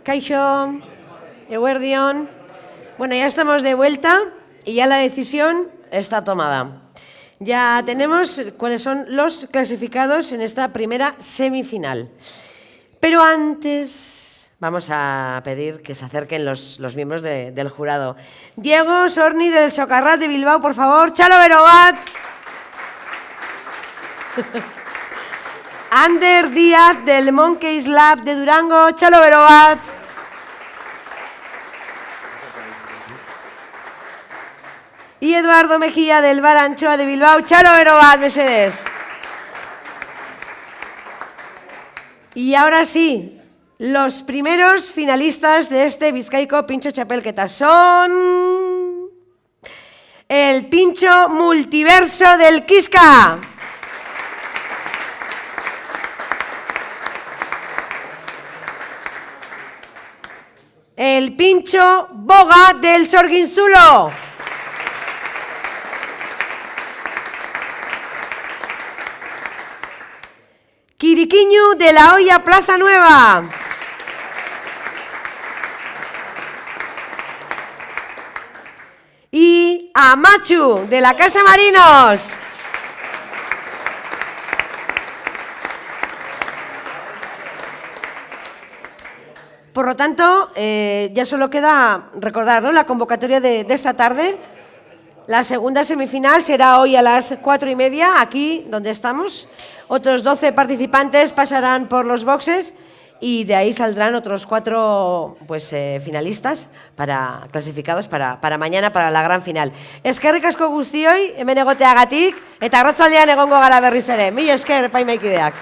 S1: Kaixo, eguerdion. Bueno, ya estamos de vuelta y ya la decisión está tomada. Ya tenemos cuáles son los clasificados en esta primera semifinal. Pero antes vamos a pedir que se acerquen los miembros del jurado. Diego Sorni del Socarrat de Bilbao, por favor. Chalo Berobat. Ander Díaz del Monkeys Lab de Durango. Chalo Berobat. Y Eduardo Mejía del Bar Anchoa de Bilbao. Chalo Berobat, Mercedes. Y ahora sí, los primeros finalistas de este Bizkaiko Pintxo Txapelketa son el Pintxo Multiverso del Kiska. El Pintxo Boga del Sorginzulo. Quiriquiñu de la Olla Plaza Nueva. Y Amachu de la Casa Marinos. Por lo tanto, ya solo queda recordar, ¿no?, la convocatoria de esta tarde. La segunda semifinal será hoy a las 4:30, aquí donde estamos. Otros 12 participantes pasarán por los boxes y de ahí saldrán otros 4 finalistas clasificados para mañana, para la gran final. Eskerrik asko guztioi, hemen egoteagatik, eta arratsaldean egongo gara berriz ere. Mila esker, epaimahaikideak.